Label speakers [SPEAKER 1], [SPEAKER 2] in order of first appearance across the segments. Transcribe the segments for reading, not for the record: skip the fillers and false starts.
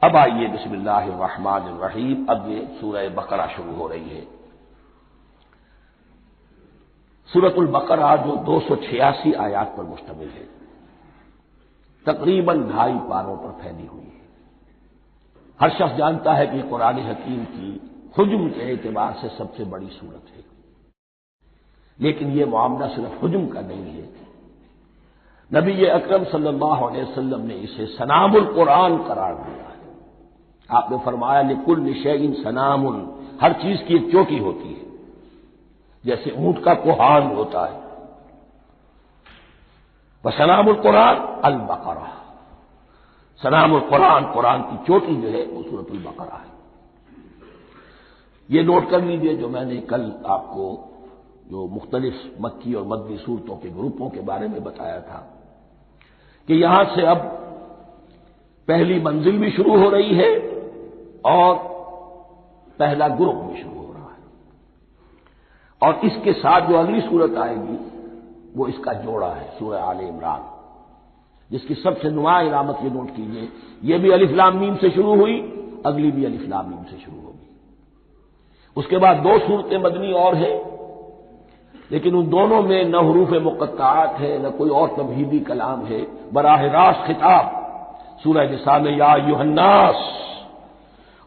[SPEAKER 1] اب آئیے بسم اللہ الرحمن الرحیم، اب یہ سورہ بقرہ شروع ہو رہی ہے۔ سورۃ البقرہ جو 286 آیات پر مشتمل ہے، تقریباً 2.5 پاروں پر پھیلی ہوئی ہے۔ ہر شخص جانتا ہے کہ یہ قرآن حکیم کی حجم کے اعتبار سے سب سے بڑی سورت ہے، لیکن یہ معاملہ صرف حجم کا نہیں ہے۔ نبی اکرم صلی اللہ علیہ وسلم نے اسے سنام القرآن قرار دیا ہے۔ آپ نے فرمایا لکل شیء سنام، ہر چیز کی ایک چوٹی ہوتی ہے، جیسے اونٹ کا کوہان ہوتا ہے۔ وسنام القرآن البقرہ، سنام القرآن، قرآن کی چوٹی جو ہے وہ سورۃ البقرہ ہے۔ یہ نوٹ کر لیجئے جو میں نے کل آپ کو جو مختلف مکی اور مدنی صورتوں کے گروپوں کے بارے میں بتایا تھا کہ یہاں سے اب پہلی منزل بھی شروع ہو رہی ہے اور پہلا گروپ بھی شروع ہو رہا ہے، اور اس کے ساتھ جو اگلی صورت آئے گی وہ اس کا جوڑا ہے، سورہ آل عمران، جس کی سب سے نمایاں علامت یہ نوٹ کیجیے، یہ بھی الف لام میم سے شروع ہوئی، اگلی بھی الف لام میم سے شروع ہوگی۔ اس کے بعد 2 صورتیں مدنی اور ہیں، لیکن ان دونوں میں نہ حروف مقطعات ہے نہ کوئی اور تمہیدی کلام ہے، براہ راست خطاب سورہ نساء میں یا ایھا الناس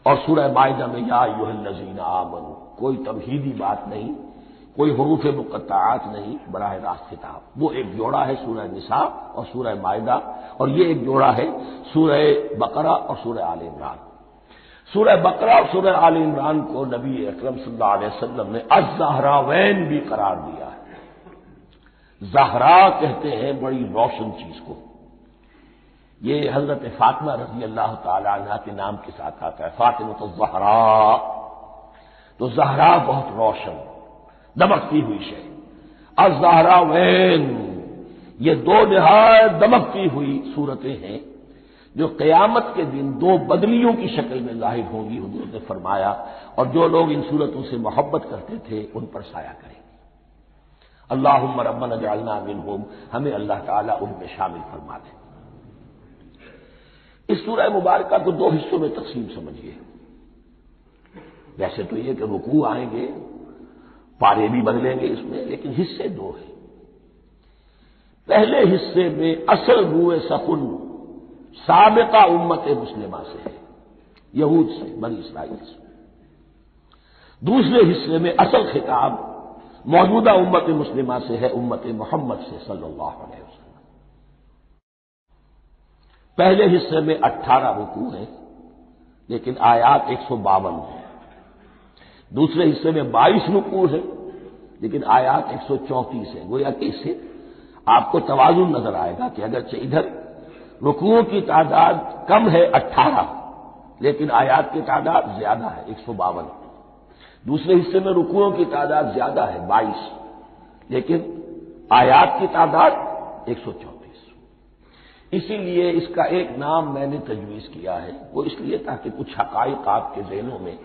[SPEAKER 1] اور سورہ مائدہ میں یا ایھا الذین آمنوا، کوئی تمہیدی بات نہیں، کوئی حروف مقطعات نہیں، براہ راست خطاب۔ وہ ایک جوڑا ہے سورہ نساء اور سورہ مائدہ، اور یہ ایک جوڑا ہے سورہ بقرہ اور سورہ آل عمران۔ سورہ بقرہ اور سورہ آل عمران کو نبی اکرم صلی اللہ علیہ وسلم نے الزہراوین بھی قرار دیا ہے۔ زہرا کہتے ہیں بڑی روشن چیز کو، یہ حضرت فاطمہ رضی اللہ تعالی عنہا کے نام کے ساتھ آتا ہے، فاطمہ الزہراء، تو زہرا بہت روشن دمکتی ہوئی شے۔ الزہراوین، یہ 2 نہایت دمکتی ہوئی صورتیں ہیں جو قیامت کے دن 2 بدلیوں کی شکل میں ظاہر ہوں گی، حضور نے فرمایا، اور جو لوگ ان صورتوں سے محبت کرتے تھے ان پر سایہ کریں گے۔ اللہم ربنا اجعلنا منہم، ہمیں اللہ تعالیٰ ان میں شامل فرما دے۔ اس سورہ مبارکہ کو 2 حصوں میں تقسیم سمجھیے۔ ویسے تو یہ کہ رکوع آئیں گے، پارے بھی بدلیں گے اس میں، لیکن حصے 2 ہیں۔ پہلے حصے میں اصل روئے سخن سابقہ امت مسلمہ سے ہے، یہود سے، بنی اسرائیل سے۔ دوسرے حصے میں اصل خطاب موجودہ امت مسلمہ سے ہے، امت محمد سے صلی اللہ علیہ وسلم۔ پہلے حصے میں 18 رکوع ہیں لیکن آیات 152 ہیں۔ دوسرے حصے میں 22 رکوع ہیں لیکن آیات 134 ہیں۔ گویا کہ اس سے آپ کو توازن نظر آئے گا کہ اگرچہ ادھر رکوعوں کی تعداد کم ہے 18، لیکن آیات کی تعداد زیادہ ہے 152۔ دوسرے حصے میں رکوعوں کی تعداد زیادہ ہے 22، لیکن آیات کی تعداد 134۔ اسی لیے اس کا ایک نام میں نے تجویز کیا ہے، وہ اس لیے تاکہ کچھ حقائق آپ کے ذہنوں میں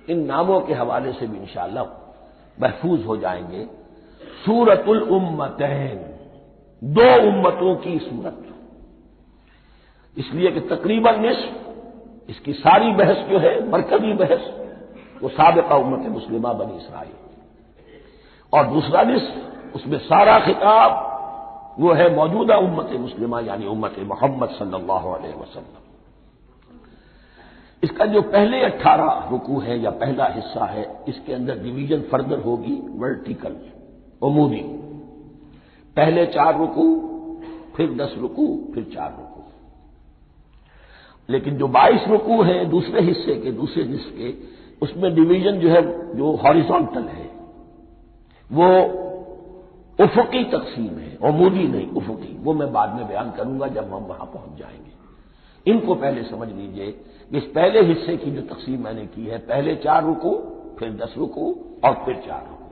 [SPEAKER 1] ان ناموں کے حوالے سے بھی انشاءاللہ محفوظ ہو جائیں گے۔ سورۃ الامتین، 2 امتوں کی سورت، اس لیے کہ تقریباً نصف اس کی ساری بحث جو ہے، مرکزی بحث، وہ سابقہ امت مسلمہ بنی اسرائیل، اور دوسرا نصف اس میں سارا خطاب وہ ہے موجودہ امت مسلمہ یعنی امت محمد صلی اللہ علیہ وسلم۔ اس کا جو پہلے 18 رکوع ہے یا پہلا حصہ ہے، اس کے اندر ڈویژن فردر ہوگی ورٹیکل، عمودی۔ پہلے 4 رکوع، پھر 10 رکوع، پھر 4 رکوع۔ لیکن جو 22 رکوع ہیں دوسرے حصے کے، دوسرے نصف کے، اس میں ڈویژن جو ہے جو ہاریزونٹل ہے، وہ افقی تقسیم ہے، عمودی نہیں، افقی۔ وہ میں بعد میں بیان کروں گا جب ہم وہاں پہنچ جائیں گے۔ ان کو پہلے سمجھ لیجئے کہ اس پہلے حصے کی جو تقسیم میں نے کی ہے، پہلے 4 رکوع، پھر 10 رکوع اور پھر 4 رکوع۔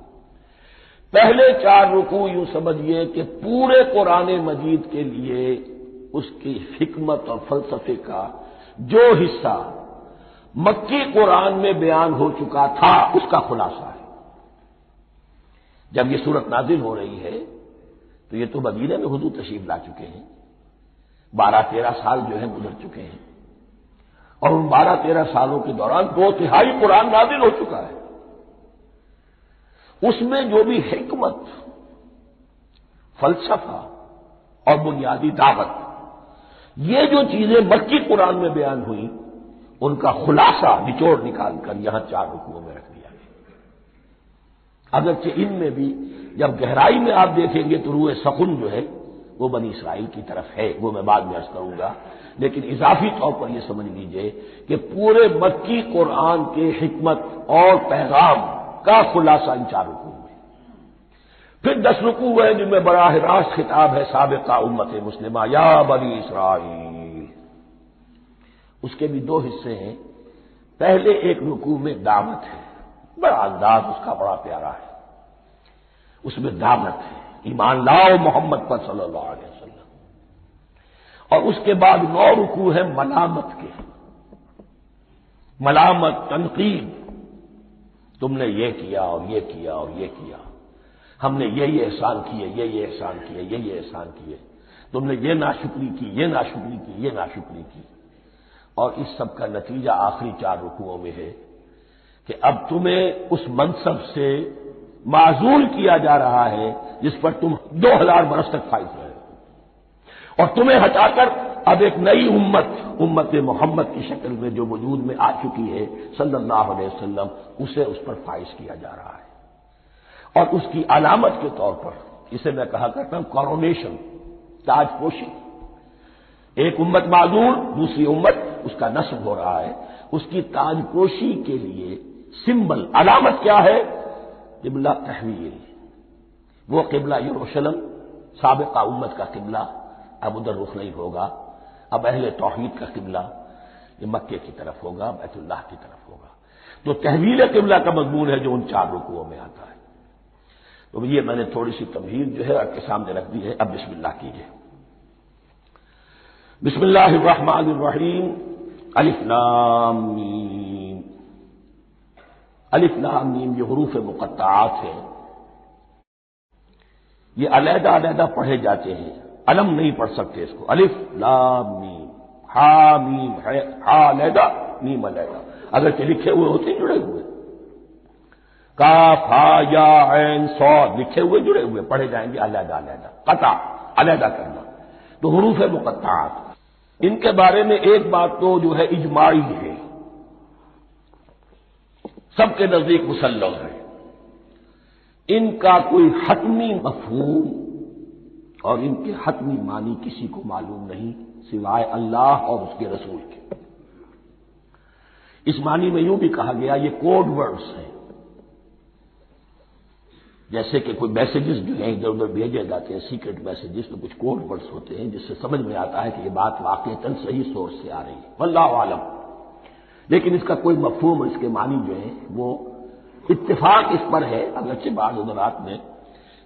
[SPEAKER 1] پہلے 4 رکوع یوں سمجھیے کہ پورے قرآن مجید کے لیے اس کی حکمت اور فلسفے کا جو حصہ مکی قرآن میں بیان ہو چکا تھا اس کا خلاصہ ہے۔ جب یہ سورت نازل ہو رہی ہے تو یہ تو مدینہ میں حضور تشریف لا چکے ہیں، 12-13 سال جو ہے گزر چکے ہیں، اور ان 12-13 سالوں کے دوران 2/3 قرآن نازل ہو چکا ہے۔ اس میں جو بھی حکمت، فلسفہ اور بنیادی دعوت، یہ جو چیزیں مکی قرآن میں بیان ہوئی، ان کا خلاصہ نچوڑ نکال کر یہاں 4 رکوعوں میں رکھ دیا گیا۔ اگرچہ ان میں بھی جب گہرائی میں آپ دیکھیں گے تو روح سخن جو ہے وہ بنی اسرائیل کی طرف ہے، وہ میں بعد میں عرض کروں گا، لیکن اضافی طور پر یہ سمجھ لیجئے کہ پورے مکی قرآن کے حکمت اور پیغام کا خلاصہ ان 4 رکوعوں میں۔ پھر 10 رکوع ہیں جن میں براہ راست خطاب ہے سابقہ امت مسلمہ، یا بنی اسرائیل۔ اس کے بھی 2 حصے ہیں۔ پہلے ایک رکوع میں دعوت ہے، بڑا انداز اس کا بڑا پیارا ہے، اس میں دعوت ہے، ایمان لاؤ محمد پر صلی اللہ علیہ وسلم۔ اور اس کے بعد 9 رکوع ہیں ملامت کے، ملامت، تنقید، تم نے یہ کیا اور یہ کیا اور یہ کیا، ہم نے یہ احسان کیے، یہ احسان کیے، یہ احسان کیے، تم نے یہ ناشکری کی، یہ ناشکری کی، یہ ناشکری کی۔ اور اس سب کا نتیجہ آخری 4 رکوعوں میں ہے کہ اب تمہیں اس منصب سے معزول کیا جا رہا ہے جس پر تم 2000 برس تک فائز رہے، اور تمہیں ہٹا کر اب ایک نئی امت محمد کی شکل میں جو وجود میں آ چکی ہے صلی اللہ علیہ وسلم، اسے اس پر فائز کیا جا رہا ہے۔ اور اس کی علامت کے طور پر اسے میں کہا کرتا ہوں کورونیشن، تاج پوشی۔ ایک امت معذور، دوسری امت اس کا نصب ہو رہا ہے، اس کی تاج پوشی کے لیے سمبل، علامت کیا ہے؟ قبلہ تحویل، وہ قبلہ یروشلم سابقہ امت کا قبلہ اب ادھر رخ نہیں ہوگا، اب اہل توحید کا قبلہ یہ مکے کی طرف ہوگا، بیت اللہ کی طرف ہوگا۔ تو تحویل قبلہ کا مضمون ہے جو ان 4 رکوعوں میں آتا ہے۔ تو یہ میں نے تھوڑی سی تمہید جو ہے آپ کے سامنے رکھ دی ہے۔ اب بسم اللہ کیجیے۔ بسم اللہ الرحمن الرحیم، الف لام میم۔ الف لام میم یہ حروف مقطعات ہیں، یہ علیحدہ علیحدہ پڑھے جاتے ہیں، علم نہیں پڑھ سکتے اس کو۔ الف لام میم، ہا میم ہے، ہا علیحدہ میم علیحدہ، اگرچہ لکھے ہوئے ہوتے ہیں جڑے ہوئے، کاف ہا یا عین صاد لکھے ہوئے جڑے ہوئے پڑھے جائیں گے علیحدہ علیحدہ، قطع علیحدہ کرنا۔ تو حروف مقطعات، ان کے بارے میں ایک بات تو جو ہے اجماعی ہے، سب کے نزدیک مسلم ہے، ان کا کوئی حتمی مفہوم اور ان کے حتمی معنی کسی کو معلوم نہیں سوائے اللہ اور اس کے رسول کے۔ اس معنی میں یوں بھی کہا گیا یہ کوڈ ورڈز ہیں، جیسے کہ کوئی میسیجز جو ہیں ادھر ادھر بھیجے جاتے ہیں، سیکرٹ میسیجز، تو کچھ کوڈ ورڈز ہوتے ہیں جس سے سمجھ میں آتا ہے کہ یہ بات واقعتاً صحیح سورس سے آ رہی ہے، واللہ عالم۔ لیکن اس کا کوئی مفہوم اور اس کے معنی جو ہے وہ اتفاق اس پر ہے، اگرچہ بعض حضرات نے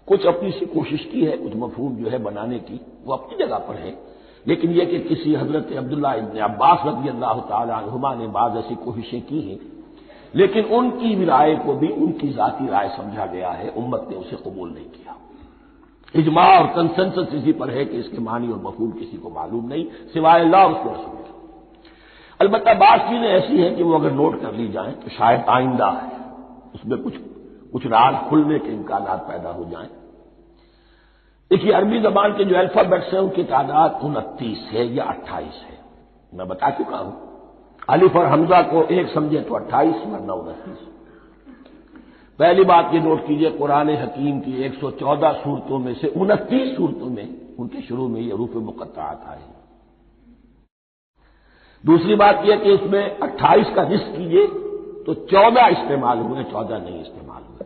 [SPEAKER 1] کچھ اپنی سی کوشش کی ہے، کچھ مفہوم جو ہے بنانے کی، وہ اپنی جگہ پر ہے، لیکن یہ کہ کسی حضرت عبداللہ ابن عباس رضی اللہ تعالی عنہما نے بعض ایسی کوششیں کی ہیں، لیکن ان کی رائے کو بھی ان کی ذاتی رائے سمجھا گیا ہے، امت نے اسے قبول نہیں کیا۔ اجماع اور کنسنسس اسی پر ہے کہ اس کے معنی اور مفہوم کسی کو معلوم نہیں سوائے اللہ اور اس کے رسول کے۔ البتہ بعض چیزیں ایسی ہیں کہ وہ اگر نوٹ کر لی جائیں تو شاید آئندہ ہے اس میں کچھ راز کھلنے کے امکانات پیدا ہو جائیں۔ دیکھیے عربی زبان کے جو الفابیٹس ہیں ان کی تعداد 29 ہے یا 28 ہے، میں بتا چکا ہوں۔ الف اور حمزہ کو ایک سمجھے تو 28 ورنہ 29۔ پہلی بات یہ نوٹ کیجئے قرآن حکیم کی 114 سورتوں میں سے 29 سورتوں میں ان کے شروع میں یہ حروف مقطعات آئے ہیں۔ دوسری بات یہ کہ اس میں 28 کا نصف کیجئے تو 14 استعمال ہوئے، 14 نہیں استعمال ہوئے،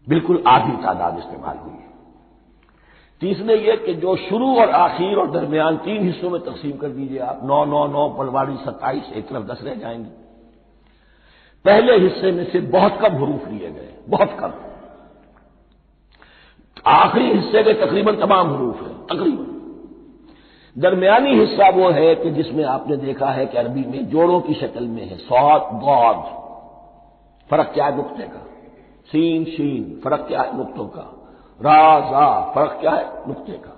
[SPEAKER 1] بالکل آدھی تعداد استعمال ہوئی ہے۔ تیسرے یہ کہ جو شروع اور آخر اور درمیان 3 حصوں میں تقسیم کر دیجئے آپ، 9 9 9 پلواڑی 27، ایک طرف 10 رہ جائیں گے۔ پہلے حصے میں سے بہت کم حروف لیے گئے، بہت کم۔ آخری حصے کے تقریباً تمام حروف ہیں، تقریباً۔ درمیانی حصہ وہ ہے کہ جس میں آپ نے دیکھا ہے کہ عربی میں جوڑوں کی شکل میں ہے، صاد ضاد، فرق کیا ہے نقطے کا، سین شین فرق کیا ہے نقطوں کا، را زا فرق کیا ہے نقطے کا۔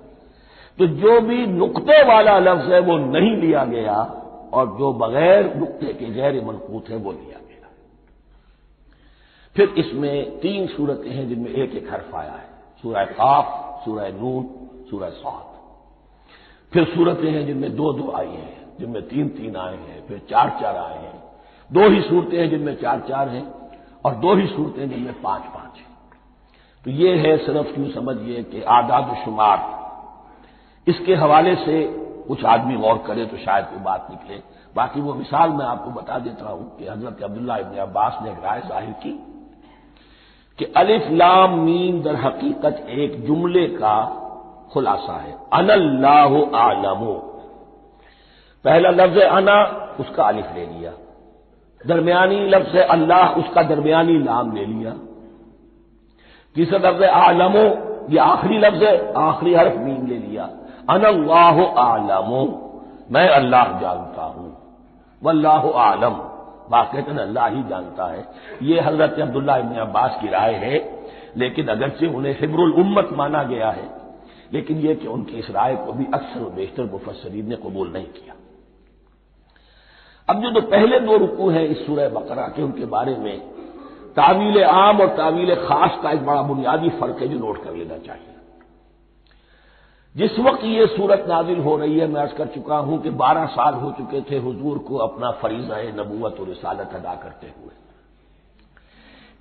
[SPEAKER 1] تو جو بھی نقطے والا لفظ ہے وہ نہیں لیا گیا، اور جو بغیر نقطے کے غیر منقوط ہے وہ لیا گیا۔ پھر اس میں 3 صورتیں ہیں جن میں ایک ایک حرف آیا ہے، سورہ قاف، سورہ نون، سورہ صاد۔ پھر صورتیں ہیں جن میں 2 آئی ہیں، جن میں 3 آئے ہیں، پھر 4 آئے ہیں۔ 2 ہی صورتیں ہیں جن میں 4 ہیں، اور 2 ہی صورتیں جن میں 5 ہیں۔ تو یہ ہے صرف یوں سمجھیے کہ اعداد و شمار۔ اس کے حوالے سے کچھ آدمی غور کرے تو شاید کوئی بات نکلے۔ باقی وہ مثال میں آپ کو بتا دیتا ہوں کہ حضرت عبداللہ ابن عباس نے ایک رائے ظاہر کی کہ الف لام میم در حقیقت ایک جملے کا خلاصہ ہے۔ انا اللہ اعلم، پہلا لفظ انا، اس کا الف لے لیا، درمیانی لفظ اللہ، اس کا درمیانی لام لے لیا، تیسرا لفظ اعلم، یہ آخری لفظ ہے، آخری حرف میم لے لیا، انا اللہ اعلم، میں اللہ جانتا ہوں، واللہ اعلم، واقعتاً اللہ ہی جانتا ہے۔ یہ حضرت عبداللہ ابن عباس کی رائے ہے، لیکن اگرچہ انہیں حبر الامت مانا گیا ہے، لیکن یہ کہ ان کی اس رائے کو بھی اکثر و بیشتر مفسرین نے قبول نہیں کیا۔ اب جو پہلے 2 رکوع ہیں اس سورہ بقرہ کے، ان کے بارے میں تعویل عام اور تعویل خاص کا ایک بڑا بنیادی فرق ہے جو نوٹ کر لینا چاہیے۔ جس وقت یہ صورت نازل ہو رہی ہے، میں عرض کر چکا ہوں کہ 12 سال ہو چکے تھے حضور کو اپنا فریضہ نبوت و رسالت ادا کرتے ہوئے۔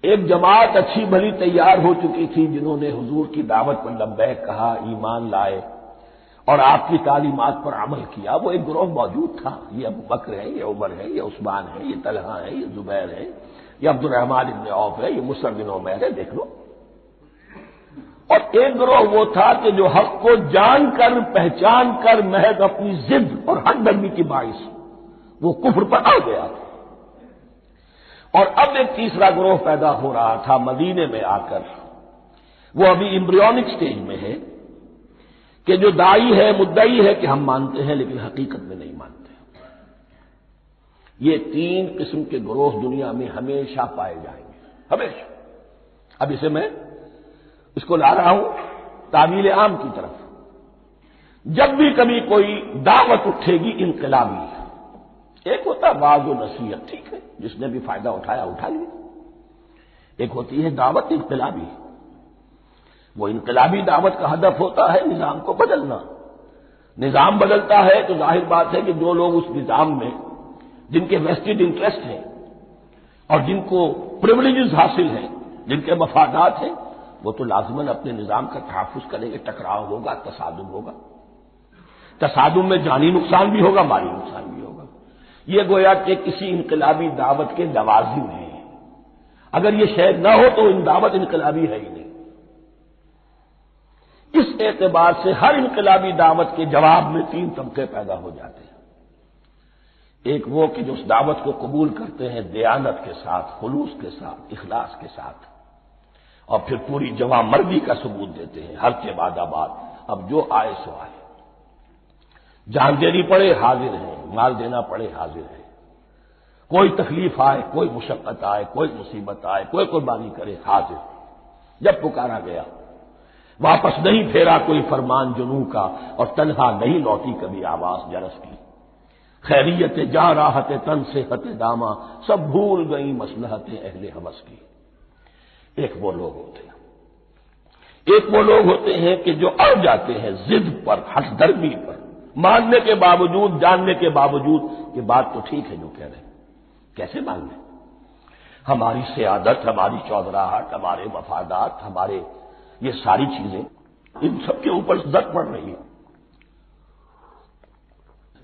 [SPEAKER 1] ایک جماعت اچھی بھلی تیار ہو چکی تھی جنہوں نے حضور کی دعوت پر لبیک کہا، ایمان لائے اور آپ کی تعلیمات پر عمل کیا۔ وہ ایک گروہ موجود تھا، یہ ابو بکر ہے، یہ عمر ہے، یہ عثمان ہے، یہ طلحہ ہے، یہ زبیر ہے، یہ عبد الرحمن ابن عوف ہے، یہ مصعب بن عمیر ہے، دیکھ لو۔ اور ایک گروہ وہ تھا کہ جو حق کو جان کر پہچان کر محض اپنی ضد اور ہٹ درمی کی باعث وہ کفر پر آ گیا تھا۔ اور اب ایک تیسرا گروہ پیدا ہو رہا تھا مدینے میں آ کر، وہ ابھی ایمبریونک سٹیج میں ہے، کہ جو داعی ہے، مدعی ہے کہ ہم مانتے ہیں لیکن حقیقت میں نہیں مانتے۔ یہ 3 قسم کے گروہ دنیا میں ہمیشہ پائے جائیں گے، ہمیشہ۔ اب اسے میں اس کو لا رہا ہوں تعویل عام کی طرف۔ جب بھی کبھی کوئی دعوت اٹھے گی انقلابی، ایک ہوتا واعظ و نصیحت، ٹھیک ہے، جس نے بھی فائدہ اٹھایا اٹھا لیا۔ ایک ہوتی ہے دعوت انقلابی، وہ انقلابی دعوت کا ہدف ہوتا ہے نظام کو بدلنا۔ نظام بدلتا ہے تو ظاہر بات ہے کہ جو لوگ اس نظام میں جن کے ویسٹڈ انٹرسٹ ہیں اور جن کو پریولیجز حاصل ہیں، جن کے مفادات ہیں، وہ تو لازماً اپنے نظام کا تحفظ کریں گے، ٹکراؤ ہوگا، تصادم ہوگا، تصادم میں جانی نقصان بھی ہوگا، مالی نقصان بھی ہوگا۔ یہ گویا کہ کسی انقلابی دعوت کے لوازم ہیں، اگر یہ شے نہ ہو تو دعوت انقلابی ہے ہی نہیں۔ اس اعتبار سے ہر انقلابی دعوت کے جواب میں 3 طبقے پیدا ہو جاتے ہیں۔ ایک وہ کہ جو اس دعوت کو قبول کرتے ہیں دیانت کے ساتھ، خلوص کے ساتھ، اخلاص کے ساتھ، اور پھر پوری جواں مردی کا ثبوت دیتے ہیں ہر کے بعد آباد، اب جو آئے سو آئے، جان دینی پڑے حاضر ہیں، مال دینا پڑے حاضر ہیں، کوئی تکلیف آئے، کوئی مشقت آئے، کوئی مصیبت آئے، کوئی قربانی کرے، حاضر۔ جب پکارا گیا واپس نہیں پھیرا کوئی فرمان جنوں کا، اور تنہا نہیں لوٹی کبھی آواز جرس کی۔ خیریت جا راحت تن صحت داما، سب بھول گئی مصلحت اہل ہوس کی۔ ایک وہ لوگ ہوتے ہیں کہ جو اڑ جاتے ہیں ضد پر، ہٹ درمی پر، ماننے کے باوجود، جاننے کے باوجود کہ بات تو ٹھیک ہے جو کہہ رہے ہیں، کیسے مان لیں؟ ہماری سیادت، ہماری چودراہٹ، ہمارے مفادات، ہمارے یہ ساری چیزیں، ان سب کے اوپر زد پڑ رہی ہے۔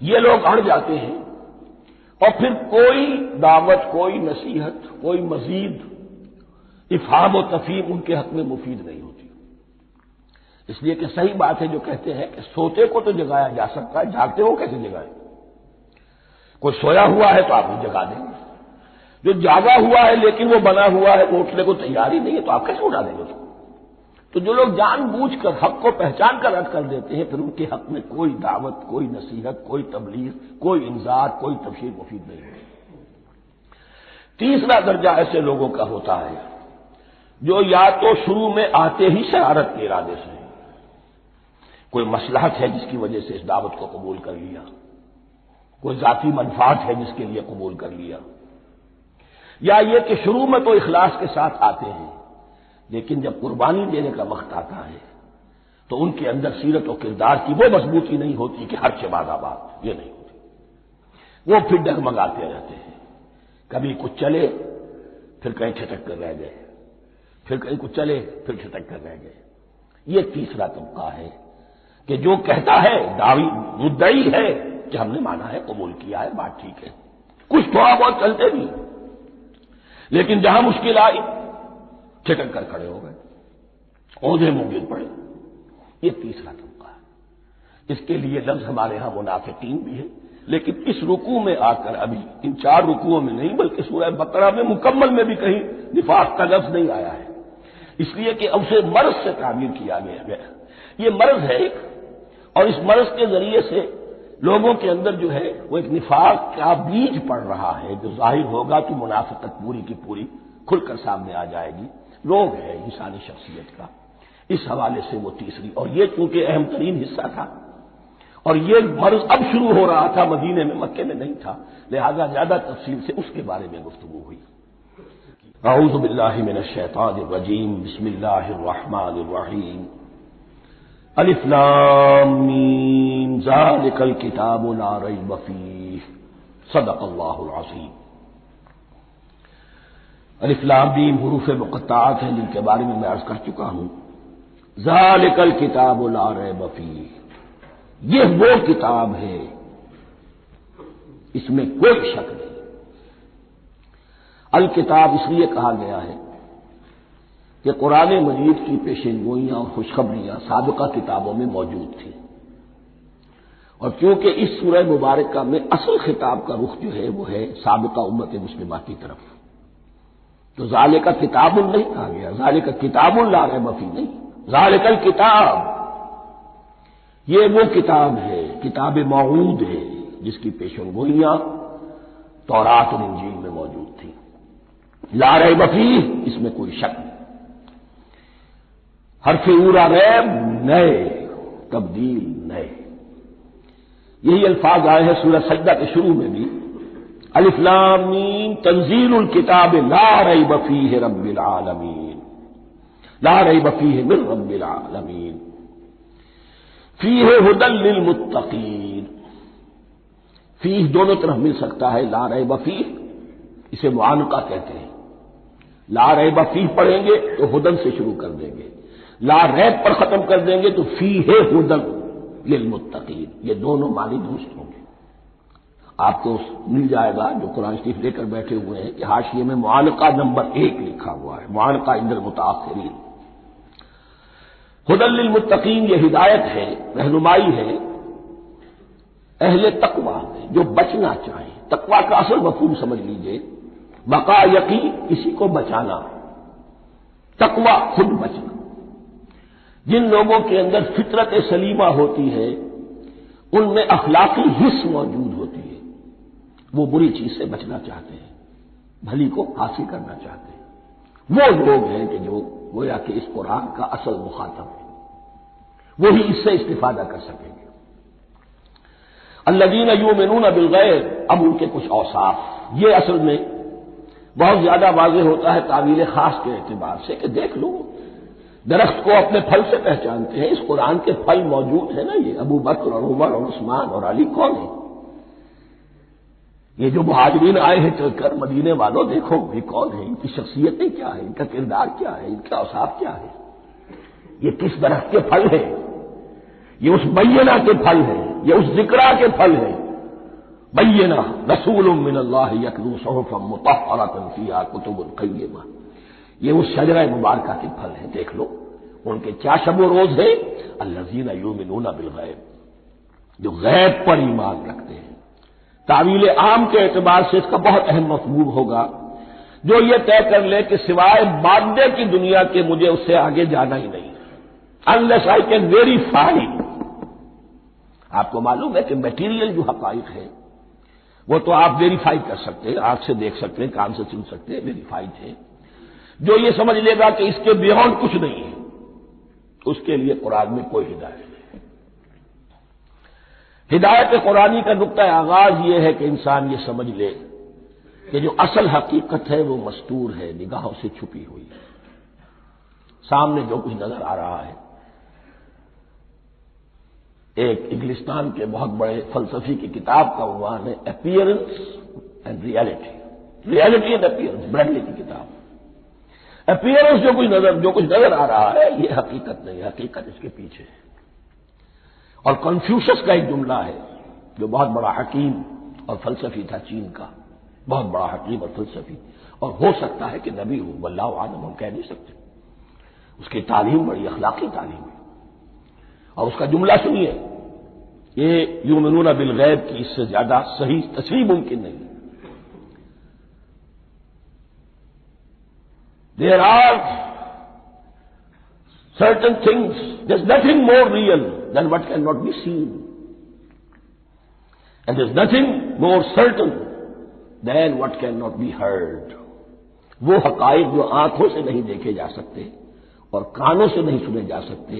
[SPEAKER 1] یہ لوگ اڑ جاتے ہیں، اور پھر کوئی دعوت، کوئی نصیحت، کوئی مزید افہام و تفہیم ان کے حق میں مفید نہیں ہوتی۔ اس لیے کہ صحیح بات ہے جو کہتے ہیں کہ سوتے کو تو جگایا جا سکتا ہے، جاگتے ہو کیسے جگائیں؟ کوئی سویا ہوا ہے تو آپ بھی جگا دیں گے، جو جاگا ہوا ہے لیکن وہ بنا ہوا ہے، وہ اٹھنے کو تیار ہی نہیں ہے، تو آپ کیسے اٹھا دیں گے اس کو؟ تو جو لوگ جان بوجھ کر حق کو پہچان کر رد کر دیتے ہیں، پھر ان کے حق میں کوئی دعوت، کوئی نصیحت، کوئی تبلیغ، کوئی انذار، کوئی تبشیر مفید نہیں ہوتی۔ تیسرا درجہ ایسے لوگوں کا ہوتا ہے جو یا تو شروع میں آتے ہی شرارت کے ارادے سے، کوئی مصلحت ہے جس کی وجہ سے اس دعوت کو قبول کر لیا، کوئی ذاتی منفعت ہے جس کے لیے قبول کر لیا، یا یہ کہ شروع میں تو اخلاص کے ساتھ آتے ہیں لیکن جب قربانی دینے کا وقت آتا ہے تو ان کے اندر سیرت و کردار کی وہ مضبوطی نہیں ہوتی کہ ہر بعد آباد، یہ نہیں ہوتی، وہ پھر ڈگمگاتے رہتے ہیں، کبھی کچھ چلے پھر کہیں چھٹک کر رہ گئے، پھر کہیں کچھ چلے پھر چھٹک کر رہ گئے۔ یہ تیسرا طبقہ ہے کہ جو کہتا ہے دعوی مدعی ہے کہ ہم نے مانا ہے، قبول کیا ہے، بات ٹھیک ہے، کچھ تھوڑا بہت چلتے بھی، لیکن جہاں مشکل آئی چھٹک کر کھڑے ہو گئے، عہدے منہ گر پڑے۔ یہ تیسرا طبقہ ہے۔ اس کے لیے لفظ ہمارے ہاں منافقین بھی ہے، لیکن اس رکوع میں آ کر ابھی ان 4 رکوعوں میں نہیں بلکہ سورہ بقرہ میں مکمل میں بھی کہیں نفاق کا لفظ نہیں آیا ہے، اس لیے کہ اسے مرض سے تعبیر کیا گیا۔ یہ مرض ہے ایک، اور اس مرض کے ذریعے سے لوگوں کے اندر جو ہے وہ ایک نفاق کا بیج پڑ رہا ہے، جو ظاہر ہوگا تو منافقت پوری کی پوری کھل کر سامنے آ جائے گی۔ روگ ہے انسانی شخصیت کا، اس حوالے سے وہ تیسری، اور یہ چونکہ اہم ترین حصہ تھا اور یہ مرض اب شروع ہو رہا تھا، مدینے میں، مکے میں نہیں تھا، لہذا زیادہ تفصیل سے اس کے بارے میں گفتگو ہوئی۔ اعوذ باللہ من الشیطان الرجیم، بسم اللہ الرحمن الرحیم، الف لام میم، ذالک الکتاب لا ریب فیہ، صدق اللہ العظیم۔ الف لام میم حروف مقطعات ہیں جن کے بارے میں عرض کر چکا ہوں۔ ذالک الکتاب لا ریب فیہ، یہ وہ کتاب ہے اس میں کوئی شک نہیں۔ الکتاب اس لیے کہا گیا ہے کہ قرآن مجید کی پیشین گوئیاں اور خوشخبریاں سابقہ کتابوں میں موجود تھیں، اور کیونکہ اس سورہ مبارکہ میں اصل خطاب کا رخ جو ہے وہ ہے سابقہ امت مسلمہ کی طرف، تو ذالک کتاب نہیں کہا گیا، ذالک کتاب لا ریب فیہ نہیں، ذالک الکتاب، یہ وہ کتاب ہے، کتاب موعود ہے جس کی پیشن گوئیاں تورات اور انجیل میں موجود تھیں۔ لا ریب فیہ، اس میں کوئی شک نہیں۔ حرف اورا ریب، نئے، تبدیل، نئے، یہی الفاظ آئے ہیں سورہ سجدہ کے شروع میں بھی، الف لام میم تنزیل الکتاب لا ریب فیہ رب العالمین، لا ریب فیہ من رب العالمین، فیہ ھدی للمتقین۔ فیہ دونوں طرف مل سکتا ہے، لا ریب فیہ اسے معانقہ کہتے ہیں، لا ریب فیہ پڑھیں گے تو ھدی سے شروع کر دیں گے، لا ریب پر ختم کر دیں گے تو فیہ ھدی للمتقین، یہ دونوں معنی درست ہوں گے۔ آپ کو مل جائے گا جو قرآن شریف لے کر بیٹھے ہوئے ہیں کہ حاشیے میں معانقہ نمبر 1 لکھا ہوا ہے، معانقہ عند المتاخرین۔ ھدی للمتقین یہ ہدایت ہے، رہنمائی ہے اہل تقویٰ میں جو بچنا چاہیں۔ تقویٰ کا اصل مفہوم سمجھ لیجئے، بقا یقی کسی کو بچانا، تقویٰ خود بچنا۔ جن لوگوں کے اندر فطرت سلیمہ ہوتی ہے ان میں اخلاقی حس موجود ہوتی ہے، وہ بری چیز سے بچنا چاہتے ہیں، بھلی کو حاصل کرنا چاہتے ہیں، وہ لوگ ہیں کہ جو گویا کہ اس قرآن کا اصل مخاطب ہے، وہی اس سے استفادہ کر سکیں گے۔ الذین یؤمنون بالغیب، اب ان کے کچھ اوصاف، یہ اصل میں بہت زیادہ واضح ہوتا ہے تعویل خاص کے اعتبار سے کہ دیکھ لو درخت کو اپنے پھل سے پہچانتے ہیں، اس قرآن کے پھل موجود ہیں نا، یہ ابو بکر اور عمر اور عثمان اور علی کون ہیں؟ یہ جو مہاجرین آئے ہیں چل کر، مدینے والوں دیکھو یہ کون ہیں، ان کی شخصیتیں کیا ہیں، ان کا کردار کیا ہے، ان کا اوصاف کیا ہے، یہ کس درخت کے پھل ہیں؟ یہ اس بینہ کے پھل ہیں، یہ اس ذکرہ کے پھل ہیں۔ بینہ رسول من اللہ یتلو صحفا مطہرۃ فیہا کتب قیمہ، یہ اس شجرہ مبارکہ کے پھل ہیں، دیکھ لو ان کے کیا شب و روز ہے، الذین یؤمنون بالغیب، جو غیب پر ایمان رکھتے ہیں۔ تعویل عام کے اعتبار سے اس کا بہت اہم مفہوم ہوگا، جو یہ طے کر لے کہ سوائے مادے کی دنیا کے مجھے اس سے آگے جانا ہی نہیں، unless I can verify۔ آپ کو معلوم ہے کہ میٹیریل جو حقائق ہے وہ تو آپ ویریفائی کر سکتے ہیں، آنکھ سے دیکھ سکتے ہیں، کان سے سن سکتے ہیں، ویریفائڈ ہے۔ جو یہ سمجھ لے گا کہ اس کے بیونڈ کچھ نہیں ہے، اس کے لیے قرآن میں کوئی ہدایت نہیں۔ ہدایت قرآنی کا نقطہ آغاز یہ ہے کہ انسان یہ سمجھ لے کہ جو اصل حقیقت ہے وہ مستور ہے، نگاہوں سے چھپی ہوئی ہے۔ سامنے جو کچھ نظر آ رہا ہے، ایک انگلستان کے بہت بڑے فلسفی کی کتاب کا عنوان ہے appearance and reality, reality and appearance, Bradley کی کتاب۔ اپیئرنس جو کچھ نظر آ رہا ہے یہ حقیقت نہیں، حقیقت اس کے پیچھے ہے۔ اور کنفیوشس کا ایک جملہ ہے جو بہت بڑا حکیم اور فلسفی تھا، چین کا بہت بڑا حکیم اور فلسفی، اور ہو سکتا ہے کہ نبی ہو، واللہ اعلم، ہم کہہ نہیں سکتے۔ اس کی تعلیم بڑی اخلاقی تعلیم ہے، اور اس کا جملہ سنیے، یہ یؤمنون بالغیب کی اس سے زیادہ صحیح تصریح ممکن نہیں۔ There are certain things, there's nothing more real than what cannot be seen. And there's nothing more certain than what cannot be heard. وہ حقائق جو آنکھوں سے نہیں دیکھے جا سکتے اور کانوں سے نہیں سنے جا سکتے،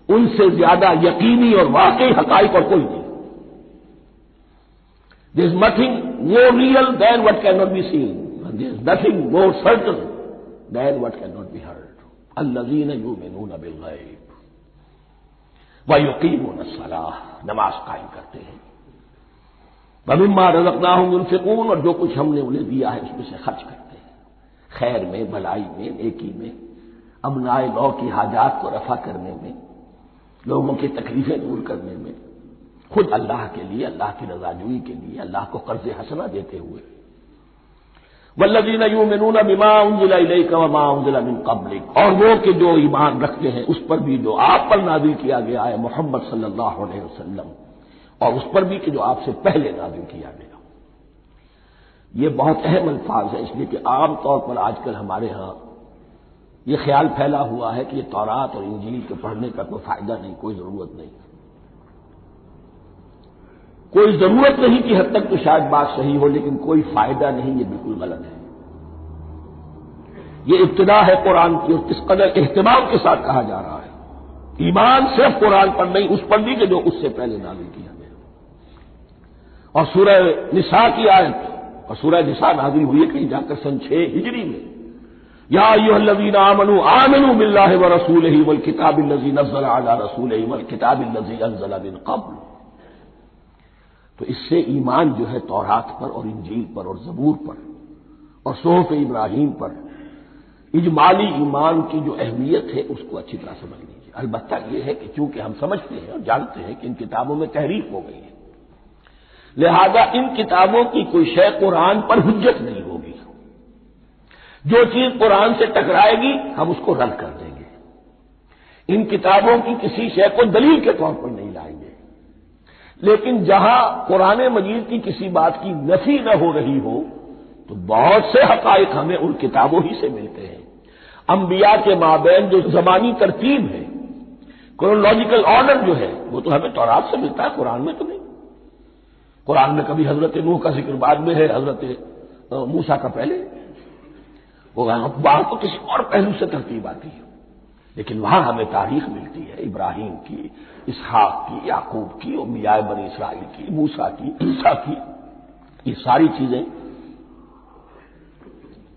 [SPEAKER 1] ان سے زیادہ یقینی اور واقعی حقائق اور کوئی نہیں۔ There's nothing more real than what cannot be seen. And there's nothing more certain than what cannot be heard. الذین یؤمنون بالغیب ویقیمون الصلاۃ، نماز قائم کرتے ہیں، ومما رزقناہم ينفقون، اور جو کچھ ہم نے انہیں دیا ہے اس میں سے خرچ کرتے ہیں، خیر میں، بھلائی میں، نیکی میں، ابنائے نو کی حاجات کو رفع کرنے میں، لوگوں کی تکلیفیں دور کرنے میں، خود اللہ کے لیے، اللہ کی رضا جوئی کے لیے، اللہ کو قرض حسنہ دیتے ہوئے۔ والذین یؤمنون بما انزل الیک وما انزل من قبلک، اور وہ کہ جو ایمان رکھتے ہیں اس پر بھی جو آپ پر نازل کیا گیا ہے محمد صلی اللہ علیہ وسلم، اور اس پر بھی کہ جو آپ سے پہلے نازل کیا گیا۔ یہ بہت اہم الفاظ ہیں، اس لیے کہ عام طور پر آج کل ہمارے ہاں یہ خیال پھیلا ہوا ہے کہ یہ تورات اور انجیل کے پڑھنے کا کوئی فائدہ نہیں، کوئی ضرورت نہیں، کوئی ضرورت نہیں کی حد تک تو شاید بات صحیح ہو، لیکن کوئی فائدہ نہیں، یہ بالکل غلط ہے۔ یہ ابتدا ہے قرآن کی، اور کس قدر اہتمام کے ساتھ کہا جا رہا ہے، ایمان صرف قرآن پر نہیں، اس پر بھی کہ جو اس سے پہلے نازل کیا گیا۔ اور سورہ نساء کی آیت، اور سورہ نساء نازل ہوئی ہے کہیں جا کر سن 6 ہجری میں، یا ایھا الذین آمنوا آمنوا باللہ ورسولہ والکتاب الذی نزل علی رسولہ والکتاب الذی انزل من قبل۔ تو اس سے ایمان جو ہے تورات پر اور انجیل پر اور زبور پر اور صحف ابراہیم پر، اجمالی ایمان کی جو اہمیت ہے اس کو اچھی طرح سمجھ لیجیے۔ البتہ یہ ہے کہ چونکہ ہم سمجھتے ہیں اور جانتے ہیں کہ ان کتابوں میں تحریف ہو گئی ہے، لہذا ان کتابوں کی کوئی شے قرآن پر حجت نہیں ہوگی، جو چیز قرآن سے ٹکرائے گی ہم اس کو رد کر دیں گے، ان کتابوں کی کسی شے کو دلیل کے طور پر نہیں لائیں گے۔ لیکن جہاں قرآن مجید کی کسی بات کی نفی نہ ہو رہی ہو تو بہت سے حقائق ہمیں ان کتابوں ہی سے ملتے ہیں۔ انبیاء کے مابین جو زمانی ترتیب ہے، کرونالوجیکل آرڈر جو ہے، وہ تو ہمیں تورات سے ملتا ہے، قرآن میں تو نہیں۔ قرآن میں کبھی حضرت نوح کا ذکر بعد میں ہے، حضرت موسیٰ کا پہلے، وہ وہاں تو کسی اور پہلو سے ترتیب آتی ہے، لیکن وہاں ہمیں تاریخ ملتی ہے، ابراہیم کی، اسحاق کی، یعقوب کی، انبیاء بنی اسرائیل کی، موسیٰ کی، عیسیٰ کی، یہ ساری چیزیں۔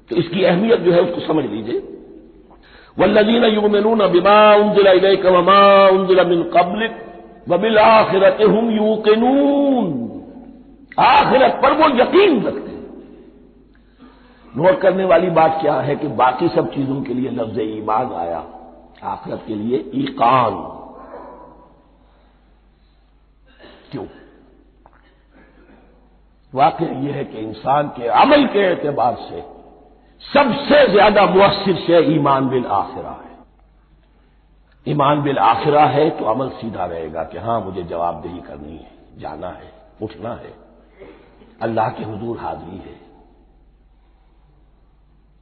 [SPEAKER 1] تو اس کی اہمیت جو ہے اس کو سمجھ لیجئے۔ والذین یؤمنون بما انزل الیک وما انزل من قبلک وبالآخرۃ هم یوقنون، آخرت پر وہ یقین رکھتے ہیں۔ نوٹ کرنے والی بات کیا ہے کہ باقی سب چیزوں کے لیے لفظ ایمان آیا، آخرت کے لیے ایقان کیوں؟ واقعہ یہ ہے کہ انسان کے عمل کے اعتبار سے سب سے زیادہ مؤثر شے ایمان بالآخرہ ہے۔ ایمان بالآخرہ ہے تو عمل سیدھا رہے گا کہ ہاں مجھے جواب دہی کرنی ہے، جانا ہے، اٹھنا ہے، اللہ کے حضور حاضری ہے۔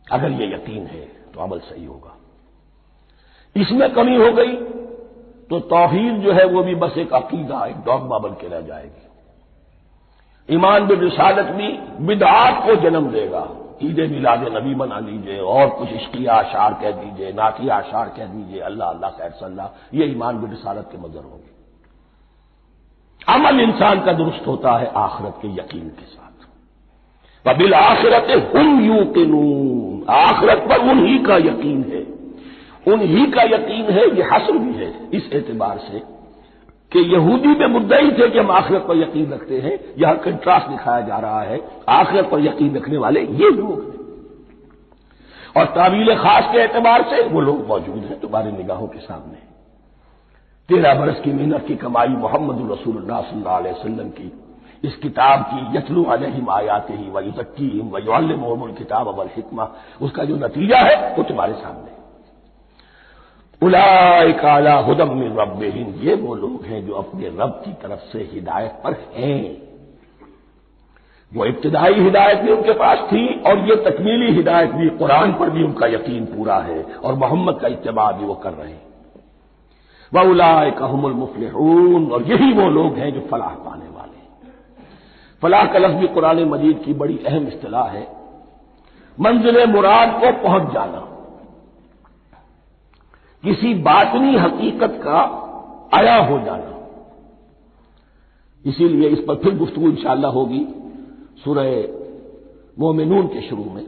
[SPEAKER 1] اگر یہ یقین ہے تو عمل صحیح ہوگا۔ اس میں کمی ہو گئی تو توحید جو ہے وہ بھی بس ایک عقیدہ، ایک ڈوگما بن کے رہ جائے گی۔ ایمان بالرسالت بھی بدعات کو جنم دے گا، عید میلاد نبی بنا لیجئے اور کچھ عشقیہ اشعار کہہ دیجئے، نعتیہ اشعار کہہ دیجئے، اللہ اللہ خیر صلی اللہ، یہ ایمان بالرسالت کے مظہر ہوں گے۔ عمل انسان کا درست ہوتا ہے آخرت کے یقین کے ساتھ. وبالآخرۃ ہم یوقنون، آخرت پر انہی کا یقین ہے، انہی کا یقین ہے. یہ حصر بھی ہے اس اعتبار سے کہ یہودی میں مدعی تھے کہ ہم آخرت پر یقین رکھتے ہیں، یہاں کنٹراسٹ دکھایا جا رہا ہے آخرت پر یقین رکھنے والے یہ لوگ ہیں. اور تعویل خاص کے اعتبار سے وہ لوگ موجود ہیں تمہاری نگاہوں کے سامنے. 13 برس کی محنت کی کمائی محمد رسول اللہ صلی اللہ علیہ وسلم کی اس کتاب کی، یتلو علیہم آیاتہ ویزکیہم ویعلمہم الکتاب والحکمہ، اس کا جو نتیجہ ہے وہ تمہارے سامنے. اولئک علی ھدی من ربہم، یہ وہ لوگ ہیں جو اپنے رب کی طرف سے ہدایت پر ہیں. وہ ابتدائی ہدایت بھی ان کے پاس تھی اور یہ تکمیلی ہدایت بھی، قرآن پر بھی ان کا یقین پورا ہے اور محمد کا اتباع بھی وہ کر رہے ہیں. وَأُولَٰئِكَ هُمُ الْمُفْلِحُونَ، اور یہی وہ لوگ ہیں جو فلاح پانے والے ہیں. فلاح کا لفظ بھی قرآن مجید کی بڑی اہم اصطلاح ہے. منزل مراد کو پہنچ جانا، کسی باطنی حقیقت کا عیا ہو جانا. اسی لیے اس پر پھر گفتگو انشاءاللہ ہوگی سورہ مومنون کے شروع میں.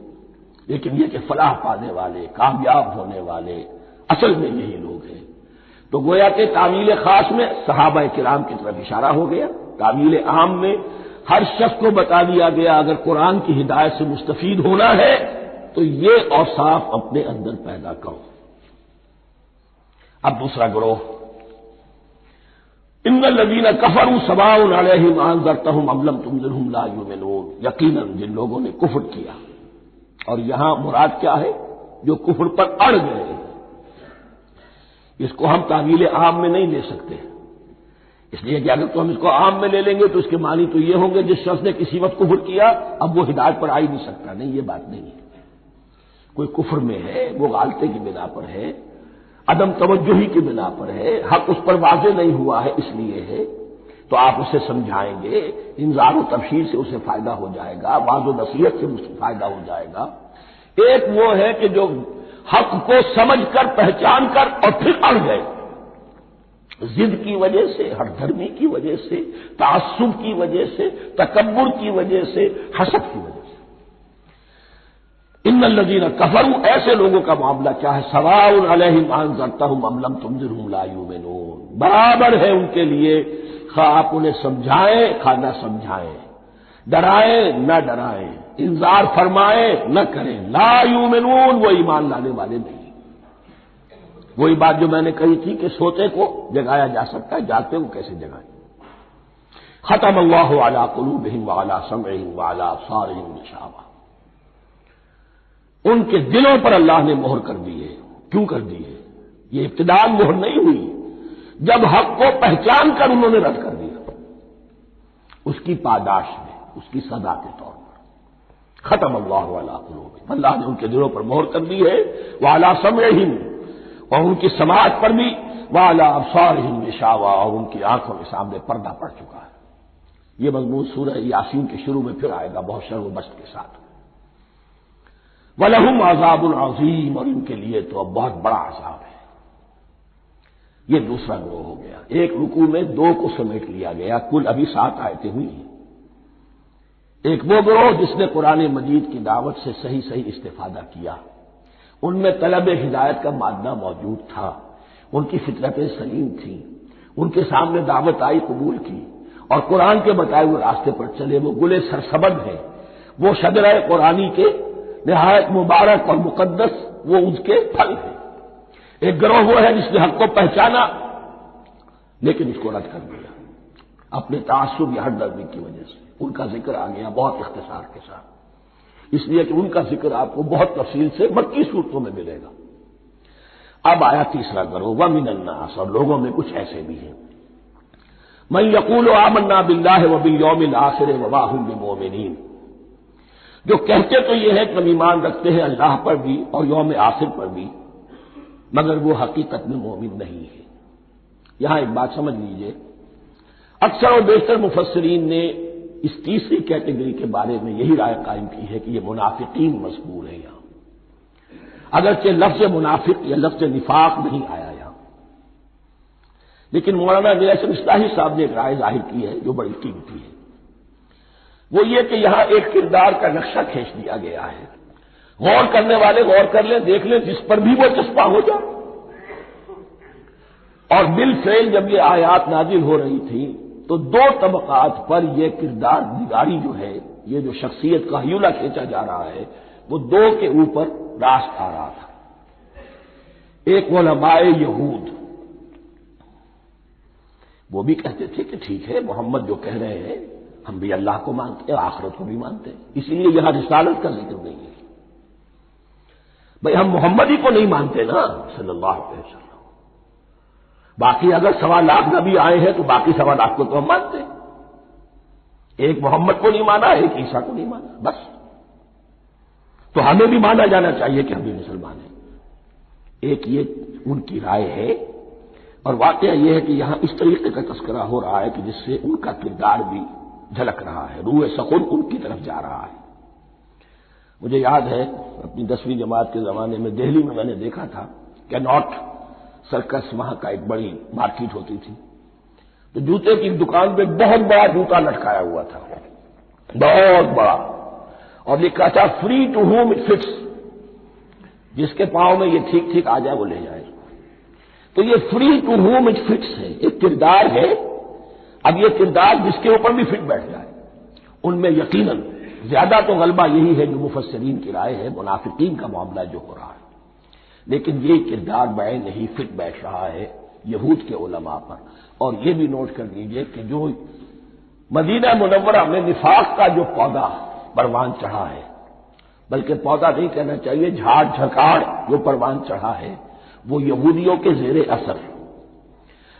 [SPEAKER 1] لیکن یہ کہ فلاح پانے والے، کامیاب ہونے والے اصل میں یہی لوگ ہیں. تو گویا کہ تعویل خاص میں صحابہ کرام کی طرف اشارہ ہو گیا، تعویل عام میں ہر شخص کو بتا دیا گیا اگر قرآن کی ہدایت سے مستفید ہونا ہے تو یہ اوصاف اپنے اندر پیدا کرو. اب دوسرا گروہ، ان الذین کفروا سواء علیہم انذرتہم ام لم تنذرہم لا یؤمنون، یقیناً جن لوگوں نے کفر کیا. اور یہاں مراد کیا ہے؟ جو کفر پر اڑ گئے. اس کو ہم تعویل عام میں نہیں لے سکتے، اس لیے کہ اگر تو ہم اس کو عام میں لے لیں گے تو اس کے معنی تو یہ ہوں گے جس شخص نے کسی وقت کفر کیا اب وہ ہدایت پر آ ہی نہیں سکتا. نہیں، یہ بات نہیں ہے. کوئی کفر میں ہے، وہ غالطے کی بنا پر ہے، عدم توجہی کی بنا پر ہے، حق اس پر واضح نہیں ہوا ہے اس لیے ہے، تو آپ اسے سمجھائیں گے، انذار و تبشیر سے اسے فائدہ ہو جائے گا، واضح و نصیحت سے اسے فائدہ ہو جائے گا. ایک وہ ہے کہ جو حق کو سمجھ کر، پہچان کر اور پھر اڑ گئے، ضد کی وجہ سے، ہٹ دھرمی کی وجہ سے، تعصب کی وجہ سے، تکبر کی وجہ سے، حسد کی وجہ سے. ان الذین کفروا، ایسے لوگوں کا معاملہ کیا ہے؟ سواء علیہم انذرتہم ام لم تنذرہم لا یؤمنون، برابر ہے ان کے لیے خواہ آپ انہیں سمجھائیں خواہ نہ سمجھائیں، ڈرائیں نہ ڈرائیں، انذار فرمائیں نہ کریں، لا یؤمنون، وہ ایمان لانے والے نہیں. وہی بات جو میں نے کہی تھی کہ سوتے کو جگایا جا سکتا ہے، جاگتے کو کیسے جگائیں. ختم اللہ علی قلوبہم وعلی سمعہم وعلی ابصارہم غشاوہ، ان کے دلوں پر اللہ نے مہر کر دی ہے. کیوں کر دی ہے؟ یہ ابتداء مہر نہیں ہوئی، جب حق کو پہچان کر انہوں نے رد کر دیا، اس کی پاداش میں، اس کی سزا کے طور پر. ختم اللہ علی قلوبہم، اللہ نے ان کے دلوں پر مہر کر دی ہے، وعلی سمعہم، اور ان کی سماعت پر بھی، وعلی ابصارہم غشاوہ، اور ان کی آنکھوں کے سامنے پردہ پڑ چکا ہے. یہ مضمون سورہ یاسین کے شروع میں پھر آئے گا بہت شر و بست کے ساتھ. وَلَهُمْ عَذَابٌ عَظِيمٌ، اور ان کے لیے تو اب بہت بڑا عذاب ہے. یہ دوسرا گروہ ہو گیا. ایک رکوع میں دو کو سمیٹ لیا گیا، کل ابھی 7 آیتیں ہوئی ہیں. ایک وہ گروہ جس نے قرآن مجید کی دعوت سے صحیح استفادہ کیا، ان میں طلب ہدایت کا مادہ موجود تھا، ان کی فطرتیں سلیم تھیں، ان کے سامنے دعوت آئی، قبول کی اور قرآن کے بتائے ہوئے راستے پر چلے. وہ گلے سرسبد ہیں، وہ شجرہ قرآنی کے نہایت مبارک اور مقدس وہ اس کے پھل ہیں. ایک گروہ وہ ہے جس نے حق کو پہچانا لیکن اس کو رد کر دیا اپنے تعصب یا ہٹ دردی کی وجہ سے. ان کا ذکر آ گیا بہت اختصار کے ساتھ، اس لیے کہ ان کا ذکر آپ کو بہت تفصیل سے مکی صورتوں میں ملے گا. اب آیا تیسرا گروہ، وَمِنَ النَّاسِ، اور لوگوں میں کچھ ایسے بھی ہیں، مَن يَقُولُ آمَنَّا بِاللَّهِ وَبِالْيَوْمِ الْآخِرِ وَمَا هُم بِمُؤْمِنِينَ، جو کہتے تو یہ ہے کہ ہم ایمان رکھتے ہیں اللہ پر بھی اور یوم آخر پر بھی، مگر وہ حقیقت میں مومن نہیں ہے. یہاں ایک بات سمجھ لیجئے، اکثر و بیشتر مفسرین نے اس تیسری کیٹیگری کے بارے میں یہی رائے قائم کی ہے کہ یہ منافقین مذکور ہے. یہاں اگرچہ لفظ منافق یا لفظ نفاق نہیں آیا یہاں، لیکن مولانا نیاسر اصلاحی صاحب نے ایک رائے ظاہر کی ہے جو بڑی قیمتی ہے، وہ یہ کہ یہاں ایک کردار کا نقشہ کھینچ دیا گیا ہے، غور کرنے والے غور کر لیں، دیکھ لیں، جس پر بھی وہ چسپاں ہو جائے۔ اور بالفعل جب یہ آیات نازل ہو رہی تھی تو دو طبقات پر یہ کردار نگاری جو ہے، یہ جو شخصیت کا ہیولہ کھینچا جا رہا ہے، وہ دو کے اوپر راست آ رہا تھا۔ ایک علماء یہود، وہ بھی کہتے تھے کہ ٹھیک ہے محمد جو کہہ رہے ہیں ہم بھی اللہ کو مانتے ہیں، آخرت کو بھی مانتے ہیں، اسی لیے یہاں رسالت کا ذکر نہیں ہے۔ بھئی ہم محمد ہی کو نہیں مانتے نا صلی اللہ علیہ وسلم، باقی اگر 1.25 نبی آئے ہیں تو باقی 1.25 کو تو ہم مانتے ہیں، ایک محمد کو نہیں مانا، ایک عیسیٰ کو نہیں مانا، بس تو ہمیں بھی مانا جانا چاہیے کہ ہم بھی مسلمان ہیں۔ ایک یہ ان کی رائے ہے، اور واقعہ یہ ہے کہ یہاں اس طریقے کا تذکرہ ہو رہا ہے کہ جس سے ان کا کردار بھی جھلک رہا ہے، روح سخن ان کی طرف جا رہا ہے۔ مجھے یاد ہے اپنی 10ویں جماعت کے زمانے میں دہلی میں نے دیکھا تھا کہ ناٹ سرکس وہاں کا ایک بڑی مارکیٹ ہوتی تھی، تو جوتے کی دکان پہ بہت بڑا جوتا لٹکایا ہوا تھا، بہت بڑا، اور لکھا تھا free to home it fits, جس کے پاؤں میں یہ ٹھیک ٹھیک آ جائے وہ لے جائے۔ تو یہ free to home it fits ہے، ایک کردار ہے۔ اب یہ کردار جس کے اوپر بھی فٹ بیٹھ جائے، ان میں یقیناً زیادہ تو غلبہ یہی ہے جو مفسرین کی رائے ہے، منافقین کا معاملہ جو ہو رہا ہے، لیکن یہ کردار بعین نہیں فٹ بیٹھ رہا ہے یہود کے علماء پر۔ اور یہ بھی نوٹ کر لیجئے کہ جو مدینہ منورہ میں نفاق کا جو پودا پروان چڑھا ہے، بلکہ پودا نہیں کہنا چاہیے، جھاڑ جھکاڑ جو پروان چڑھا ہے، وہ یہودیوں کے زیر اثر،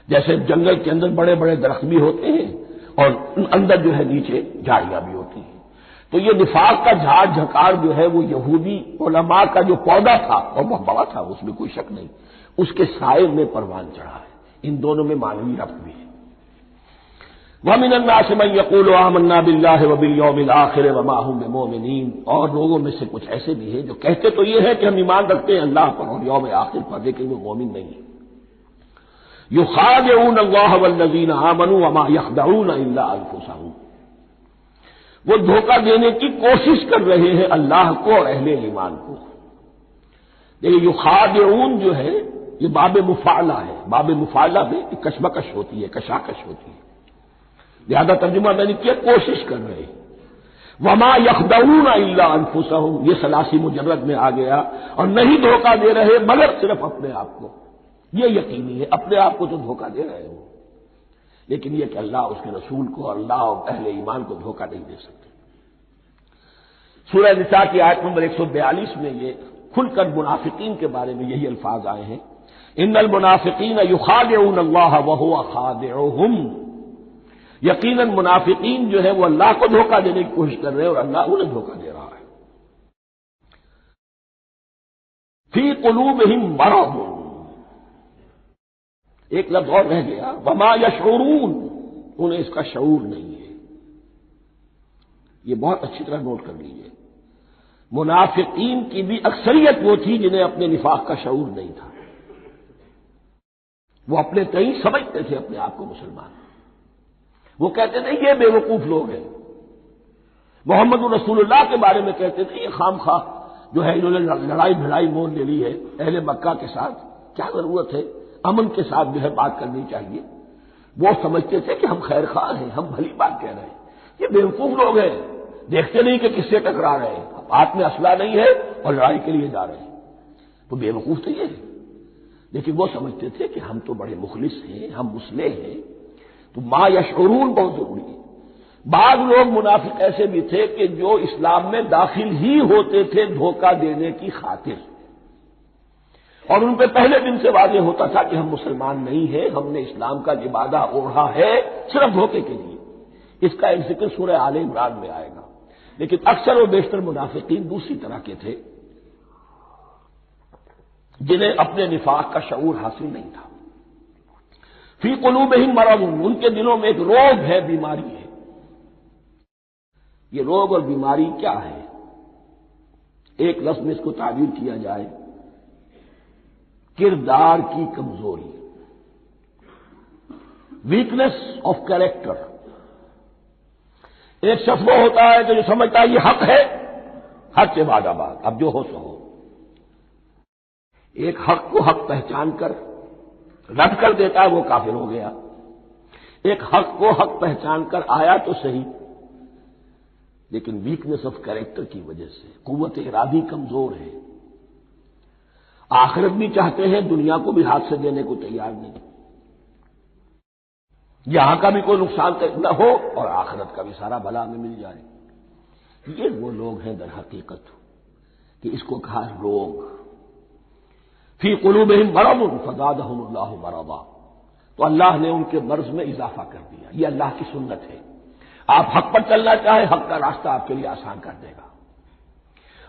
[SPEAKER 1] جیسے جنگل کے اندر بڑے بڑے درخت بھی ہوتے ہیں اور اندر جو ہے نیچے جھاڑیاں بھی ہوتی ہیں، تو یہ نفاق کا جھاڑ جھکاڑ جو ہے وہ یہودی علماء کا جو پودا تھا اور بہت بڑا تھا، اس میں کوئی شک نہیں، اس کے سائے میں پروان چڑھا ہے۔ ان دونوں میں معنوی ربط بھی ہے۔ وَمِنَ النَّاسِ مَن يَقُولُ آمَنَّا بِاللَّهِ وَبِالْيَوْمِ الْآخِرِ وَمَا هُم بِمُؤْمِنِينَ، اور لوگوں میں سے کچھ ایسے بھی ہیں جو کہتے تو یہ ہے کہ ہم ایمان رکھتے ہیں اللہ پر اور یوم آخر پر، لیکن وہ مومن نہیں ہیں۔ يُخَادِعُونَ اللَّهَ وَالَّذِينَ آمَنُوا وَمَا يَخْدَعُونَ إِلَّا أَنفُسَهُمْ، وہ دھوکہ دینے کی کوشش کر رہے ہیں اللہ کو اور اہل ایمان کو۔ لیکن یخادعون جو ہے یہ باب مفعلہ ہے، باب مفعلہ میں کشمکش ہوتی ہے، کشاکش ہوتی ہے، لہذا ترجمہ میں نے کیا کوشش کر رہے ہیں۔ وما یخدعون الا انفسهم، یہ ثلاثی مجرد میں آ گیا، اور نہیں دھوکہ دے رہے مگر صرف اپنے آپ کو، یہ یقینی ہے اپنے آپ کو تو دھوکہ دے رہے ہو، لیکن یہ کہ اللہ اس کے رسول کو اور اللہ اور اہل ایمان کو دھوکہ نہیں دے سکتے۔ سورہ نساء کی آیت نمبر 142 میں یہ کھل کر منافقین کے بارے میں یہی الفاظ آئے ہیں، ان المنافقین یخادعون اللہ وہو خادعهم، یقیناً منافقین جو ہے وہ اللہ کو دھوکہ دینے کی کوشش کر رہے ہیں اور اللہ انہیں دھوکہ دے رہا ہے۔ فی قلوبہم مرض، ایک لفظ اور رہ گیا، وما یشعرون، انہیں اس کا شعور نہیں ہے۔ یہ بہت اچھی طرح نوٹ کر لیجیے، منافقین کی بھی اکثریت وہ تھی جنہیں اپنے نفاق کا شعور نہیں تھا، وہ اپنے تئیں سمجھتے تھے اپنے آپ کو مسلمان، وہ کہتے تھے یہ بے وقوف لوگ ہیں، محمد رسول اللہ کے بارے میں کہتے تھے یہ خام خواہ جو ہے انہوں نے لڑائی بھڑائی مول لے لی ہے اہل مکہ کے ساتھ، کیا ضرورت ہے، امن کے ساتھ جو ہے بات کرنی چاہیے۔ وہ سمجھتے تھے کہ ہم خیر خواہ ہیں، ہم بھلی بات کہہ رہے ہیں، یہ بے وقوف لوگ ہیں، دیکھتے نہیں کہ کس سے ٹکرا رہے ہیں، ہاتھ میں اسلحہ نہیں ہے اور لڑائی کے لیے جا رہے ہیں، تو بے وقوف تو یہ ہے۔ لیکن وہ سمجھتے تھے کہ ہم تو بڑے مخلص ہیں، ہم مصلح ہیں، تو ما یشعرون بہت ضروری ہے۔ بعض لوگ منافق ایسے بھی تھے کہ جو اسلام میں داخل ہی ہوتے تھے دھوکہ دینے کی خاطر، اور ان پہ پہلے دن سے واضح ہوتا تھا کہ ہم مسلمان نہیں ہیں، ہم نے اسلام کا لبادہ اوڑھا ہے صرف دھوکے کے لیے۔ اس کا ایک ذکر سورہ آل عمران میں آئے گا، لیکن اکثر و بیشتر منافقین دوسری طرح کے تھے جنہیں اپنے نفاق کا شعور حاصل نہیں تھا۔ فی قلوبہم مرض، ان کے دلوں میں ایک روگ ہے، بیماری ہے۔ یہ روگ اور بیماری کیا ہے؟ ایک لفظ میں اس کو تعبیر کیا جائے، کردار کی کمزوری۔ Weakness of character. ایک شخص وہ ہوتا ہے کہ جو سمجھتا ہے یہ حق ہے، حق سے بعد آباد، اب جو ہو سو ہو. ایک حق کو حق پہچان کر رد کر دیتا ہے، وہ کافر ہو گیا. ایک حق کو حق پہچان کر آیا تو صحیح، لیکن ویکنیس آف کیریکٹر کی وجہ سے قوت ارادی کمزور ہے. آخرت بھی چاہتے ہیں، دنیا کو بھی ہاتھ سے دینے کو تیار نہیں. یہاں کا بھی کوئی نقصان نہ ہو اور آخرت کا بھی سارا بھلا ہمیں مل جائے. یہ وہ لوگ ہیں در حقیقت کہ اس کو کہا روگ. فی قلوبہم مرض فزادہم اللہ مرضا، تو اللہ نے ان کے مرض میں اضافہ کر دیا. یہ اللہ کی سنت ہے. آپ حق پر چلنا چاہیں، حق کا راستہ آپ کے لیے آسان کر دے گا.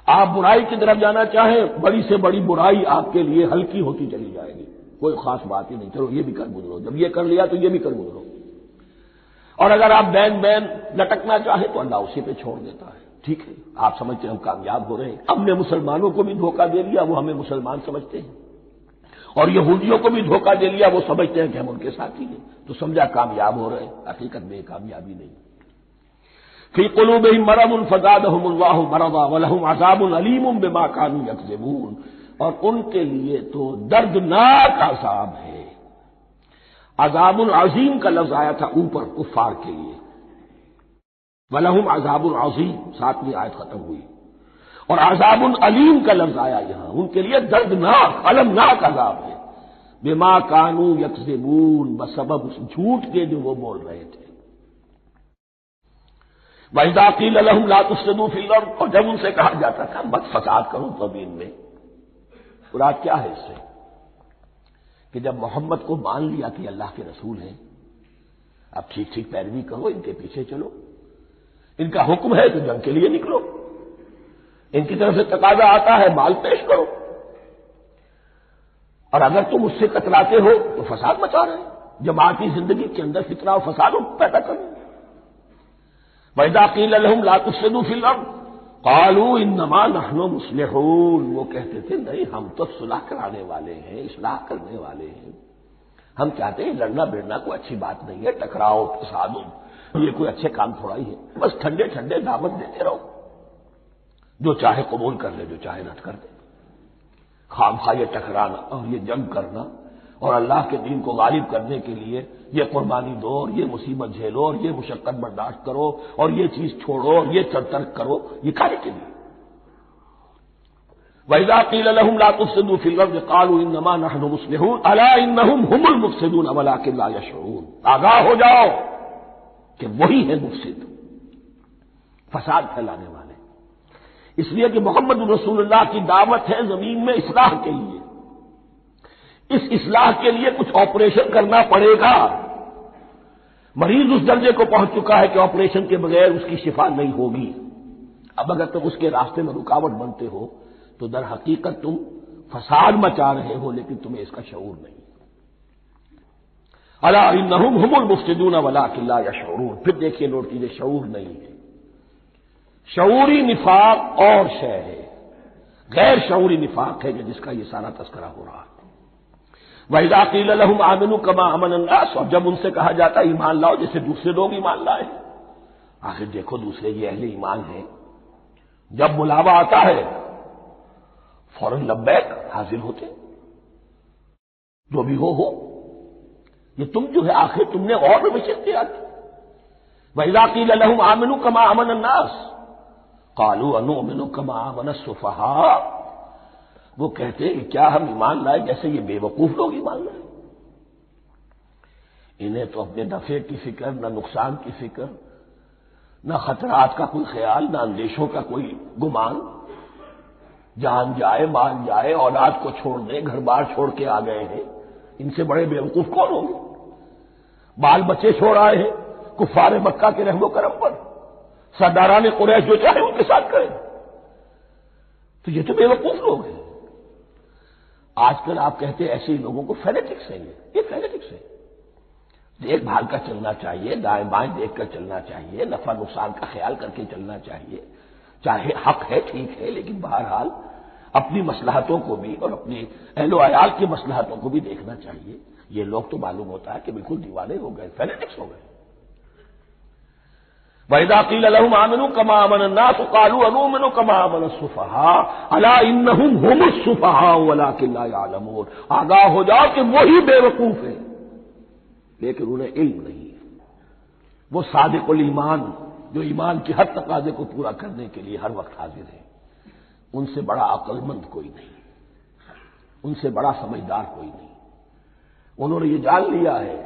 [SPEAKER 1] آپ برائی کی طرف جانا چاہیں، بڑی سے بڑی برائی آپ کے لیے ہلکی ہوتی چلی جائے گی. کوئی خاص بات ہی نہیں، چلو یہ بھی کر گزرو، جب یہ کر لیا تو یہ بھی کر گزرو. اور اگر آپ بین لٹکنا چاہیں تو اللہ اسی پہ چھوڑ دیتا ہے. ٹھیک ہے، آپ سمجھتے ہیں ہم کامیاب ہو رہے ہیں. ہم نے مسلمانوں کو بھی دھوکہ دے لیا، وہ ہمیں مسلمان سمجھتے ہیں. اور یہودیوں کو بھی دھوکہ دے لیا، وہ سمجھتے ہیں کہ ہم ان کے ساتھی ہیں، تو سمجھا کامیاب ہو رہے ہیں. حقیقت میں کامیابی نہیں. فی قلوبہم مرض فزادہم اللہ مرضا ولہم عذاب علیم بما کانوا یکذبون، اور ان کے لیے تو دردناک عذاب ہے. عذاب العظیم کا لفظ آیا تھا اوپر کفار کے لیے، وَلَهُمْ عَذَابٌ عَظِيمٌ 7ویں آیت ختم ہوئی. اور عذاب علیم کا لفظ آیا یہاں، ان کے لیے دردناک المناک عذاب ہے. بما کانوا یکذبون، بسبب اس جھوٹ کے جو وہ بول رہے تھے. وَإِذَا قِيلَ لَهُمْ لَا تُفْسِدُوا فِي الْأَرْضِ، اور جب ان سے کہا جاتا تھا مت فساد کرو زمین میں. مراد کیا ہے اس سے؟ کہ جب محمد کو مان لیا کہ اللہ کے رسول ہیں، اب ٹھیک ٹھیک پیروی کرو، ان کے پیچھے چلو، ان کا حکم ہے تو جنگ کے لیے نکلو، ان کی طرف سے تقاضا آتا ہے مال پیش کرو، اور اگر تم اس سے کتراتے ہو تو فساد مچا رہے ہیں، جماعتی زندگی کے اندر فتنہ و فساد پیدا کریں. وَإِذَا قِيلَ لَهُمْ لَا تُفْسِدُوا فِي الْأَرْضِ قَالُوا إِنَّمَا نَحْنُ مُصْلِحُونَ، وہ کہتے تھے نہیں ہم تو صلح کرانے والے ہیں، اصلاح کرنے والے ہیں. ہم چاہتے ہیں لڑنا بڑنا کوئی اچھی بات نہیں ہے، ٹکراؤ فساد یہ کوئی اچھے کام تھوڑا ہی ہے. بس ٹھنڈے ٹھنڈے دعوت دیتے رہو، جو چاہے قبول کر لے، جو چاہے رد کر دے. خامخواہ یہ ٹکرانا اور یہ جنگ کرنا اور اللہ کے دین کو غالب کرنے کے لیے یہ قربانی دو اور یہ مصیبت جھیلو اور یہ مشقت برداشت کرو اور یہ چیز چھوڑو اور یہ ترک کرو، یہ کانے کے لیے. وَإِذَا قِيلَ لَهُمْ لَا تُفْسِدُوا فِي الْأَرْضِ قَالُوا إِنَّمَا نَحْنُ مُصْلِحُونَ أَلَا إِنَّهُمْ هُمُ الْمُفْسِدُونَ وَلَٰكِن لَّا يَشْعُرُونَ. آگاہ ہو جاؤ کہ وہی ہے مفسد، فساد پھیلانے والے. اس لیے کہ محمد رسول اللہ کی دعوت ہے زمین میں اصلاح کے لیے. اس اصلاح کے لیے کچھ آپریشن کرنا پڑے گا. مریض اس درجے کو پہنچ چکا ہے کہ آپریشن کے بغیر اس کی شفا نہیں ہوگی. اب اگر تم اس کے راستے میں رکاوٹ بنتے ہو تو در حقیقت تم فساد مچا رہے ہو، لیکن تمہیں اس کا شعور نہیں. الا انہم هم المفسدون ولکن لا یشعرون. پھر دیکھیے نوٹ کیجیے، شعور نہیں ہے. شعوری نفاق اور شے ہے، غیر شعوری نفاق ہے جس کا یہ سارا تذکرہ ہو رہا ہے. وَإِذَا قِيلَ لَهُمْ آمِنُوا كَمَا آمَنَ النَّاسُ، اور جب ان سے کہا جاتا ہے ایمان لاؤ جیسے دوسرے لوگ ایمان لائے. آخر دیکھو دوسرے یہ اہل ایمان ہیں، جب بلاوا آتا ہے فوراً لبیک حاضر ہوتے، جو بھی ہو. یہ تم جو ہے آخر تم نے اور روش اختیار کی. وَإِذَا قِيلَ لَهُمْ آمِنُوا كَمَا آمَنَ النَّاسُ قَالُوا أَنُؤْمِنُ كَمَا آمَنَ السُّفَهَاءُ. وہ کہتے ہیں کیا ہم ایمان لائے جیسے یہ بے وقوف لوگ ایمان لائے. انہیں تو اپنے نفع کی فکر، نہ نقصان کی فکر، نہ خطرات کا کوئی خیال، نہ اندیشوں کا کوئی گمان. جان جائے مال جائے، اولاد کو چھوڑ دیں، گھر بار چھوڑ کے آ گئے ہیں. ان سے بڑے بے وقوف کون ہوں گے؟ بال بچے چھوڑ آئے ہیں کفار مکہ کے رحم و کرم پر، سرداران قریش جو چاہے ان کے ساتھ کریں. تو یہ تو بے وقوف لوگ ہیں. آج کل آپ کہتے ہیں ایسے لوگوں کو فینیٹکس ہیں. یہ فینیٹکس ہے. دیکھ بھال کر چلنا چاہیے، دائیں بائیں دیکھ کر چلنا چاہیے، نفع نقصان کا خیال کر کے چلنا چاہیے. چاہے حق ہے ٹھیک ہے، لیکن بہرحال اپنی مصلحتوں کو بھی اور اپنی اہل و عیال کی مصلحتوں کو بھی دیکھنا چاہیے. یہ لوگ تو معلوم ہوتا ہے کہ بالکل دیوانے ہو گئے، فینیٹکس ہو گئے۔ وَإِذَا قِيلَ لَهُمْ آمِنُوا كَمَا آمَنَ النَّاسُ قَالُوا أَنُؤْمِنُ كَمَا آمَنَ السُّفَهَاءُ أَلَا إِنَّهُمْ هُمُ السُّفَهَاءُ وَلَٰكِن لَّا يَعْلَمُونَ، آگاہ ہو جاؤ کہ وہی بے وقوف ہیں لیکن انہیں علم نہیں ہے۔ وہ صادق الایمان جو ایمان کی ہر تقاضے کو پورا کرنے کے لیے ہر وقت حاضر ہے، ان سے بڑا عقل مند کوئی نہیں، ان سے بڑا سمجھدار کوئی نہیں۔ انہوں نے یہ جان لیا ہے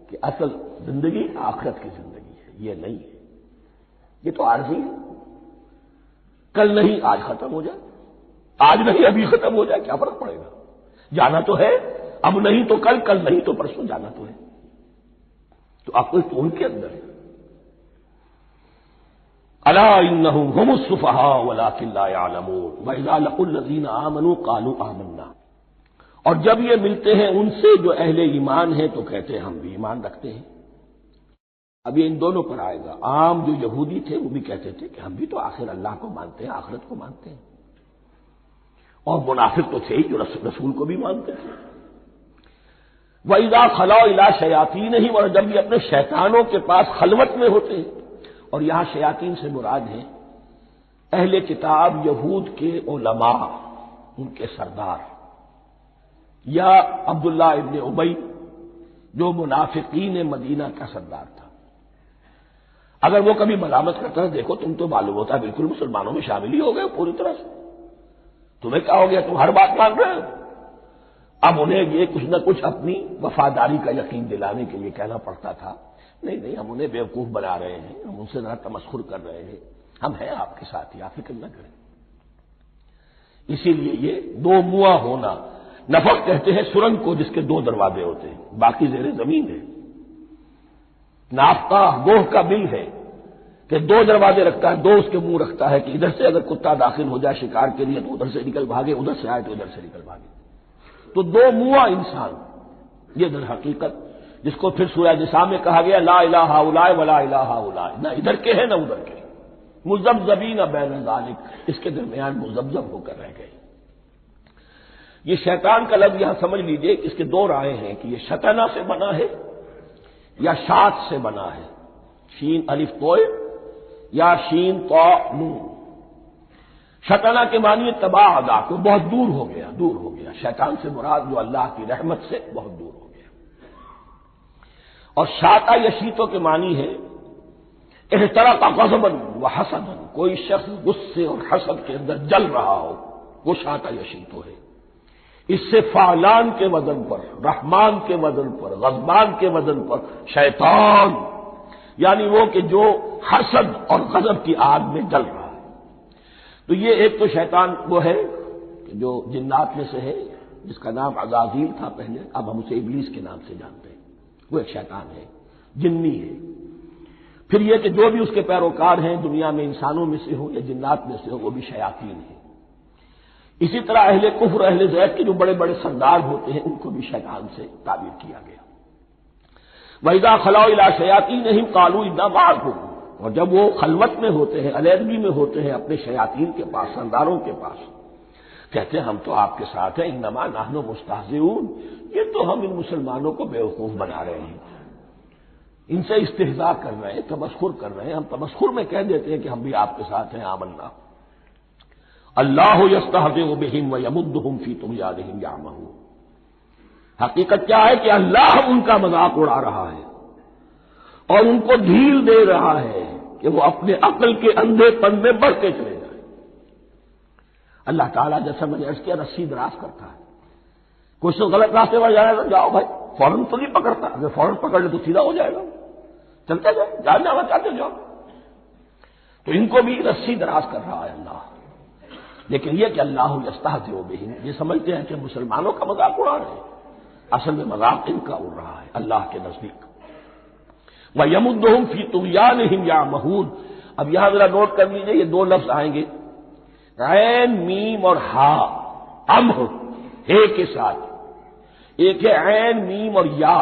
[SPEAKER 1] کہ اصل زندگی آخرت کی زندگی ہے، یہ نہیں ہے، یہ تو عارضی ہے، کل نہیں آج ختم ہو جائے، آج نہیں ابھی ختم ہو جائے، کیا فرق پڑے گا؟ جانا تو ہے، اب نہیں تو کل، کل نہیں تو پرسوں، جانا تو ہے۔ تو عقل تو ان کے اندر ہے۔ الا انہم ھم السفہاء ولکن لا یعلمون واذا لقوا الذین آمنوا قالوا آمنا، اور جب یہ ملتے ہیں ان سے جو اہل ایمان ہیں تو کہتے ہیں ہم بھی ایمان رکھتے ہیں۔ اب یہ ان دونوں پر آئے گا۔ عام جو یہودی تھے وہ بھی کہتے تھے کہ ہم بھی تو آخر اللہ کو مانتے ہیں، آخرت کو مانتے ہیں، اور منافق تو تھے ہی جو رسول کو بھی مانتے تھے۔ وَإِذَا خَلَوْا إِلَىٰ شَيَاطِينِهِمْ، اور جب یہ اپنے شیطانوں کے پاس خلوت میں ہوتے ہیں، اور یہاں شیاطین سے مراد ہیں اہل کتاب یہود کے علماء، ان کے سردار، یا عبداللہ ابن ابی جو منافقین مدینہ کا سردار تھا۔ اگر وہ کبھی ملامت کرتا ہے دیکھو تم تو معلوم ہوتا ہے بالکل مسلمانوں میں شامل ہی ہو گئے پوری طرح سے، تمہیں کیا ہو گیا، تم ہر بات مان رہے ہو۔ اب انہیں یہ کچھ نہ کچھ اپنی وفاداری کا یقین دلانے کے لیے کہنا پڑتا تھا، نہیں نہیں ہم انہیں بیوقوف بنا رہے ہیں، ہم ان سے ذرا تمسخر کر رہے ہیں، ہم ہیں آپ کے ساتھ ہی، آپ فکر نہ کریں۔ اسی لیے یہ دو منہ ہونا، نفق کہتے ہیں سرنگ کو جس کے دو دروازے ہوتے ہیں، باقی زیر زمین ہے۔ نافقہ گوہ کا بل ہے کہ دو دروازے رکھتا ہے، دو اس کے منہ رکھتا ہے کہ ادھر سے اگر کتا داخل ہو جائے شکار کے لیے تو ادھر سے نکل بھاگے، ادھر سے آئے تو ادھر سے نکل بھاگے۔ تو دو منہ انسان، یہ در حقیقت جس کو پھر سورہ نساء میں کہا گیا لا الہ الا ولا الہ الا، نہ ادھر کے ہیں نہ ادھر کے، مذبذبین بین ذلک، اس کے درمیان مذبذب ہو کر رہ گئے۔ یہ شیطان کا لفظ یہاں سمجھ لیجئے کہ اس کے دو رائے ہیں کہ یہ شطنہ سے بنا ہے یا شات سے بنا ہے، شین الف توئے یا شین طا نون۔ شطنہ کے معنی تباعدا، کو بہت دور ہو گیا، دور ہو گیا۔ شیطان سے مراد جو اللہ کی رحمت سے بہت دور ہو گیا۔ اور شاتا یشیتوں کے معنی ہے احترق غضبا وحسدا، کوئی شخص غصے اور حسد کے اندر جل رہا ہو، وہ شاتا یشیتو ہے۔ اس سے فعلان کے وزن پر، رحمان کے وزن پر، غضبان کے وزن پر شیطان، یعنی وہ کہ جو حسد اور غضب کی آگ میں جل رہا ہے۔ تو یہ ایک تو شیطان وہ ہے کہ جو جنات میں سے ہے، جس کا نام عزازیل تھا پہلے، اب ہم اسے ابلیس کے نام سے جانتے ہیں، وہ ایک شیطان ہے، جنی ہے۔ پھر یہ کہ جو بھی اس کے پیروکار ہیں دنیا میں انسانوں میں سے ہو یا جنات میں سے ہو، وہ بھی شیاطین ہیں۔ اسی طرح اہل کفر، اہل زیغ کے جو بڑے بڑے سردار ہوتے ہیں ان کو بھی شیطان سے تعبیر کیا گیا۔ وَإِذَا خَلَوْا إِلَىٰ شَيَاطِينِهِمْ قَالُوا إِنَّا مَعَكُمْ، اور جب وہ خلوت میں ہوتے ہیں، علیحدگی میں ہوتے ہیں اپنے شیاطین کے پاس، سرداروں کے پاس، کہتے ہیں ہم تو آپ کے ساتھ ہیں، انما نحن مستہزئون، یہ تو ہم ان مسلمانوں کو بیوقوف بنا رہے ہیں، ان سے استہزاء کر رہے ہیں، تمسخر کر رہے ہیں۔ ہم تمسخر میں کہہ دیتے ہیں کہ ہم بھی آپ کے ساتھ ہیں، آمنا۔ اللہ یستہزئ بہم ویمدہم فی طغیانہم یعمہون، حقیقت کیا ہے کہ اللہ ان کا مذاق اڑا رہا ہے اور ان کو ڈھیل دے رہا ہے کہ وہ اپنے عقل کے اندھے پن میں بڑھتے چلے جائیں۔ اللہ تعالیٰ جیسا میں نے عرض کیا رسی دراز کرتا ہے، کچھ تو غلط راستے پر جانا تو جاؤ بھائی، فوراً تو نہیں پکڑتا، اگر فوراً پکڑ لے تو سیدھا ہو جائے گا، چلتے جاؤ، جانا چاہتے جاؤ۔ تو ان کو بھی رسی دراز کر رہا ہے اللہ، لیکن یہ کہ اللہ یستہزئ بہم، یہ سمجھتے ہیں کہ مسلمانوں کا مذاق اڑا رہے ہیں، اصل میں مذاق ان کا اڑ رہا ہے اللہ کے نزدیک۔ وَيَمُدُّهُمْ فِي طُغْيَانِهِمْ يَعْمَهُونَ، اب یہاں ذرا نوٹ کر لیجیے، یہ دو لفظ آئیں گے، عین میم اور ہا، امر ہے کے ساتھ، ایک ہے عین میم اور یا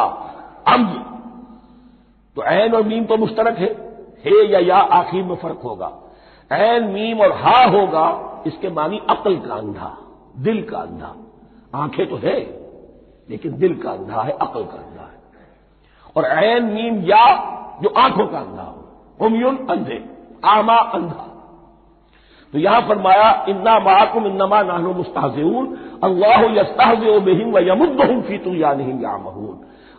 [SPEAKER 1] امر، تو عین اور میم تو مشترک ہے یا آخر میں فرق ہوگا، عین میم اور ہا ہوگا، اس کے معنی عقل کا اندھا، دل کا اندھا، آنکھیں تو ہے لیکن دل کا اندھا ہے، عقل کا اندھا ہے. اور عین میم یا جو آنکھوں کا اندھا ہو، عمیٌ اندھے، اعمیٰ اندھا. تو یہاں فرمایا انا معکم انما نحن مستہزئون اللہ یستہزئ بہم ویمدہم فی طغیانہم یعمہون.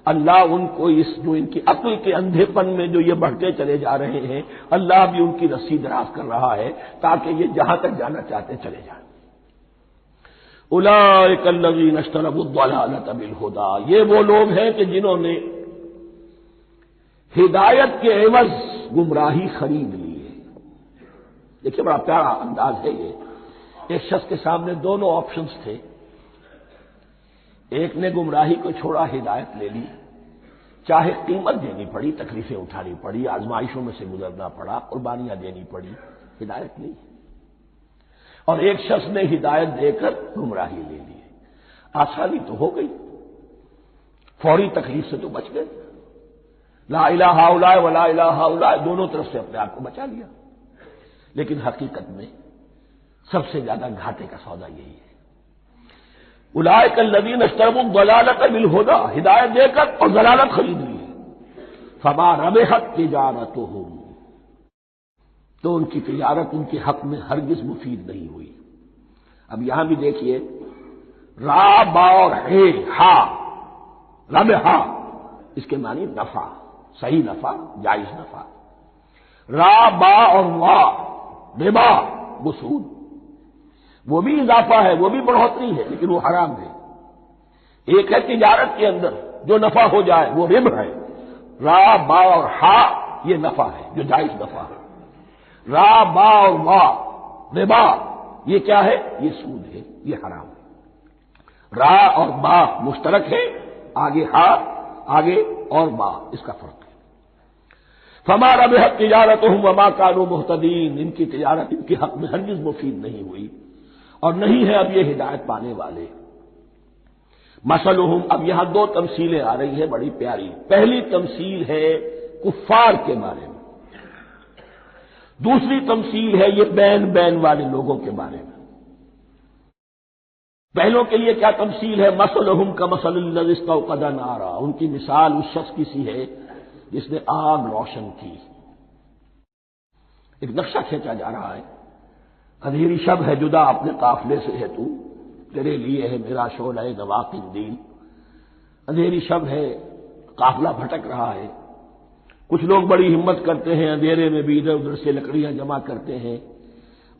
[SPEAKER 1] اللہ ان کو اس جو ان کی عقل کے اندھے پن میں جو یہ بڑھتے چلے جا رہے ہیں، اللہ بھی ان کی رسی دراز کر رہا ہے تاکہ یہ جہاں تک جانا چاہتے چلے جائیں. اولئک الذین اشتروا الضلالۃ بالہدی، یہ وہ لوگ ہیں کہ جنہوں نے ہدایت کے عوض گمراہی خرید لی ہے. دیکھیے بڑا پیارا انداز ہے یہ. ایک شخص کے سامنے دونوں آپشنز تھے، ایک نے گمراہی کو چھوڑا، ہدایت لے لی، چاہے قیمت دینی پڑی، تکلیفیں اٹھانی پڑی، آزمائشوں میں سے گزرنا پڑا، قربانیاں دینی پڑی، ہدایت لی. اور ایک شخص نے ہدایت دے کر گمراہی لے لی. آسانی تو ہو گئی، فوری تکلیف سے تو بچ گئے، لا الہ الا ولا الہ الا دونوں طرف سے اپنے آپ کو بچا لیا. لیکن حقیقت میں سب سے زیادہ گھاٹے کا سودا یہی ہے. اولئک الذین اشتروا الضلالۃ بالہدی، ہدایت دے کر اور ضلالت خرید لی، فما ربحت تجارتہم، تو ان کی تجارت ان کے حق میں ہرگز مفید نہیں ہوئی. اب یہاں بھی دیکھیے را با اور ہے ہا، ربحا اس کے معنی نفع، صحیح نفع، جائز نفع. را با اور وا ربا وہ سود، وہ بھی اضافہ ہے، وہ بھی بڑھوتری ہے، لیکن وہ حرام ہے. ایک ہے تجارت کے اندر جو نفع ہو جائے وہ ربح ہے، را با اور ہا یہ نفع ہے جو جائز نفع ہے. را با اور وا ربا یہ کیا ہے؟ یہ سود ہے، یہ حرام ہے. را اور با مشترک ہے، آگے ہا آگے اور با اس کا فرق ہے. فما ربحت تجارتہم وما کانوا مہتدین، ان کی تجارت ان کے حق میں ہرگز مفید نہیں ہوئی اور نہیں ہے اب یہ ہدایت پانے والے. مثلہم، اب یہاں دو تمثیلیں آ رہی ہیں بڑی پیاری. پہلی تمثیل ہے کفار کے بارے میں، دوسری تمثیل ہے یہ بین بین والے لوگوں کے بارے میں. پہلوں کے لیے کیا تمثیل ہے؟ مثلہم کمثل الذی استوقد نارا، ان کی مثال اس شخص کی سی ہے جس نے آگ روشن کی. ایک نقشہ کھینچا جا رہا ہے، اندھیری شب ہے جدا اپنے قافلے سے ہے تو، تیرے لیے ہے میرا شعلہ نواقِ دین. اندھیری شب ہے، قافلہ بھٹک رہا ہے. کچھ لوگ بڑی ہمت کرتے ہیں، اندھیرے میں بھی ادھر ادھر سے لکڑیاں جمع کرتے ہیں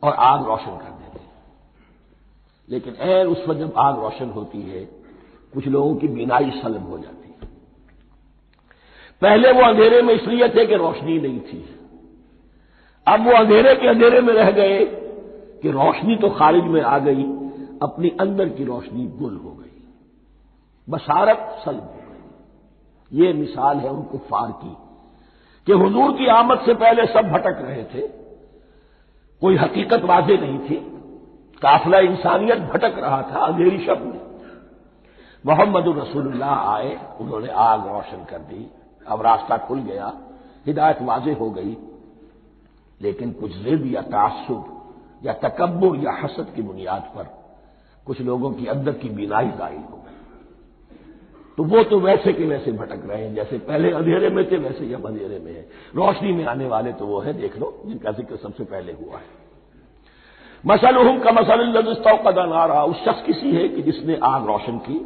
[SPEAKER 1] اور آگ روشن کر دیتے ہیں. لیکن عین اس وقت جب آگ روشن ہوتی ہے کچھ لوگوں کی بینائی سلب ہو جاتی ہے. پہلے وہ اندھیرے میں اس لیے تھے کہ روشنی نہیں تھی، اب وہ اندھیرے کے اندھیرے میں رہ گئے کہ روشنی تو خارج میں آ گئی، اپنی اندر کی روشنی گل ہو گئی، بصارت سلب ہو گئی. یہ مثال ہے ان کفار کی کہ حضور کی آمد سے پہلے سب بھٹک رہے تھے، کوئی حقیقت واضح نہیں تھی، قافلہ انسانیت بھٹک رہا تھا اندھیری شب میں. محمد الرسول اللہ آئے، انہوں نے آگ روشن کر دی، اب راستہ کھل گیا، ہدایت واضح ہو گئی. لیکن کچھ ضد یا تعصب یا تکبر یا حسد کی بنیاد پر کچھ لوگوں کی اندر کی بینائی ظاہر ہو گئی، تو وہ تو ویسے کے ویسے بھٹک رہے ہیں جیسے پہلے اندھیرے میں تھے، ویسے اب اندھیرے میں ہیں. روشنی میں آنے والے تو وہ ہیں، دیکھ لو جن کا ذکر سب سے پہلے ہوا ہے. مثلہم کمثل الذی استوقد نارا، اس شخص کی سی ہے کہ جس نے آگ روشن کی.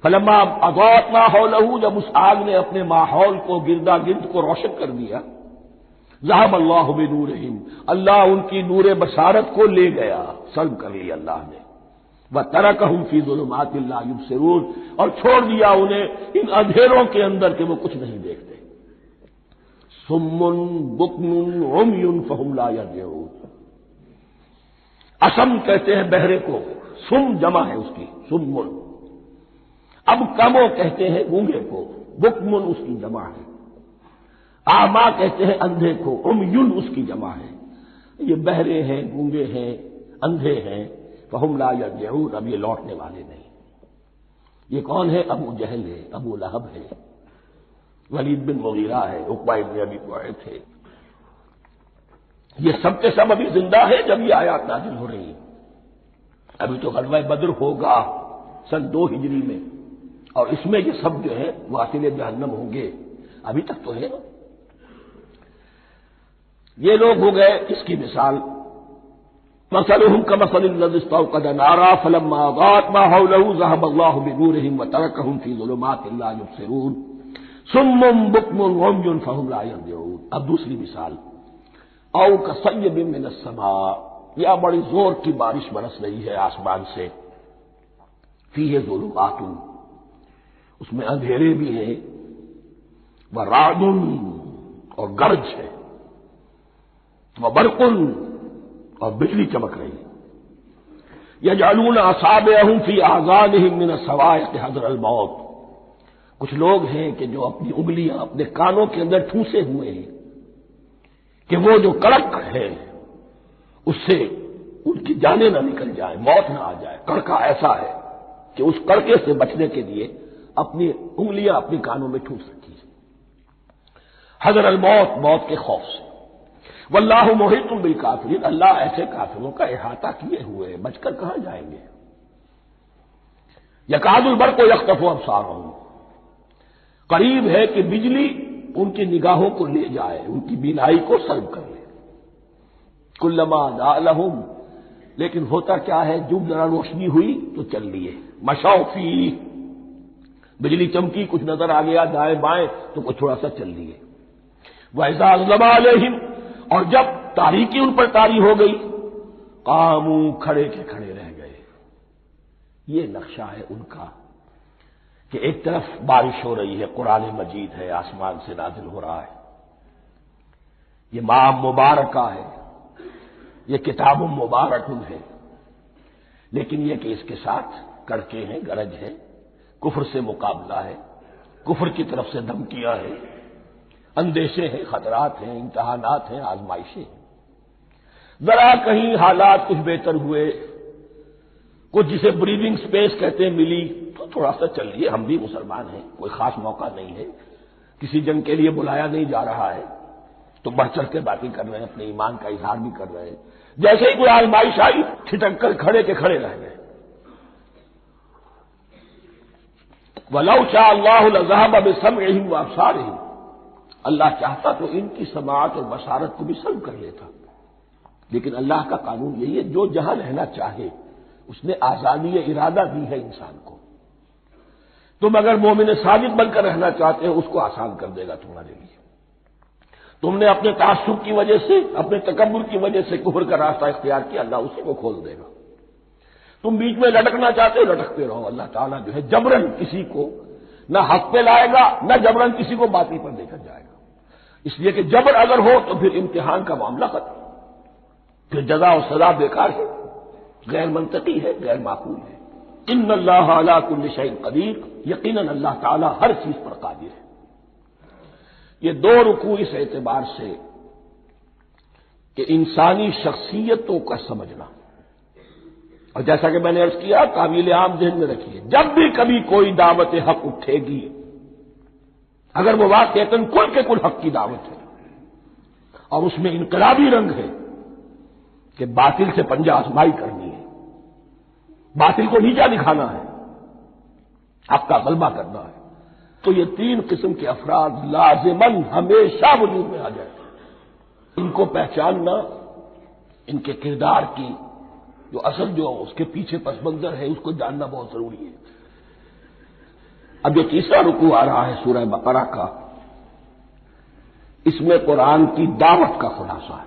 [SPEAKER 1] فلما اضاءت ما حولہ، جب اس آگ نے اپنے ماحول کو گردا گرد کو روشن کر دیا، ذهب اللہ بنورہم، اللہ ان کی نور بصارت کو لے گیا، سلب کر لیا اللہ نے. وترکہم فی ظلمات لا یبصرون، اور چھوڑ دیا انہیں ان اندھیروں کے اندر کہ وہ کچھ نہیں دیکھتے. صم بکم عمی فہم لا یرجعون، اسم کہتے ہیں بہرے کو، سم جمع ہے اس کی، سمن. اب کمو کہتے ہیں گونگے کو، بکمن اس کی جمع ہے. آما کہتے ہیں اندھے کو، عمیٌ اس کی جمع ہے. یہ بہرے ہیں، گونگے ہیں، اندھے ہیں. فہم لا یرجعون، اب یہ لوٹنے والے نہیں. یہ کون ہے؟ ابو جہل ہے، ابو لہب ہے، ولید بن مغیرہ ہے، عقبہ بن ابی معیط ہے. یہ سب کے سب ابھی زندہ ہے جب یہ آیات نازل ہو رہی ہیں. ابھی تو غزوہ بدر ہوگا سن 2 ہجری میں، اور اس میں یہ سب جو ہے واصل جہنم ہوں گے، ابھی تک تو ہے نا۔ یہ لوگ ہو گئے اس کی مثال، مثلهم كمثل الذي استوقد نارا فلما أضاءت ما حوله ذهب الله بنورهم وتركهم في ظلمات لا يبصرون صم بكم عمي فهم لا يرجعون۔ اب دوسری مثال، او كصيب من السماء، یا بڑی زور کی بارش برس رہی ہے آسمان سے، فیہ ظلمات، اس میں اندھیرے بھی ہیں، ورعد، اور گرج ہے، وبرق، اور بجلی چمک رہی ہے، یجعلون اصابعهم فی اذانهم من الصواعق حذر الموت، کچھ لوگ ہیں کہ جو اپنی انگلیاں اپنے کانوں کے اندر ٹھونسے ہوئے ہیں کہ وہ جو کڑک ہے اس سے ان کی جانیں نہ نکل جائیں، موت نہ آ جائے۔ کڑکا ایسا ہے کہ اس کڑکے سے بچنے کے لیے اپنی انگلیاں اپنے کانوں میں ٹھونس رکھی ہیں، حذر الموت، موت کے خوف سے۔ واللہ محیط بالکافرین، اللہ ایسے کافروں کا احاطہ کیے ہوئے ہیں، بچ کر کہاں جائیں گے۔ یکاد البرق یخطف ابصارهم، قریب ہے کہ بجلی ان کی نگاہوں کو لے جائے، ان کی بینائی کو سلب کر لے۔ کلما ضاء لهم، لیکن ہوتا کیا ہے، جب ذرا روشنی ہوئی تو چل لیے، مشوا فیہ، بجلی چمکی، کچھ نظر آ گیا دائیں بائیں تو کچھ تھوڑا سا چل لیے۔ وَإِذَا أَظْلَمَ عَلَيْهِمْ، اور جب تاریکی ان پر طاری ہو گئی، قاموا، کھڑے کے کھڑے رہ گئے۔ یہ نقشہ ہے ان کا کہ ایک طرف بارش ہو رہی ہے، قرآن مجید ہے، آسمان سے نازل ہو رہا ہے، یہ ماہ مبارکہ ہے، یہ کتاب مبارک ہے، لیکن یہ کہ اس کے ساتھ کڑکے ہیں، گرج ہے، کفر سے مقابلہ ہے، کفر کی طرف سے دھمکیاں ہیں، اندیشے ہیں، خطرات ہیں، امتحانات ہیں، آزمائشیں ہیں۔ ذرا کہیں حالات کچھ بہتر ہوئے، کچھ جسے بریدنگ سپیس کہتے ہیں ملی تو تھوڑا سا چل لیے، ہم بھی مسلمان ہیں، کوئی خاص موقع نہیں ہے، کسی جنگ کے لیے بلایا نہیں جا رہا ہے تو بڑھ چڑھ کے باتیں کر رہے ہیں، اپنے ایمان کا اظہار بھی کر رہے ہیں۔ جیسے ہی کوئی آزمائش آئی، ٹھٹک کر کھڑے کے کھڑے رہ گئے۔ وَلَوْ شَاءَ اللَّهُ لَذَهَبَ بِسَمْعِهِمْ وَأَبْصَارِهِمْ، اللہ چاہتا تو ان کی سماعت اور بصارت کو بھی سلب کر لیتا، لیکن اللہ کا قانون یہی ہے، جو جہاں رہنا چاہے اس نے آزادی ارادہ دی ہے انسان کو۔ تم اگر مومن صادق بن کر رہنا چاہتے ہو، اس کو آسان کر دے گا تمہارے لیے۔ تم نے اپنے تعصب کی وجہ سے، اپنے تکبر کی وجہ سے کفر کا راستہ اختیار کیا، اللہ اسی کو کھول دے گا۔ تم بیچ میں لٹکنا چاہتے ہو، لٹکتے رہو، اللہ تعالیٰ جو ہے جبرن کسی کو نہ حق پہ لائے گا، نہ جبرن کسی کو باطل پر لے کر جائے گا۔ اس لیے کہ جبر اگر ہو تو پھر امتحان کا معاملہ ختم، پھر جزا و سزا بیکار ہے، غیر منطقی ہے، غیر معقول ہے۔ ان اللہ علی کل شیء قدیر، یقیناً اللہ تعالیٰ ہر چیز پر قادر ہے۔ یہ دو رکوع اس اعتبار سے کہ انسانی شخصیتوں کا سمجھنا، اور جیسا کہ میں نے عرض کیا، تعویل عام ذہن میں رکھیے، جب بھی کبھی کوئی دعوت حق اٹھے گی، اگر وہ واقعتاً کل کے کل حق کی دعوت ہے اور اس میں انقلابی رنگ ہے کہ باطل سے پنجہ آزمائی کرنی ہے، باطل کو نیچا دکھانا ہے، حق کا غلبہ کرنا ہے، تو یہ تین قسم کے افراد لازماً ہمیشہ وجود میں آ جائیں۔ ان کو پہچاننا، ان کے کردار کی جو اصل جو اس کے پیچھے پس منظر ہے اس کو جاننا بہت ضروری ہے۔ اب جو تیسرا رکوع آ رہا ہے سورہ بقرہ کا، اس میں قرآن کی دعوت کا خلاصہ ہے۔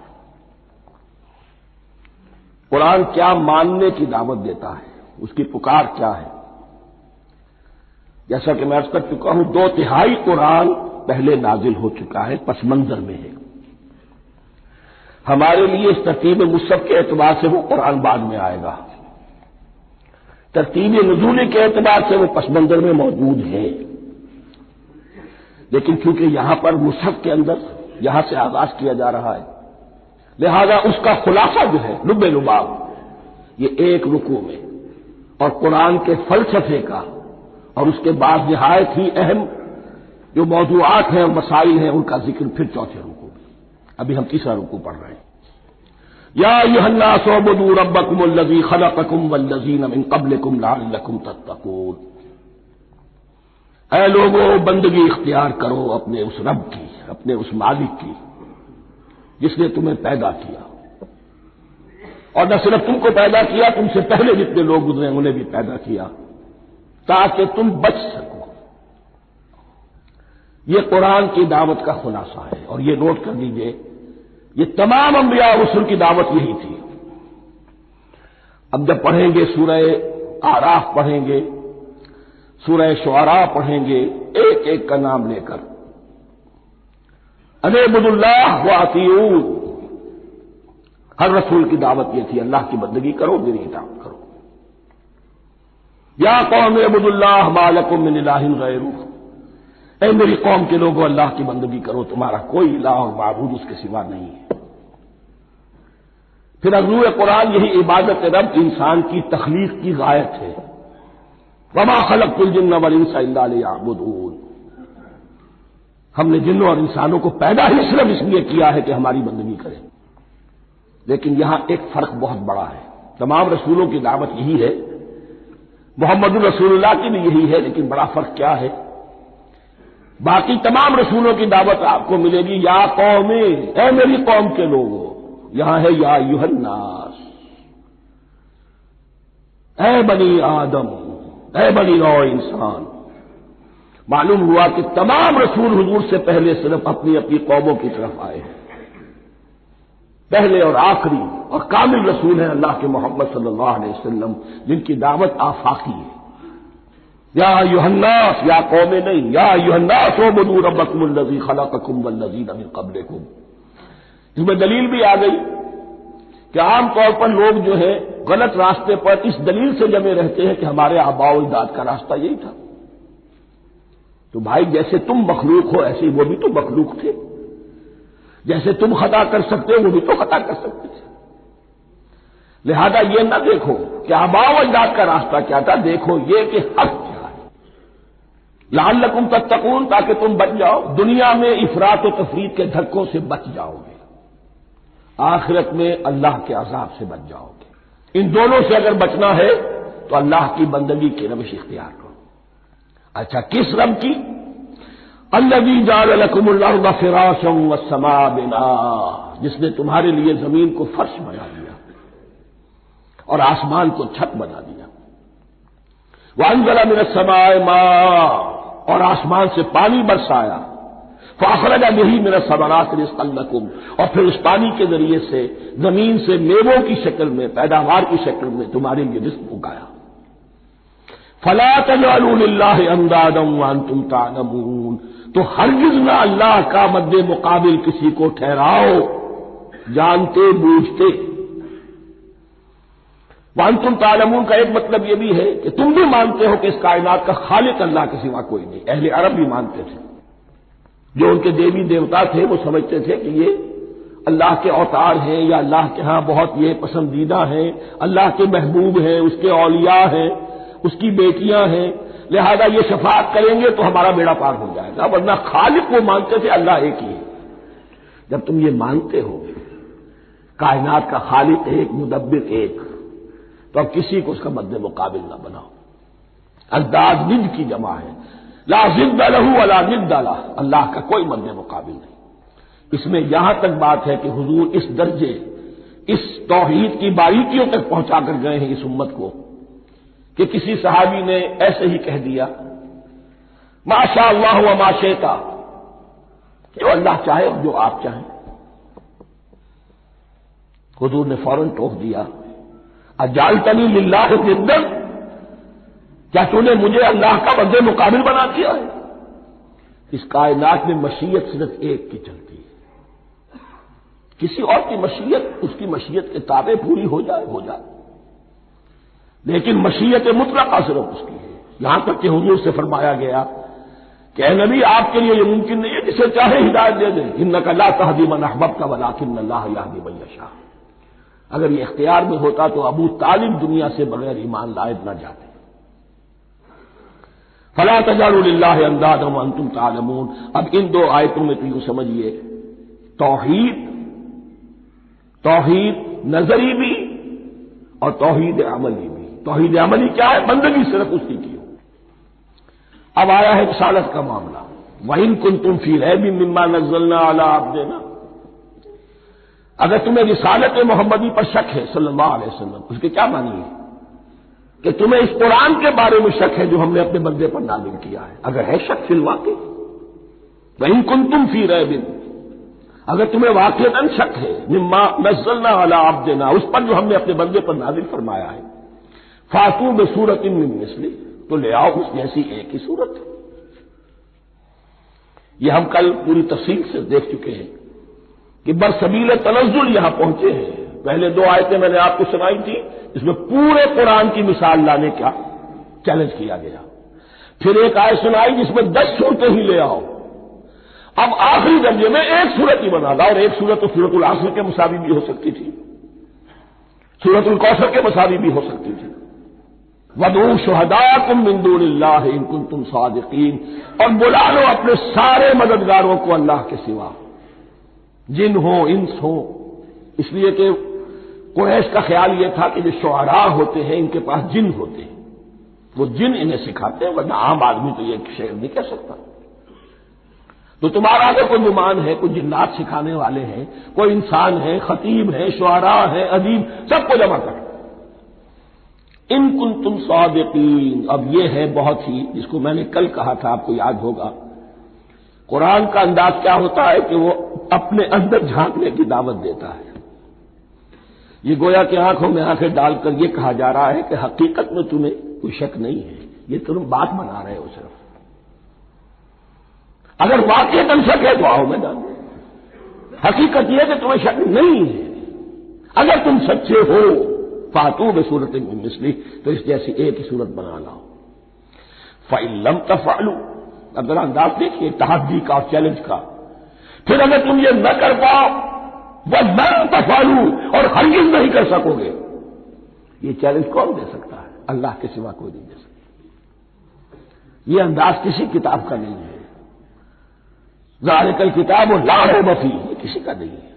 [SPEAKER 1] قرآن کیا ماننے کی دعوت دیتا ہے، اس کی پکار کیا ہے۔ جیسا کہ میں عرض کر چکا ہوں، 2/3 قرآن پہلے نازل ہو چکا ہے، پس منظر میں ہے۔ ہمارے لیے اس ترتیب مصحف کے اعتبار سے وہ قرآن بعد میں آئے گا، ترتیب نزولی کے اعتبار سے وہ پس منظر میں موجود ہے، لیکن چونکہ یہاں پر مصحف کے اندر یہاں سے آغاز کیا جا رہا ہے، لہذا اس کا خلاصہ جو ہے لب لباب یہ ایک رکوع میں، اور قرآن کے فلسفے کا اور اس کے بعد نہایت ہی اہم جو موضوعات ہیں اور مسائل ہیں ان کا ذکر پھر چوتھے رکوع میں۔ ابھی ہم تیسرا رکوع پڑھ رہے ہیں۔ یا ایھا الناس اعبدوا ربکم الذی خلقکم والذین من قبلکم لعلکم تتقون۔ اے لوگوں بندگی اختیار کرو اپنے اس رب کی، اپنے اس مالک کی جس نے تمہیں پیدا کیا، اور نہ صرف تم کو پیدا کیا، تم سے پہلے جتنے لوگ گزرے انہیں بھی پیدا کیا تاکہ تم بچ سکو۔ یہ قرآن کی دعوت کا خلاصہ ہے، اور یہ نوٹ کر لیجئے یہ تمام انبیاء اور رسل کی دعوت یہی تھی۔ اب جب پڑھیں گے سورہ اعراف پڑھیں گے، سورہ شعراء پڑھیں گے، ایک ایک کا نام لے کر اعبدوا اللہ واطیعوہ، ہر رسول کی دعوت یہ تھی اللہ کی بندگی کرو، میری اطاعت کرو۔ یا قوم اعبدوا اللہ ما لکم من الہ غیرہ، اے میری قوم کے لوگوں اللہ کی بندگی کرو، تمہارا کوئی الہ اور معبود اس کے سوا نہیں ہے۔ پھر اغلوء قرآن یہی عبادت رب انسان کی تخلیق کی غایت ہے، وما خلقت الجن والانس الا لیعبدون، ہم نے جنوں اور انسانوں کو پیدا ہی صرف اس لیے کیا ہے کہ ہماری بندگی کریں۔ لیکن یہاں ایک فرق بہت بڑا ہے، تمام رسولوں کی دعوت یہی ہے، محمد الرسول اللہ کی بھی یہی ہے، لیکن بڑا فرق کیا ہے؟ باقی تمام رسولوں کی دعوت آپ کو ملے گی یا قوم، اے میری قوم کے لوگوں، یہاں ہے یا ایھا الناس، اے بنی آدم، اے بنی نوع انسان۔ معلوم ہوا کہ تمام رسول حضور سے پہلے صرف اپنی اپنی قوموں کی طرف آئے ہیں، پہلے اور آخری اور کامل رسول ہیں اللہ کے محمد صلی اللہ علیہ وسلم، جن کی دعوت آفاقی ہے۔ یا ایھا الناس، یا قوم نہیں، یا ایھا الناس اعبدوا ربکم الذی خلقکم والذین من قبلکم۔ اس میں دلیل بھی آ گئی کہ عام طور پر لوگ جو ہے غلط راستے پر اس دلیل سے جمے رہتے ہیں کہ ہمارے آباء و اجداد کا راستہ یہی تھا۔ تو بھائی جیسے تم مخلوق ہو ایسے ہی وہ بھی تو مخلوق تھے، جیسے تم خطا کر سکتے ہو وہ بھی تو خطا کر سکتے تھے۔ لہذا یہ نہ دیکھو کہ آباء و اجداد کا راستہ کیا تھا، دیکھو یہ کہ حق کیا ہے، لعلکم تتقون، تاکہ تم بچ جاؤ، دنیا میں افراط و تفریط کے دھکوں سے بچ جاؤ گے، آخرت میں اللہ کے عذاب سے بچ جاؤ گے۔ ان دونوں سے اگر بچنا ہے تو اللہ کی بندگی کی روش اختیار کرو۔ اچھا کس رب کی؟ الذی جعل لکم الارض فراشا والسماء بناء، جس نے تمہارے لیے زمین کو فرش بنا دیا اور آسمان کو چھت بنا دیا۔ وانزل من السماء ماء، اور آسمان سے پانی برسایا، فاخرج به من الثمرات رزقا لکم، اور پھر اس پانی کے ذریعے سے زمین سے میووں کی شکل میں، پیداوار کی شکل میں تمہارے لیے رزق اگایا۔ فلا تجعلوا للہ اندادا وانتم تعلمون، تو ہرگز نہ اللہ کا مد مقابل کسی کو ٹھہراؤ جانتے بوجھتے۔ وانتم تعلمون کا ایک مطلب یہ بھی ہے کہ تم بھی مانتے ہو کہ اس کائنات کا خالق اللہ کے سوا کوئی نہیں، اہل عرب بھی مانتے تھے، جو ان کے دیوی دیوتا تھے وہ سمجھتے تھے کہ یہ اللہ کے اوتار ہیں یا اللہ کے ہاں بہت یہ پسندیدہ ہیں، اللہ کے محبوب ہیں، اس کے اولیاء ہیں، اس کی بیٹیاں ہیں، لہذا یہ شفاعت کریں گے تو ہمارا بیڑا پار ہو جائے گا، ورنہ خالق وہ مانتے تھے اللہ ایک ہی ہے۔ جب تم یہ مانتے ہو کائنات کا خالق ایک، مدبر ایک، تو اب کسی کو اس کا مد مقابل نہ بناؤ۔ انداز ند کی جمع ہے، لا ضد لہ ولا ند لہ، اللہ کا کوئی مد مقابل نہیں۔ اس میں یہاں تک بات ہے کہ حضور اس درجے، اس توحید کی باریکیوں تک پہنچا کر گئے ہیں اس امت کو کہ کسی صحابی نے ایسے ہی کہہ دیا ما شاء اللہ وما شئت، جو اللہ چاہے اور جو آپ چاہیں۔ حضور نے فوراً ٹوک دیا اجعلتنی للہ ندا، کیا تو نے مجھے اللہ کا مد مقابل بنا دیا ہے؟ اس کائنات میں مشیت صرف ایک کی چلتی ہے، کسی اور کی مشیت اس کی مشیت کے تابع پوری ہو جائے ہو جائے، لیکن مشیت مطلقہ صرف اس کی ہے۔ یہاں تک کہ حضور سے فرمایا گیا کہ اے نبی آپ کے لیے یہ ممکن نہیں ہے جسے چاہے ہدایت دے دیں، انک لا تہدی من احببت ولکن اللہ یہدی من یشاء۔ اگر یہ اختیار میں ہوتا تو ابو طالب دنیا سے بغیر ایمان لائے نہ جاتے۔ فلا تجعلوا للہ اندادا وانتم تعلمون۔ اب ان دو آیتوں میں تو یوں سمجھیے توحید نظری بھی اور توحید عملی بھی۔ توحید عملی کیا ہے؟ بندگی صرف اسی کی ہو، اب آیا ہے رسالت کا معاملہ، وَإِن كُنتُمْ فِي رَيْبٍ مِّمَّا نَزَّلْنَا عَلَىٰ عَبْدِنَا، اگر تمہیں رسالت محمدی پر شک ہے صلی اللہ علیہ وسلم، اس کے کیا معنی ہے؟ کہ تمہیں اس قرآن کے بارے میں شک ہے جو ہم نے اپنے بندے پر نازل کیا ہے۔ اگر ہے شک فی الواقع، وَإِن كُنتُمْ فِي رَيْبٍ، اگر تمہیں واقعتاً شک ہے مما نزلنا علی عبدنا، اس پر جو ہم نے اپنے بندے پر نازل فرمایا ہے، فاتوا بسورۃ من مثلہ، تو لے آؤ اس جیسی ایک ہی صورت۔ یہ ہم کل پوری تفصیل سے دیکھ چکے ہیں کہ برسبیل تنزل یہاں پہنچے ہیں۔ پہلے دو آیتیں میں نے آپ کو سنائی تھی، اس میں پورے قرآن کی مثال لانے کا چیلنج کیا گیا۔ پھر ایک آیت سنائی جس میں 10 صورتیں ہی لے آؤ۔ اب آخری درجے میں ایک صورت ہی بنا لا، اور ایک صورت تو سورۃ العصر کے مساوی بھی ہو سکتی تھی، سورۃ الکوثر کے مساوی بھی ہو سکتی تھی۔ وَادْعُوا شُهَدَاءَكُم مِّن دُونِ اللَّهِ إِن كُنتُمْ صَادِقِينَ، اور بلا لو اپنے سارے مددگاروں کو اللہ کے سوا، جن ہو انس ہو، اس لیے کہ قریش کا خیال یہ تھا کہ جو شعراء ہوتے ہیں ان کے پاس جن ہوتے ہیں، وہ جن انہیں سکھاتے ہیں، ورنہ عام آدمی تو یہ شعر نہیں کہہ سکتا۔ تو تمہارا اگر کوئی گمان ہے، کوئی جنات سکھانے والے ہیں، کوئی انسان ہے، خطیب ہے، شعراء ہے، ادیب، سب کو جمع کر، ان کنتم صادقین۔ اب یہ ہے بہت ہی، جس کو میں نے کل کہا تھا، آپ کو یاد ہوگا، قرآن کا انداز کیا ہوتا ہے کہ وہ اپنے اندر جھانکنے کی دعوت دیتا ہے۔ یہ گویا کہ آنکھوں میں آنکھیں ڈال کر یہ کہا جا رہا ہے کہ حقیقت میں تمہیں کوئی شک نہیں ہے، یہ تم بات بنا رہے ہو صرف۔ اگر واقعی تم شک ہے تو آؤ میدان میں، حقیقت یہ ہے کہ تمہیں شک نہیں ہے۔ اگر تم سچے ہو فاتوا بسورۃ من مثلہ، تو اس جیسی ایک ہی صورت بنا لاؤ۔ فإن لم تفعلوا، اب ذرا انداز دیکھیے تحدی کا اور چیلنج کا۔ پھر اگر تم یہ نہ کر پاؤ، وَلَن تفعلوا، اور ہرگز نہیں کر سکو گے، یہ چیلنج کون دے سکتا ہے؟ اللہ کے سوا کوئی نہیں دے سکتا۔ یہ انداز کسی کتاب کا نہیں ہے، ذالک الکتاب لا ریب فیہ، یہ کسی کا نہیں ہے۔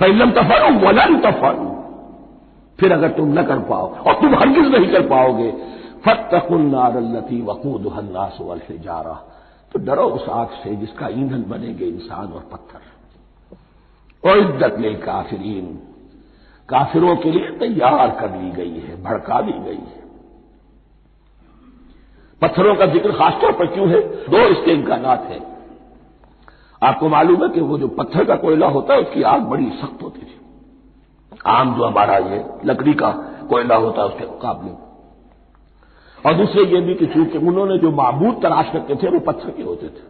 [SPEAKER 1] فإن لم تفعلوا وَلَن تفعلوا، پھر اگر تم نہ کر پاؤ اور تم ہرگز نہیں کر پاؤ گے، فاتقوا النار التي وقودها الناس والحجارہ، تو ڈرو اس آگ سے جس کا ایندھن بنے گے انسان اور پتھر۔ اعدت للکافرین، کافروں کے لیے تیار کر لی گئی ہے، بھڑکا دی گئی ہے۔ پتھروں کا ذکر خاص طور پر کیوں ہے؟ دو اس کے امکانات ہیں۔ آپ کو معلوم ہے کہ وہ جو پتھر کا کوئلہ ہوتا ہے اس کی آگ بڑی سخت ہوتی تھی، عام جو ہمارا یہ لکڑی کا کوئلہ ہوتا ہے اس کے مقابلے، اور دوسرے یہ بھی کہ چونکہ انہوں نے جو معبود تلاش کرتے تھے وہ پتھر کے ہوتے تھے،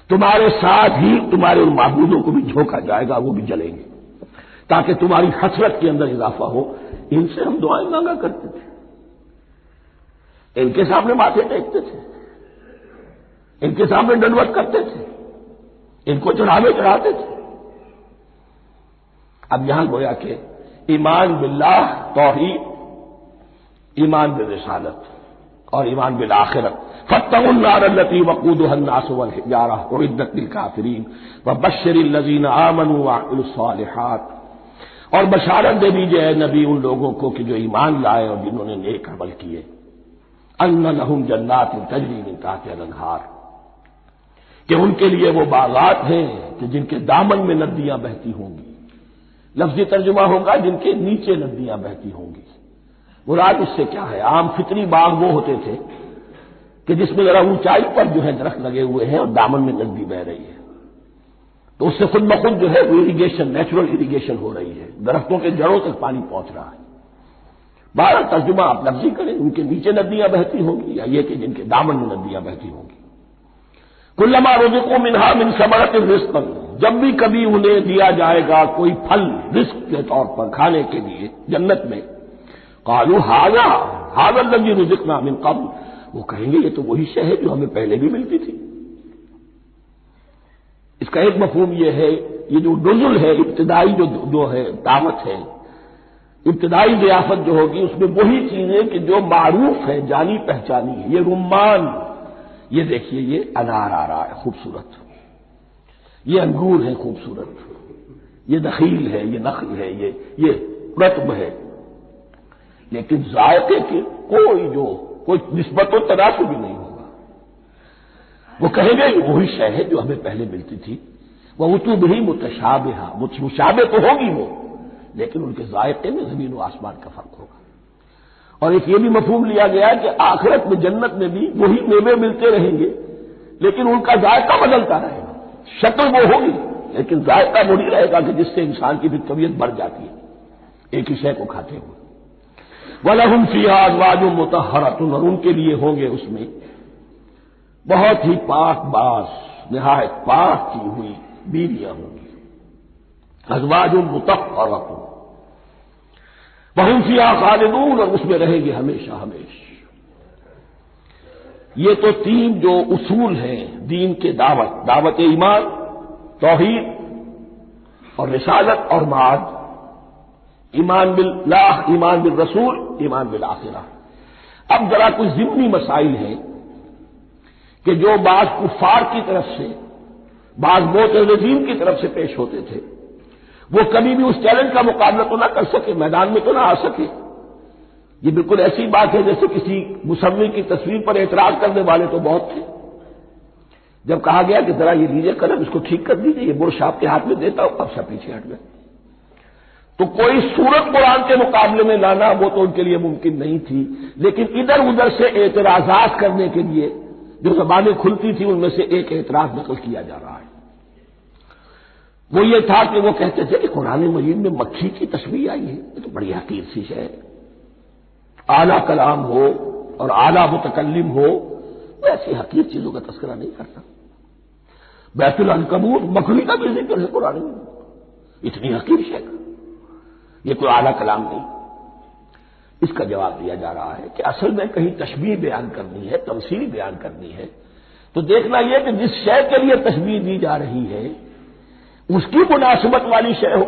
[SPEAKER 1] تمہارے ساتھ ہی تمہارے ان معبودوں کو بھی جھونکا جائے گا، وہ بھی جلیں گے، تاکہ تمہاری حسرت کے اندر اضافہ ہو۔ ان سے ہم دعائیں مانگا کرتے تھے، ان کے سامنے ماتھے ٹیکتے تھے، ان کے سامنے ڈنڈوت کرتے تھے، ان کو چڑھاوے چڑھاتے تھے۔ اب یہاں گویا کہ ایمان باللہ توحید، ایمان بالرسالت اور ایمان بالآخرت، فاتقوا النار التي وقودها الناس والحجارہ اعدت للکافرین وبشر الذین آمنوا وعملوا الصالحات، اور بشارت دے دیجیے اے نبی ان لوگوں کو کہ جو ایمان لائے اور جنہوں نے نیک عمل کیے، ان لہم جنات تجری من تحتها الانہار، کہ ان کے لیے وہ باغات ہیں کہ جن کے دامن میں ندیاں بہتی ہوں گی۔ لفظی ترجمہ ہوگا جن کے نیچے ندیاں بہتی ہوں گی۔ مراد اس سے کیا ہے؟ عام فطری باغ وہ ہوتے تھے کہ جس میں ذرا اونچائی پر جو ہے درخت لگے ہوئے ہیں اور دامن میں ندی بہ رہی ہے، تو اس سے خود بخود جو ہے وہ اریگیشن، نیچرل اریگیشن ہو رہی ہے، درختوں کے جڑوں تک پانی پہنچ رہا ہے۔ بارہ ترجمہ آپ لفظی کریں، ان کے نیچے ندیاں بہتی ہوں گی یا یہ کہ جن کے دامن میں ندیاں بہتی ہوں گی۔ کلما رزقوا منها من ثمرۃ رزقا، جب بھی کبھی انہیں دیا جائے گا کوئی پھل رزق کے طور پر کھانے کے لیے جنت میں، قالوا هذا الذي رزقنا من قبل، وہ کہیں گے یہ تو وہی شے ہے جو ہمیں پہلے بھی ملتی تھی۔ اس کا ایک مفہوم یہ ہے، یہ جو نزل ہے، ابتدائی جو ہے دعوت ہے، ابتدائی ضیافت جو ہوگی اس میں وہی چیزیں کہ جو معروف ہے، جانی پہچانی ہے۔ یہ رمان، یہ دیکھیے یہ انار آ رہا ہے خوبصورت، یہ انگور ہے خوبصورت، یہ نخیل ہے، یہ نخل ہے، یہ رطب ہے، لیکن ذائقے کی کوئی نسبت و تناسب بھی نہیں ہوگا. وہ کہیں گے کہ وہی شے ہے جو ہمیں پہلے ملتی تھی. وہ تو بھی متشابہہ، مشابہ تو ہوگی وہ، لیکن ان کے ذائقے میں زمین و آسمان کا فرق ہوگا. اور ایک یہ بھی مفہوم لیا گیا ہے کہ آخرت میں جنت میں بھی وہی میوے ملتے رہیں گے، لیکن ان کا ذائقہ بدلتا رہے گا. شکل وہ ہوگی لیکن ذائقہ وہی رہے گا کہ جس سے انسان کی بھی طبیعت بڑھ جاتی ہے ایک ہی شے کو کھاتے ہوئے. وَلَهُمْ فِيهَا أَزْوَاجٌ مُطَهَّرَةٌ، اور ان کے لیے ہوں گے اس میں بہت ہی پاک باز، نہایت پاک کی ہوئی بیویاں ہوں گی. ازواج مطہرۃ وَهُمْ فِيهَا خَالِدُونَ، اور اس میں رہیں گے ہمیشہ ہمیشہ. یہ تو تین جو اصول ہیں دین کے دعوت ایمان، توحید اور رسالت اور معاد، ایمان باللہ، ایمان بالرسول، ایمان بالآخرہ. اب ذرا کچھ ضمنی مسائل ہیں کہ جو بعض کفار کی طرف سے، بعض معتزلین کی طرف سے پیش ہوتے تھے، وہ کبھی بھی اس چیلنج کا مقابلہ تو نہ کر سکے، میدان میں تو نہ آ سکے. یہ بالکل ایسی بات ہے جیسے کسی مصور کی تصویر پر اعتراض کرنے والے تو بہت تھے. جب کہا گیا کہ ذرا یہ لیجیے قلم، اس کو ٹھیک کر دیجیے، یہ برش آپ کے ہاتھ میں دیتا ہوں، اب سب پیچھے ہٹ گئے. تو کوئی صورت قرآن کے مقابلے میں لانا وہ تو ان کے لیے ممکن نہیں تھی، لیکن ادھر ادھر سے اعتراضات کرنے کے لیے جو زبانیں کھلتی تھی ان میں سے ایک اعتراض نقل کیا جا رہا ہے. وہ یہ تھا کہ وہ کہتے تھے کہ قرآن مجید میں مکھی کی تشبیہ آئی ہے، یہ تو بڑی حقیر سی شے ہے. اعلیٰ کلام ہو اور اعلیٰ متکلم ہو وہ ایسی حقیر چیزوں کا تذکرہ نہیں کرتا. بیت العنکبوت مکھی کا بھی ذکر ہے قرآن میں، اتنی حقیر شے کا، یہ کوئی اعلیٰ کلام نہیں. اس کا جواب دیا جا رہا ہے کہ اصل میں کہیں تشبیہ بیان کرنی ہے، تمثیل بیان کرنی ہے، تو دیکھنا یہ کہ جس شے کے لیے تشبیہ دی جا رہی ہے اس کی مناسبت والی شے ہو.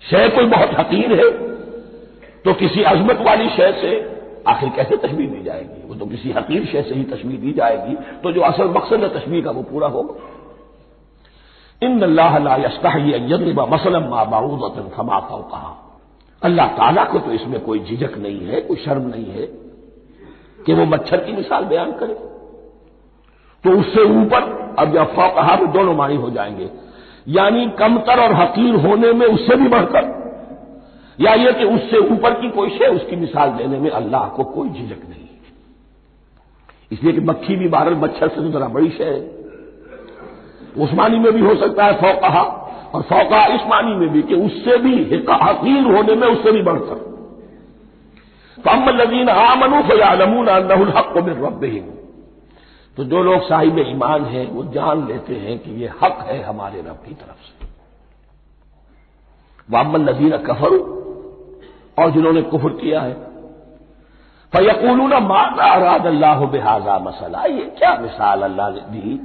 [SPEAKER 1] شے کوئی بہت حقیر ہے تو کسی عظمت والی شے سے آخر کیسے تشبیہ دی جائے گی؟ وہ تو کسی حقیر شے سے ہی تشبیہ دی جائے گی تو جو اصل مقصد ہے تشبیہ کا وہ پورا ہوگا. ان اللہ لا یستحیی ان یضرب مثلا ما بعوضۃ فما فوقها، اللہ تعالیٰ کو تو اس میں کوئی جھجک نہیں ہے، کوئی شرم نہیں ہے کہ وہ مچھر کی مثال بیان کرے. تو اس سے اوپر، اب یا فوقها میں دونوں معنی ہو جائیں گے، یعنی کمتر اور حقیر ہونے میں اس سے بھی بڑھ کر، یا یہ کہ اس سے اوپر کی کوئی شے اس کی مثال دینے میں اللہ کو کوئی جھجک نہیں. اس لیے کہ مکھی بھی بہرحال مچھر سے تو ذرا بڑی شے ہے. اس معنی میں بھی ہو سکتا ہے فوقہا، اور فوقہا اس معنی میں بھی کہ اس سے بھی حقیر ہونے میں اس سے بھی بڑھ کر. فَأَمَّا الَّذِينَ آمَنُوا فَيَعْلَمُونَ أَنَّهُ الْحَقُّ مِن رَّبِّهِمْ، تو جو لوگ صاحب ایمان ہیں وہ جان لیتے ہیں کہ یہ حق ہے ہمارے رب کی طرف سے. وَأَمَّا الَّذِينَ كَفَرُوا، اور جنہوں نے کفر کیا ہے، فَيَقُولُونَ مَاذَا أَرَادَ اللَّهُ بِهَذَا مَثَلًا، یہ کیا مثال اللہ نے دی،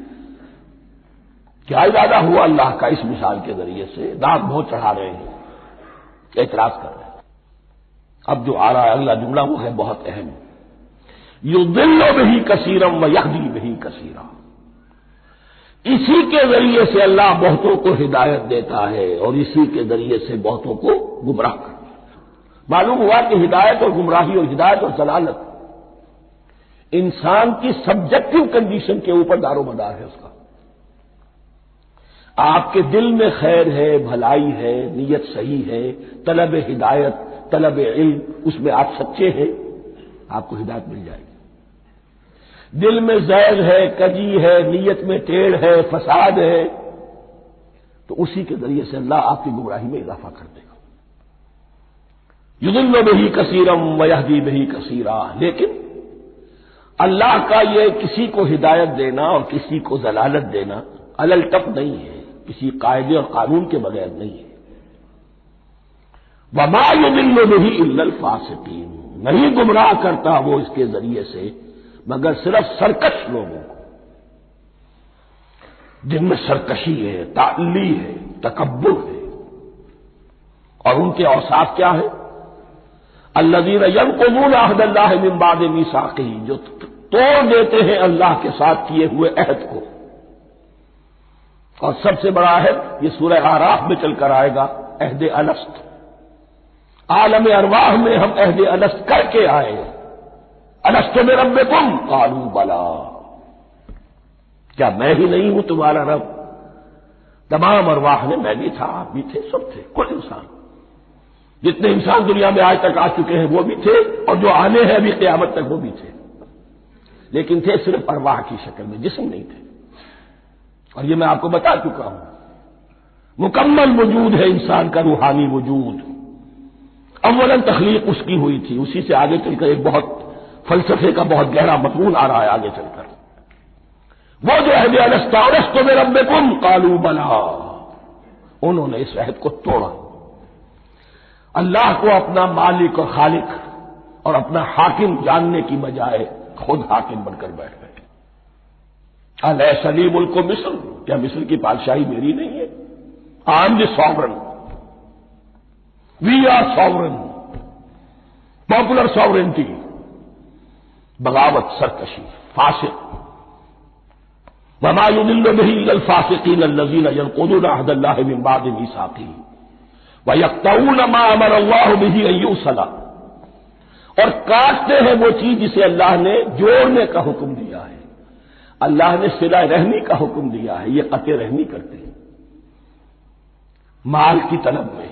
[SPEAKER 1] کیا ارادہ ہوا اللہ کا اس مثال کے ذریعے سے. دانت بہت چڑھا رہے ہیں، اعتراض کر رہے ہیں. اب جو آ رہا ہے اگلا جملہ وہ ہے بہت اہم، یضل بہ کثیرا ویہدی بہ کثیرا، اسی کے ذریعے سے اللہ بہتوں کو ہدایت دیتا ہے اور اسی کے ذریعے سے بہتوں کو گمراہ کرتا ہے. معلوم ہوا کہ ہدایت اور گمراہی اور ہدایت اور ضلالت انسان کی سبجیکٹو کنڈیشن کے اوپر دار و مدار ہے. اس کا آپ کے دل میں خیر ہے، بھلائی ہے، نیت صحیح ہے، طلب ہدایت، طلب علم، اس میں آپ سچے ہیں، آپ کو ہدایت مل جائے گی. دل میں زیغ ہے، کجی ہے، نیت میں ٹیڑھ ہے، فساد ہے، تو اسی کے ذریعے سے اللہ آپ کی گمراہی میں اضافہ کر دے گا. یضل بہ کثیرا ویہدی بہ کثیرا، لیکن اللہ کا یہ کسی کو ہدایت دینا اور کسی کو ضلالت دینا علل ٹپ نہیں ہے، کسی قاعدے اور قانون کے بغیر نہیں ہے. وما یضل بہ الا الفاسقین، نہیں گمراہ کرتا وہ اس کے ذریعے سے مگر صرف سرکش لوگوں کو، جن میں سرکشی ہے، تعلی ہے، تکبر ہے. اور ان کے اوصاف کیا ہے؟ الذین ینقضون عہد اللہ من بعد میثاقہ، جو توڑ دیتے ہیں اللہ کے ساتھ کیے ہوئے عہد کو. اور سب سے بڑا عہد یہ سورہ اعراف میں چل کر آئے گا، عہد الست. عالم ارواح میں ہم عہد الست کر کے آئے، الست بربکم قالوا بلا، کیا میں ہی نہیں ہوں تمہارا رب؟ تمام ارواح نے میں بھی تھا، آپ بھی تھے، سب تھے، کل انسان، جتنے انسان دنیا میں آج تک آ چکے ہیں وہ بھی تھے، اور جو آنے ہیں ابھی قیامت تک وہ بھی تھے، لیکن تھے صرف ارواح کی شکل میں، جسم نہیں تھے۔ اور یہ میں آپ کو بتا چکا ہوں، مکمل وجود ہے انسان کا روحانی وجود۔ اولاً تخلیق اس کی ہوئی تھی، اسی سے آگے چل کر ایک بہت فلسفے کا بہت گہرا مضمون آ رہا ہے آگے چل کر۔ وہ جو عہد الست بربکم قالوا بلا، انہوں نے اس عہد کو توڑا، اللہ کو اپنا مالک اور خالق اور اپنا حاکم جاننے کی بجائے خود حاکم بن کر بیٹھ گئے۔ الیس لی ملک مصر، کیا مصر کی بادشاہی میری نہیں ہے؟ I am the sovereign, we are sovereign, popular sovereignty, بغاوت، سرکشی، فاسق۔ وما يضل به الا الفاسقين الذين ينقضون عهد الله من بعد ميثاقه ويقطعون ما امر الله به ان يوصل، اور کاٹتے ہیں وہ چیز جسے اللہ نے جوڑنے کا حکم دیا ہے، اللہ نے صلہ رحمی کا حکم دیا ہے، یہ قطع رحمی کرتے ہیں مال کی طلب میں،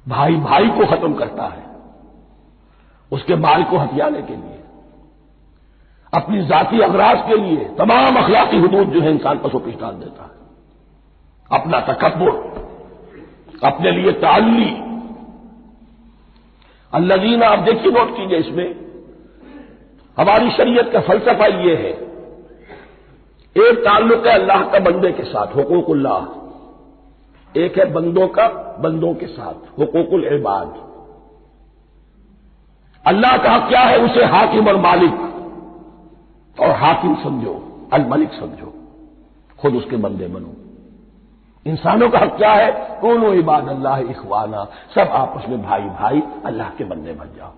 [SPEAKER 1] بھائی بھائی کو ختم کرتا ہے اس کے مال کو ہتھیانے کے لیے، اپنی ذاتی اغراض کے لیے تمام اخلاقی حدود جو ہے انسان پسو پیش ڈال دیتا ہے، اپنا تکبر، اپنے لیے تعلی۔ الذین، آپ دیکھیے نوٹ کیجئے، اس میں ہماری شریعت کا فلسفہ یہ ہے، ایک تعلق ہے اللہ کا بندے کے ساتھ، حقوق اللہ، ایک ہے بندوں کا بندوں کے ساتھ، حقوق العباد۔ اللہ کا حق کیا ہے؟ اسے حاکم اور مالک، اور حاکم سمجھو، الملک سمجھو، خود اس کے بندے بنو۔ انسانوں کا حق کیا ہے؟ کونوا عباد اللہ اخوانا، سب آپس میں بھائی بھائی اللہ کے بندے بن جاؤ۔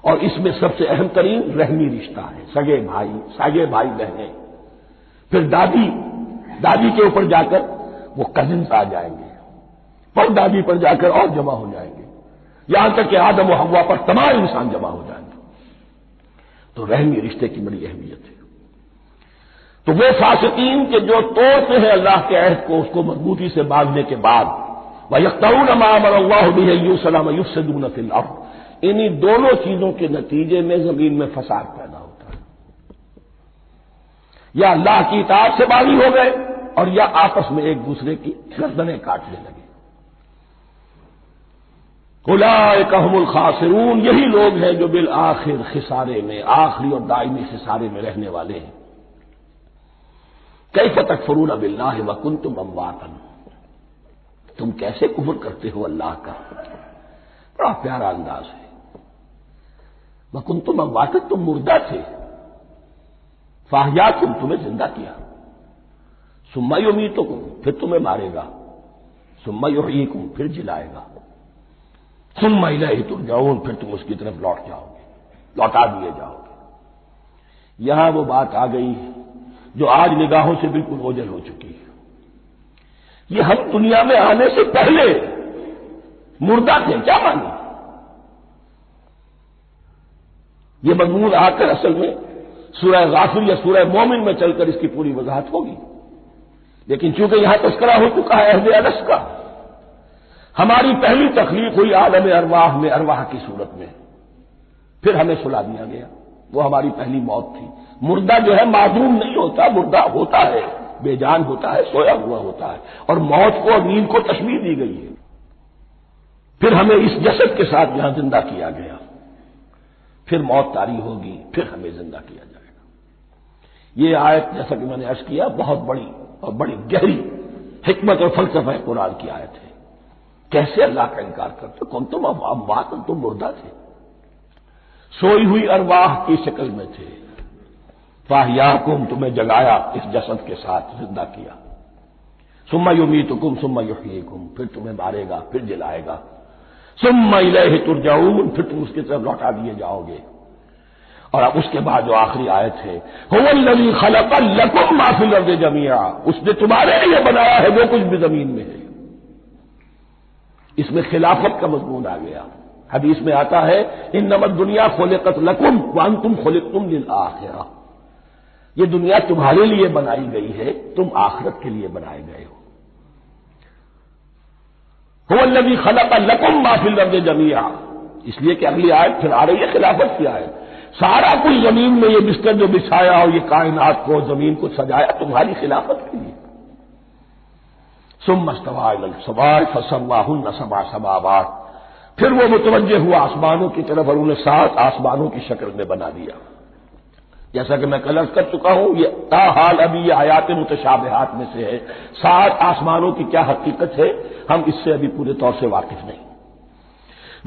[SPEAKER 1] اور اس میں سب سے اہم ترین رحمی رشتہ ہے، سگے بھائی بہنیں، پھر دادی کے اوپر جا کر وہ کزنس آ جائیں گے، پر دادی پر جا کر اور جمع ہو جائیں گے، یہاں تک کہ آدم و حوا پر تمام انسان جمع ہو جائیں گے۔ تو رحمی رشتے کی بڑی اہمیت ہے۔ تو وہ فاسقین کے جو توڑتے ہیں اللہ کے عہد کو، اس کو مضبوطی سے باندھنے کے بعد، وَيَقْطَعُونَ مَا أَمَرَ اللَّهُ بِهِ أَن يُوصَلَ وَيُفْسِدُونَ فِي الْأَرْضِ، انہی دونوں چیزوں کے نتیجے میں زمین میں فساد پیدا ہوتا ہے، یا اللہ کی اطاعت سے باغی ہو گئے اور یا آپس میں ایک دوسرے کی گردنیں کاٹنے لگے۔ اولئک ھم الخاسرون، یہی لوگ ہیں جو بالآخر خسارے میں، آخری اور دائمی خسارے میں رہنے والے ہیں۔ کیف تکفرون باللہ وکنتم امواتا، تم کیسے کفر کرتے ہو اللہ کا؟ بڑا پیارا انداز ہے، وکنتم امواتا، تم مردہ تھے، فاحیاکم، تمہیں زندہ کیا، ثم یمیتکم، پھر تمہیں مارے گا، ثم یحییکم، پھر جلائے گا، ثم الیہ ترجعون، پھر تم اس کی طرف لوٹ جاؤ گے، لوٹا دیے جاؤ گے۔ یہاں وہ بات آ گئی جو آج نگاہوں سے بالکل اوجھل ہو چکی ہے، یہ ہم دنیا میں آنے سے پہلے مردہ تھے، کیا مانی؟ یہ مضمون آ کر اصل میں سورہ غافر یا سورہ مومن میں چل کر اس کی پوری وضاحت ہوگی، لیکن چونکہ یہاں تذکرہ ہو چکا ہے عہد الست کا، ہماری پہلی تخلیق ہوئی عالم ارواح میں، ارواح کی صورت میں، پھر ہمیں سلا دیا گیا، وہ ہماری پہلی موت تھی۔ مردہ جو ہے معدوم نہیں ہوتا، مردہ ہوتا ہے، بے جان ہوتا ہے، سویا ہوا ہوتا ہے، اور موت کو اور نیند کو تشبیہ دی گئی ہے۔ پھر ہمیں اس جسد کے ساتھ یہاں زندہ کیا گیا، پھر موت طاری ہوگی، پھر ہمیں زندہ کیا جائے گا۔ یہ آیت جیسا کہ میں نے عرض کیا بہت بڑی اور بڑی گہری حکمت اور فلسفہ قرآن کی آیت ہے۔ کیسے اللہ کا انکار کرتے؟ کون تم اموات، تم مردہ تھے، سوئی ہوئی ارواح کی شکل میں تھے، فاحیاکم، تمہیں جگایا اس جسد کے ساتھ، زندہ کیا، ثم یمیتکم ثم یحییکم، پھر تمہیں مارے گا، پھر جلائے گا، ثم الیہ ترجعون، پھر تم اس کی طرف لوٹا دیے جاؤ گے۔ اور اب اس کے بعد جو آخری آیت ہے، هو الذی خلق لکم ما فی الارض جمیعا، اس نے تمہارے لیے بنایا ہے جو کچھ بھی زمین میں ہے۔ اس میں خلافت کا مضمون آ گیا، حدیث میں آتا ہے انما الدنیا خلقت لکم وانتم خلقتم للآخرہ، یہ دنیا تمہارے لیے بنائی گئی ہے، تم آخرت کے لیے بنائے گئے ہو۔ هو الذی خلق لکم ما فی الارض جمیعا، اس لیے کہ اگلی آیت پھر آ رہی ہے خلافت کی آیت، سارا کچھ زمین میں یہ بستر جو بچھایا اور یہ کائنات کو زمین کو سجایا تمہاری خلافت کے لیے۔ ثم استوى الى السماء فسواهن سبع سماوات، پھر وہ متوجہ ہوا آسمانوں کی طرف اور انہیں 7 آسمانوں کی شکل میں بنا دیا۔ جیسا کہ میں کل عرض کر چکا ہوں، یہ تاحال ابھی یہ آیات متشابہات میں سے ہے، 7 آسمانوں کی کیا حقیقت ہے ہم اس سے ابھی پورے طور سے واقف نہیں۔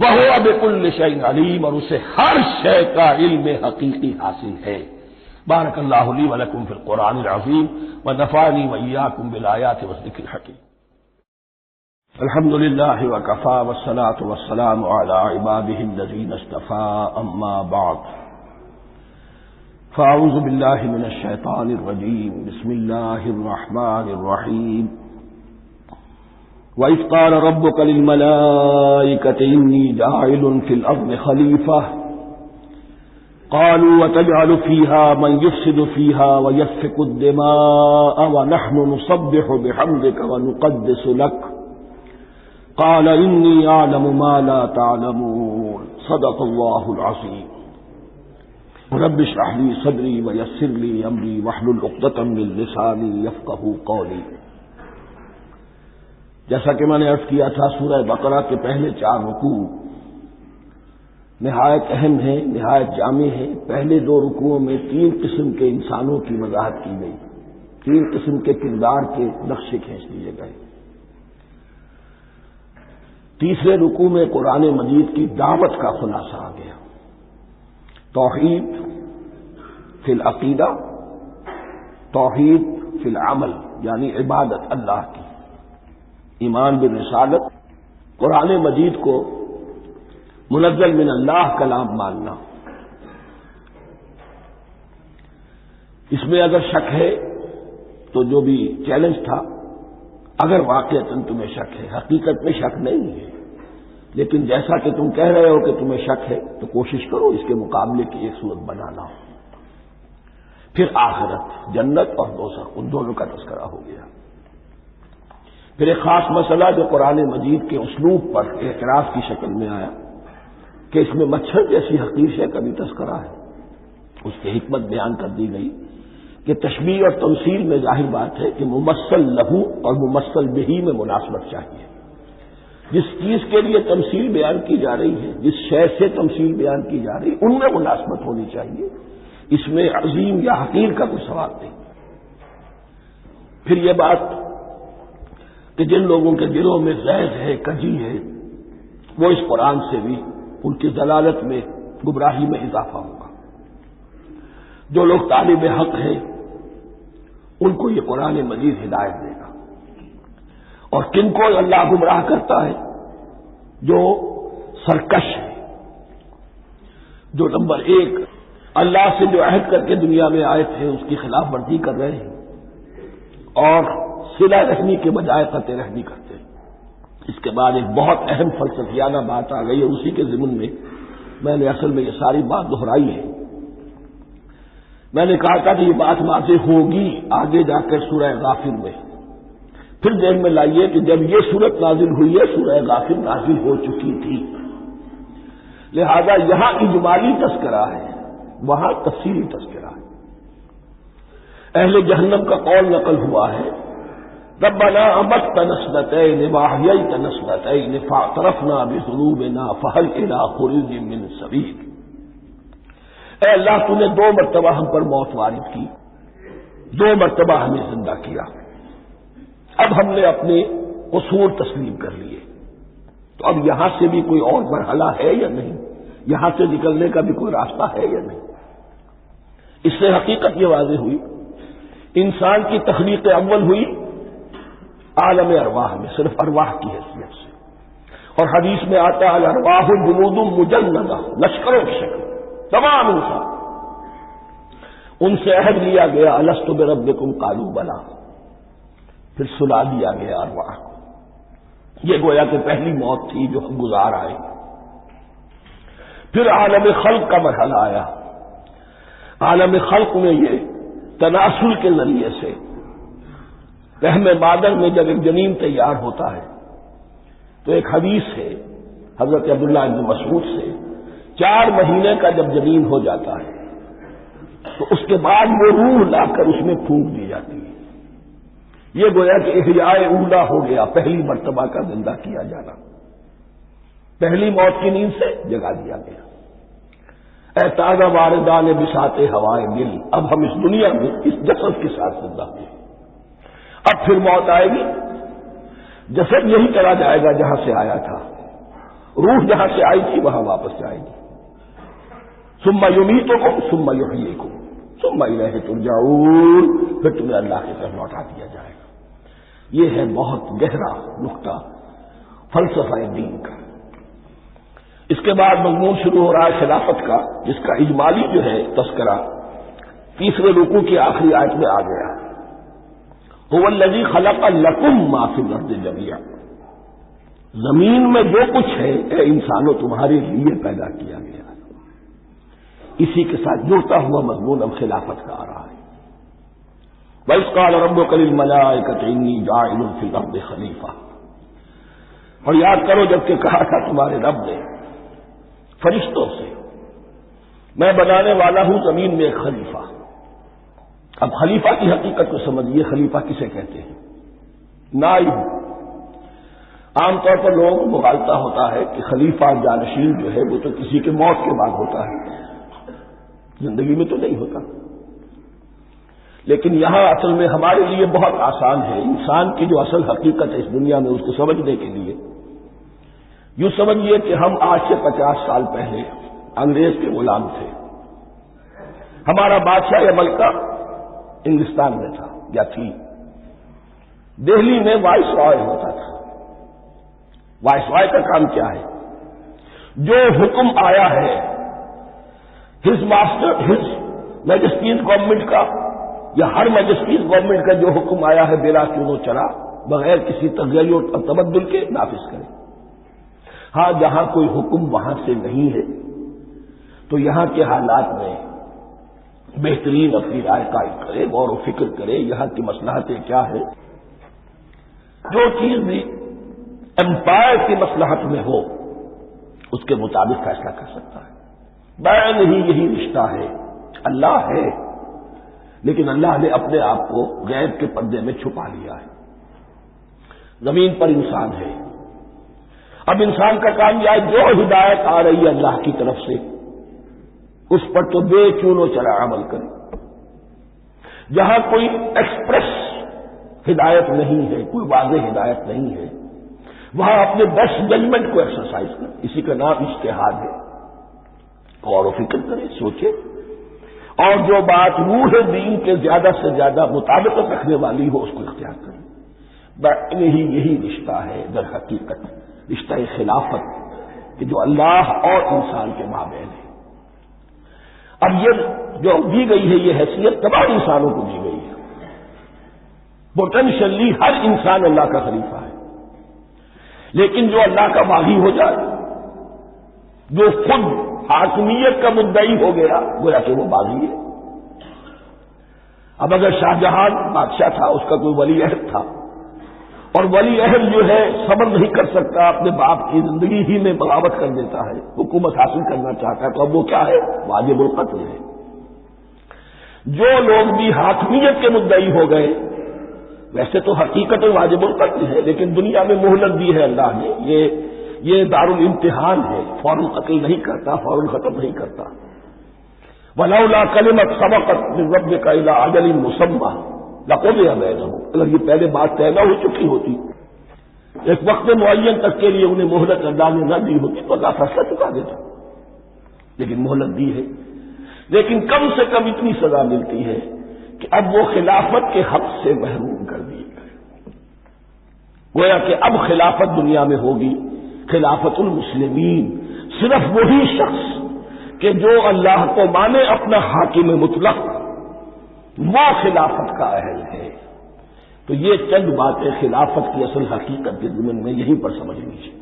[SPEAKER 1] وَهُوَ بِكُلِّ شَيْءٍ عَلِيمٌ، اور اسے ہر شے کا علم حقیقی حاصل ہے۔ بارک اللہ لی ولکم فی القرآن العظیم ونفعنی وإیاکم بالآیات والذکر الحکیم۔ الحمد للہ وکفی والصلاۃ والسلام علی عبادہ الذین اصطفی، اما بعد فاعوذ باللہ من الشیطان الرجیم، بسم اللہ الرحمن الرحیم۔ وَإِذْ قَالَ رَبُّكَ لِلْمَلَائِكَةِ إِنِّي جَاعِلٌ فِي الْأَرْضِ خَلِيفَةً قَالُوا وَتَجْعَلُ فِيهَا مَن يُفْسِدُ فِيهَا وَيَسْفِكُ الدِّمَاءَ وَنَحْنُ نُسَبِّحُ بِحَمْدِكَ وَنُقَدِّسُ لَكَ قَالَ إِنِّي أَعْلَمُ مَا لَا تَعْلَمُونَ صدق اللہ العظیم۔ رب اشرح لي صدری ويسر لي أمري واحلل عقدة من لساني يفقهوا قولي۔ جیسا کہ میں نے عرض کیا تھا، سورہ بقرہ کے پہلے 4 رکوع نہایت اہم ہیں، نہایت جامع ہیں۔ پہلے 2 رکوعوں میں 3 قسم کے انسانوں کی وضاحت کی گئی، 3 قسم کے کردار کے نقشے کھینچ لیے گئے۔ تیسرے رکوع میں قرآن مجید کی دعوت کا خلاصہ آ گیا، توحید فی العقیدہ، توحید فی العمل، یعنی عبادت اللہ کی، ایمان بالرسالت، قرآن مجید کو منزل من اللہ کلام ماننا۔ اس میں اگر شک ہے تو جو بھی چیلنج تھا، اگر واقعتاً تمہیں شک ہے، حقیقت میں شک نہیں ہے، لیکن جیسا کہ تم کہہ رہے ہو کہ تمہیں شک ہے تو کوشش کرو اس کے مقابلے کی ایک صورت بنانا ہو۔ پھر آخرت، جنت اور دوزخ، ان دونوں کا تذکرہ ہو گیا۔ پھر ایک خاص مسئلہ جو قرآن مجید کے اسلوب پر اعتراض کی شکل میں آیا کہ اس میں مچھر جیسی حقیر شے کا بھی تذکرہ ہے، اس کی حکمت بیان کر دی گئی کہ تشبیہ اور تمثیل میں ظاہر بات ہے کہ ممثل لہو اور ممثل بہی میں مناسبت چاہیے۔ جس چیز کے لیے تمثیل بیان کی جا رہی ہے، جس شے سے تمثیل بیان کی جا رہی ہے، ان میں مناسبت ہونی چاہیے، اس میں عظیم یا حقیر کا کوئی سوال نہیں۔ پھر یہ بات کہ جن لوگوں کے دلوں میں زیغ ہے، کجی ہے، وہ اس قرآن سے بھی ان کی ضلالت میں، گمراہی میں اضافہ ہوگا۔ جو لوگ طالب حق ہیں ان کو یہ قرآن مجید ہدایت دے گا، اور کن کو اللہ گمراہ کرتا ہے؟ جو سرکش ہے، جو نمبر 1 اللہ سے جو عہد کر کے دنیا میں آئے تھے اس کی خلاف ورزی کر رہے ہیں اور صلہ رحمی کے بجائے قطع رحمی کرتے ہیں۔ اس کے بعد ایک بہت اہم فلسفیانہ بات آ گئی ہے، اسی کے ضمن میں میں نے اصل میں یہ ساری بات دہرائی ہے۔ میں نے کہا تھا کہ یہ بات واضح ہوگی آگے جا کر سورہ غافر میں۔ پھر ذہن میں لائیے کہ جب یہ صورت نازل ہوئی ہے، سورہ غافر نازل ہو چکی تھی، لہذا یہاں اجمالی تذکرہ ہے، وہاں تفصیلی تذکرہ ہے۔ اہل جہنم کا قول نقل ہوا ہے، ربنا امتنا اثنتین واحییتنا اثنتین فاعترفنا بذنوبنا فهل الى خروج من سبیل۔ اے اللہ، تو نے 2 مرتبہ ہم پر موت وارد کی، 2 مرتبہ ہمیں زندہ کیا، اب ہم نے اپنے قصور تسلیم کر لیے، تو اب یہاں سے بھی کوئی اور مرحلہ ہے یا نہیں؟ یہاں سے نکلنے کا بھی کوئی راستہ ہے یا نہیں؟ اس سے حقیقت یہ واضح ہوئی، انسان کی تخلیق اول ہوئی عالم ارواح میں، صرف ارواح کی حیثیت سے، اور حدیث میں آتا ہے الارواح جنود مجندہ، لشکروں کی شکل، تمام انسان، ان سے عہد لیا گیا الست بربکم قالوا بلی، پھر سلا دیا گیا ارواح کو۔ یہ گویا کہ پہلی موت تھی جو ہم گزار آئے، پھر عالم خلق کا مرحلہ آیا. عالم خلق میں یہ تناسل کے ذریعے سے رحم مادر میں جب ایک جنین تیار ہوتا ہے تو ایک حدیث ہے حضرت عبداللہ بن مسعود سے، 4 مہینے کا جب جنین ہو جاتا ہے تو اس کے بعد وہ روح لا کر اس میں پھونک دی جاتی ہے. یہ گویا کہ احیاء اولا ہو گیا، پہلی مرتبہ کا زندہ کیا جانا، پہلی موت کی نیند سے جگا دیا گیا. اے تازہ واردان بساط ہوائے دل، اب ہم اس دنیا میں اس جسد کے ساتھ زندہ ہوئے، اب پھر موت آئے گی، جسد یہی چلا جائے گا جہاں سے آیا تھا، روح جہاں سے آئی تھی وہاں واپس جائے گی. ثم یمیتکم ثم یحییکم ثم الیہ ترجعون، پھر تمہیں اللہ کی طرف لوٹا دیا جائے گا. یہ ہے بہت گہرا نقطہ فلسفہ دین کا. اس کے بعد مضمون شروع ہو رہا ہے خلافت کا، جس کا اجمالی جو ہے تذکرہ تیسرے رکوع کی آخری آیت میں آ گیا. هو الذی خلق لکم ما فی الارض جمیعا، زمین میں جو کچھ ہے اے انسانوں تمہارے لیے پیدا کیا گیا. اسی کے ساتھ جڑتا ہوا مضمون اب خلافت کا آ رہا ہے. وَإِذْ قَالَ رَبُّكَ لِلْمَلَائِكَةِ إِنِّي جَاعِلٌ فِي الْأَرْضِ خَلِيفَةً، اور یاد کرو جب کہ کہا تھا تمہارے رب نے فرشتوں سے، میں بنانے والا ہوں زمین میں ایک خلیفہ. اب خلیفہ کی حقیقت کو سمجھیے، خلیفہ کسے کہتے ہیں؟ نائب. عام طور پر لوگوں کو مغالطہ ہوتا ہے کہ خلیفہ جانشین جو ہے وہ تو کسی کے موت کے بعد ہوتا ہے، زندگی میں تو نہیں ہوتا. لیکن یہاں اصل میں ہمارے لیے بہت آسان ہے، انسان کی جو اصل حقیقت ہے اس دنیا میں اس کو سمجھنے کے لیے یوں سمجھیے کہ ہم آج سے 50 سال پہلے انگریز کے غلام تھے. ہمارا بادشاہ یا ملکہ انگلستان میں تھا یا تھی. دہلی میں وائس رائے ہوتا تھا. وائس رائے کا کام کیا ہے؟ جو حکم آیا ہے his master his majesty's government کا یا ہر میجسٹیز گورنمنٹ کا جو حکم آیا ہے بلا چون و چرا بغیر کسی تغیر اور تبدل کے نافذ کرے. ہاں جہاں کوئی حکم وہاں سے نہیں ہے تو یہاں کے حالات میں بہترین اپنی رائے قائم کرے، غور و فکر کرے، یہاں کی مصلحتیں کیا ہے. جو چیز بھی امپائر کی مصلحت میں ہو اس کے مطابق فیصلہ کر سکتا ہے. بین ہی یہی رشتہ ہے. اللہ ہے لیکن اللہ نے اپنے آپ کو غیب کے پردے میں چھپا لیا ہے. زمین پر انسان ہے. اب انسان کا کام یہ ہے جو ہدایت آ رہی ہے اللہ کی طرف سے اس پر تو بے چون و چرا عمل کرے. جہاں کوئی ایکسپریس ہدایت نہیں ہے، کوئی واضح ہدایت نہیں ہے، وہاں اپنے بیسٹ ججمنٹ کو ایکسرسائز کرے. اسی کا نام اجتہاد ہے. غور و فکر کرے، سوچے، اور جو بات روح دین کے زیادہ سے زیادہ مطابقت رکھنے والی ہو اس کو اختیار کرے. یہی رشتہ ہے در حقیقت رشتہ خلافت کہ جو اللہ اور انسان کے مابین ہے. اب یہ جو دی گئی ہے یہ حیثیت تمام انسانوں کو دی گئی ہے. پوٹینشلی ہر انسان اللہ کا خلیفہ ہے. لیکن جو اللہ کا باغی ہو جائے، جو خود حاکمیت کا مدعی ہو گیا گویا کہ وہ باغی ہے. اب اگر شاہجہان بادشاہ تھا، اس کا کوئی ولی عہد تھا، اور ولی عہد جو ہے صبر نہیں کر سکتا، اپنے باپ کی زندگی ہی میں بغاوت کر دیتا ہے، حکومت حاصل کرنا چاہتا ہے، تو اب وہ کیا ہے؟ واجب القتل ہے. جو لوگ بھی حاکمیت کے مدعی ہو گئے ویسے تو حقیقت واجب القتل ہے، لیکن دنیا میں مہلت دی ہے اللہ نے. یہ دارالامتحان ہے، فوراً قتل نہیں کرتا، فوراً ختم نہیں کرتا. وَلَوْلَا كَلِمَةٌ سَبَقَتْ مِن رَّبِّكَ إِلَىٰ أَجَلٍ مُّسَمًّى لَقُضِيَ بَيْنَهُمْ. اگر یہ پہلے بات طے نہ ہو چکی ہوتی، ایک وقت معین تک کے لیے انہیں مہلت اللہ نے نہ دی ہوتی تو اللہ فیصلہ چکا دیتا. لیکن مہلت دی ہے. لیکن کم سے کم اتنی سزا ملتی ہے کہ اب وہ خلافت کے حق سے محروم کر دیے گئے. گویا کہ اب خلافت دنیا میں ہوگی خلافت المسلمین. صرف وہی شخص کہ جو اللہ کو مانے اپنا حاکم مطلق وہ خلافت کا اہل ہے. تو یہ چند باتیں خلافت کی اصل حقیقت کے ضمن میں یہیں پر سمجھنی چاہیے.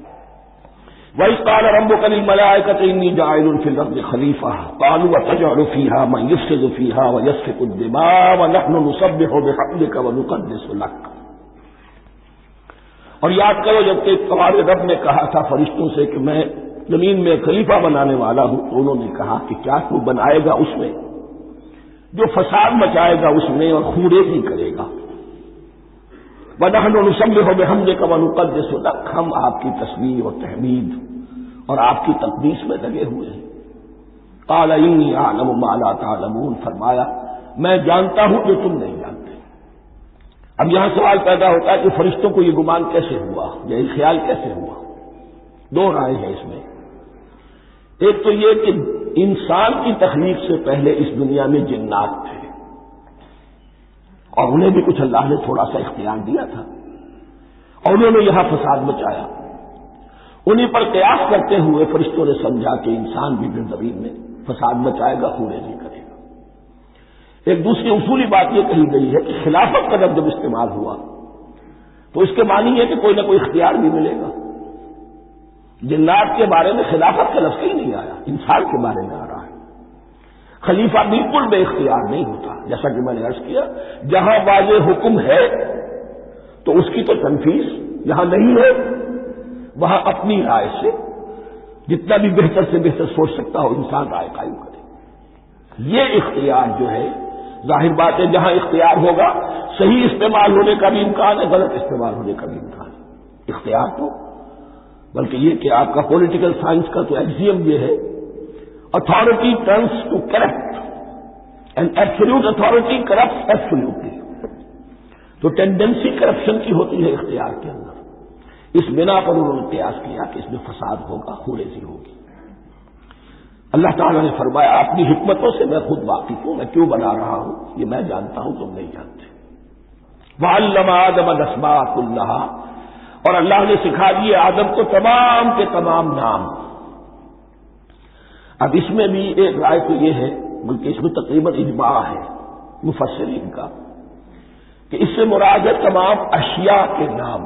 [SPEAKER 1] وَإِذْ قَالَ رَبُّكَ لِلْمَلَائِكَةِ إِنِّي جَاعِلٌ فِي الْأَرْضِ خَلِيفَةً قَالُوا أَتَجْعَلُ فِيهَا مَن يُفْسِدُ فِيهَا وَيَسْفِكُ الدِّمَاءَ وَنَحْنُ نُسَبِّحُ بِحَمْدِكَ وَنُقَدِّسُ لَكَ۔ اور یاد کرو جبکہ تمہارے رب نے کہا تھا فرشتوں سے کہ میں زمین میں خلیفہ بنانے والا ہوں، تو انہوں نے کہا کہ کیا تو بنائے گا اس میں جو فساد مچائے گا اس میں اور خوریزی کرے گا۔ وَنَحْنُ نُسَبِّحُ بِحَمْدِكَ وَنُقَدِّسُ لَكَ، ہم آپ کی تسبیح اور تحمید اور آپ کی تقدیس میں لگے ہوئے ہیں۔ قَالَ إِنِّي أَعْلَمُ مَا لَا تَعْلَمُونَ، فرمایا میں جانتا ہوں جو تم نہیں جانتے۔ اب یہاں سوال پیدا ہوتا ہے کہ فرشتوں کو یہ گمان کیسے ہوا، یہ خیال کیسے ہوا؟ دو رائے ہیں اس میں۔ ایک تو یہ کہ انسان کی تخلیق سے پہلے اس دنیا میں جنات تھے اور انہیں بھی کچھ اللہ نے تھوڑا سا اختیار دیا تھا اور انہوں نے یہاں فساد مچایا۔ انہیں پر قیاس کرتے ہوئے فرشتوں نے سمجھا کہ انسان بھی زمین میں فساد مچائے گا، خوریزی کرے گا۔ ایک دوسری اصولی بات یہ کہی گئی ہے کہ خلافت کا لفظ جب استعمال ہوا تو اس کے معنی ہے کہ کوئی نہ کوئی اختیار بھی ملے گا۔ جنات کے بارے میں خلافت کا لفظ ہی نہیں آیا، انسان کے بارے میں آ رہا ہے۔ خلیفہ بالکل بے اختیار نہیں ہوتا، جیسا کہ میں نے عرض کیا، جہاں واضح حکم ہے تو اس کی تو تنفیذ، جہاں نہیں ہے وہاں اپنی رائے سے جتنا بھی بہتر سے بہتر سوچ سکتا ہو انسان رائے قائم کرے۔ یہ اختیار جو ہے ظاہر بات ہے جہاں اختیار ہوگا صحیح استعمال ہونے کا بھی امکان ہے، غلط استعمال ہونے کا بھی امکان ہے۔ اختیار تو بلکہ یہ کہ آپ کا پولیٹیکل سائنس کا تو ایکسیم یہ ہے، authority turns to corrupt and absolute authority corrupts absolutely۔ تو ٹینڈنسی کرپشن کی ہوتی ہے اختیار کے اندر۔ اس بنا پر انہوں نے قیاس کیا کہ اس میں فساد ہوگا، خوریزی ہوگی۔ اللہ تعالیٰ نے فرمایا اپنی حکمتوں سے میں خود واقف ہوں، میں کیوں بنا رہا ہوں یہ میں جانتا ہوں، تم نہیں جانتے۔ وَعَلَّمَ آدَمَ الْأَسْمَاءَ كُلَّهَا، اور اللہ نے سکھا دیے آدم کو تمام کے تمام نام۔ اب اس میں بھی ایک رائے تو یہ ہے، بلکہ اس میں تقریباً اجماع ہے مفسرین کا، کہ اس سے مراد ہے تمام اشیاء کے نام،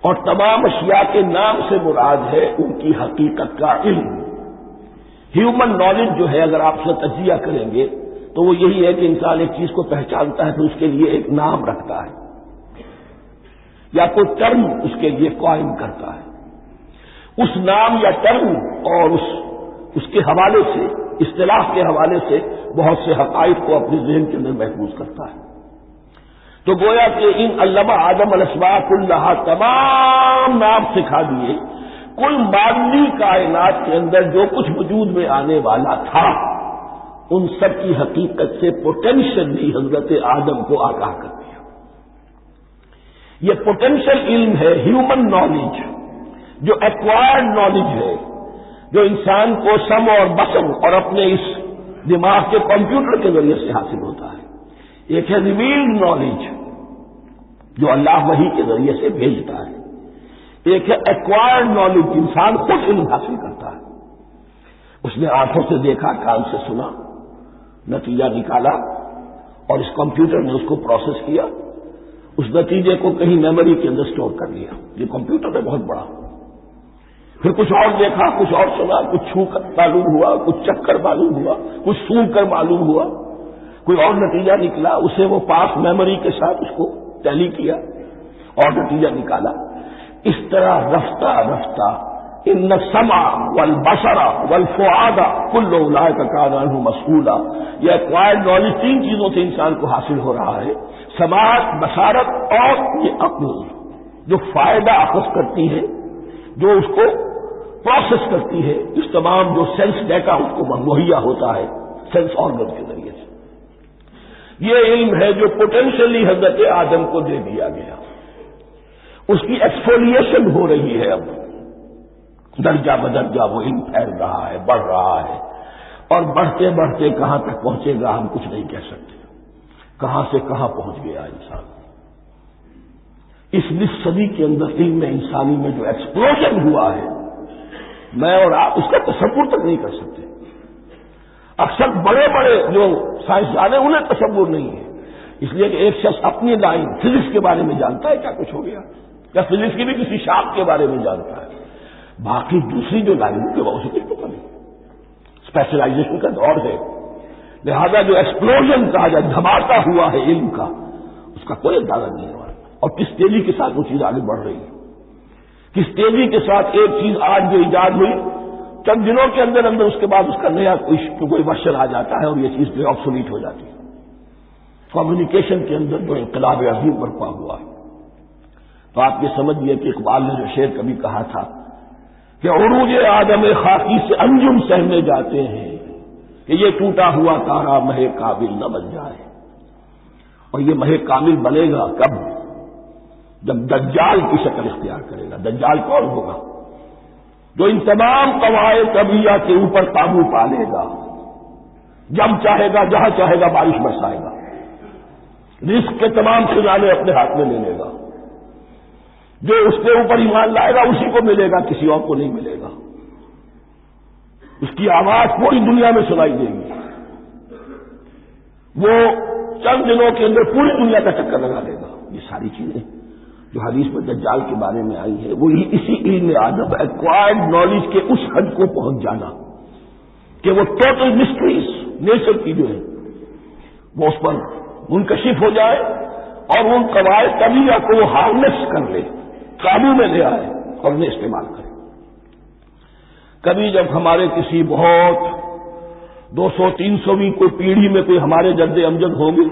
[SPEAKER 1] اور تمام اشیاء کے نام سے مراد ہے ان کی حقیقت کا علم۔ ہیومن نالج جو ہے اگر آپ سے تجزیہ کریں گے تو وہ یہی ہے کہ انسان ایک چیز کو پہچانتا ہے تو اس کے لیے ایک نام رکھتا ہے یا کوئی ٹرم اس کے لیے قائم کرتا ہے۔ اس نام یا ٹرم اور اس کے حوالے سے، اصطلاح کے حوالے سے بہت سے حقائق کو اپنے ذہن کے اندر محفوظ کرتا ہے۔ تو گویا کہ ان علمہ آدم الاسماء کلھا تمام نام سکھا دیے، کل مادی کائنات کے اندر جو کچھ وجود میں آنے والا تھا ان سب کی حقیقت سے پوٹینشلی حضرت آدم کو آگاہ کر دیا۔ یہ پوٹینشل علم ہے، ہیومن نالج، جو ایکوائرڈ نالج ہے، جو انسان کو سم اور بسم اور اپنے اس دماغ کے کمپیوٹر کے ذریعے سے حاصل ہوتا ہے۔ ایک ہے ریویلڈ نالج جو اللہ وحی کے ذریعے سے بھیجتا ہے، ایک ہے ایکوائرڈ نالج، انسان خود علم حاصل کرتا ہے۔ اس نے آنکھوں سے دیکھا، کان سے سنا، نتیجہ نکالا اور اس کمپیوٹر نے اس کو پروسیس کیا، اس نتیجے کو کہیں میموری کے اندر سٹور کر لیا۔ یہ کمپیوٹر ہے بہت بڑا۔ پھر کچھ اور دیکھا، کچھ اور سنا، کچھ چھو کر معلوم ہوا، کچھ چکھ کر معلوم ہوا، کچھ سونگ کر معلوم ہوا، کوئی اور نتیجہ نکلا، اسے وہ پاس میموری کے ساتھ اس کو ٹیلی کیا اور نتیجہ نکالا۔ اس طرح رفتہ رفتہ ان السمع والبصر والفؤاد کل اولئک کان عنہ مسئولا، یہ ایکوائرڈ نالج تین چیزوں سے انسان کو حاصل ہو رہا ہے، سماعت، بصارت اور یہ عقل، جو فائدہ اخذ کرتی ہے، جو اس کو پروسیس کرتی ہے، اس تمام جو سینس ڈیٹا اس کو مہیا ہوتا ہے سینس آرگن کے ذریعے سے۔ یہ علم ہے جو پوٹینشلی حضرت آدم کو دے دیا گیا، اس کی ایکسفولیشن ہو رہی ہے، اب درجہ بدرجہ وہ علم پھیل رہا ہے، بڑھ رہا ہے، اور بڑھتے بڑھتے کہاں تک پہنچے گا ہم کچھ نہیں کہہ سکتے، کہاں سے کہاں پہنچ گیا انسان۔ اس 20 صدی کے اندر علم انسانی میں جو ایکسپلوژن ہوا ہے، میں اور آپ اس کا تصور تک نہیں کر سکتے۔ اکثر بڑے بڑے جو سائنسدان ہیں انہیں تصور نہیں ہے، اس لیے کہ ایک شخص اپنی لائن فزکس کے بارے میں جانتا ہے کیا کچھ ہو گیا، یا فزکس کی بھی کسی شاخ کے بارے میں جانتا ہے، باقی دوسری جو لائنوں کے وہ اسے کچھ پتہ نہیں. اسپیشلائزیشن کا دور ہے، لہذا جو ایکسپلوژن کا جو دھماکہ ہوا ہے علم کا، اس کا کوئی اندازہ نہیں ہے. اور کس تیزی کے ساتھ وہ چیز آگے بڑھ رہی ہے، کس تیزی کے ساتھ ایک چیز آج جو ایجاد ہوئی چند دنوں کے اندر اندر اس کے بعد اس کا نیا کوئی ورژن آ جاتا ہے اور یہ چیز جو آبسولیٹ ہو جاتی ہے. کمیونیکیشن کے اندر جو انقلاب عظیم برپا ہوا ہے. تو آپ یہ سمجھیے کہ اقبال نے جو شعر کبھی کہا تھا کہ عروج آدم خاکی سے انجم سہنے جاتے ہیں کہ یہ ٹوٹا ہوا تارا مہ کامل نہ بن جائے. اور یہ مہ کامل بنے گا کب؟ جب دجال کی شکل اختیار کرے گا. دجال کون ہوگا؟ جو ان تمام قواعد طبیعہ کے اوپر قابو پا لے گا، جب چاہے گا جہاں چاہے گا بارش برسائے گا، رزق کے تمام خزانے اپنے ہاتھ میں لے لے گا، جو اس کے اوپر ایمان لائے گا اسی کو ملے گا، کسی اور کو نہیں ملے گا. اس کی آواز پوری دنیا میں سنائی دے گی. وہ چند دنوں کے اندر پوری دنیا کا چکر لگا دے گا. یہ ساری چیزیں جو حدیث میں دجال کے بارے میں آئی ہے وہی اسی علم آدم ایکوائرڈ نالج کے اس حد کو پہنچ جانا کہ وہ ٹوٹل مسٹریز نیچر کی جو ہے وہ اس پر منکشف ہو جائے اور ان قواعد طبیعہ کو وہ ہارنس کر لے، قابو میں لے آئے اور انہیں استعمال کرے. کبھی جب ہمارے کسی بہت 200-300ویں کوئی پیڑھی میں کوئی ہمارے جد امجد ہوں گے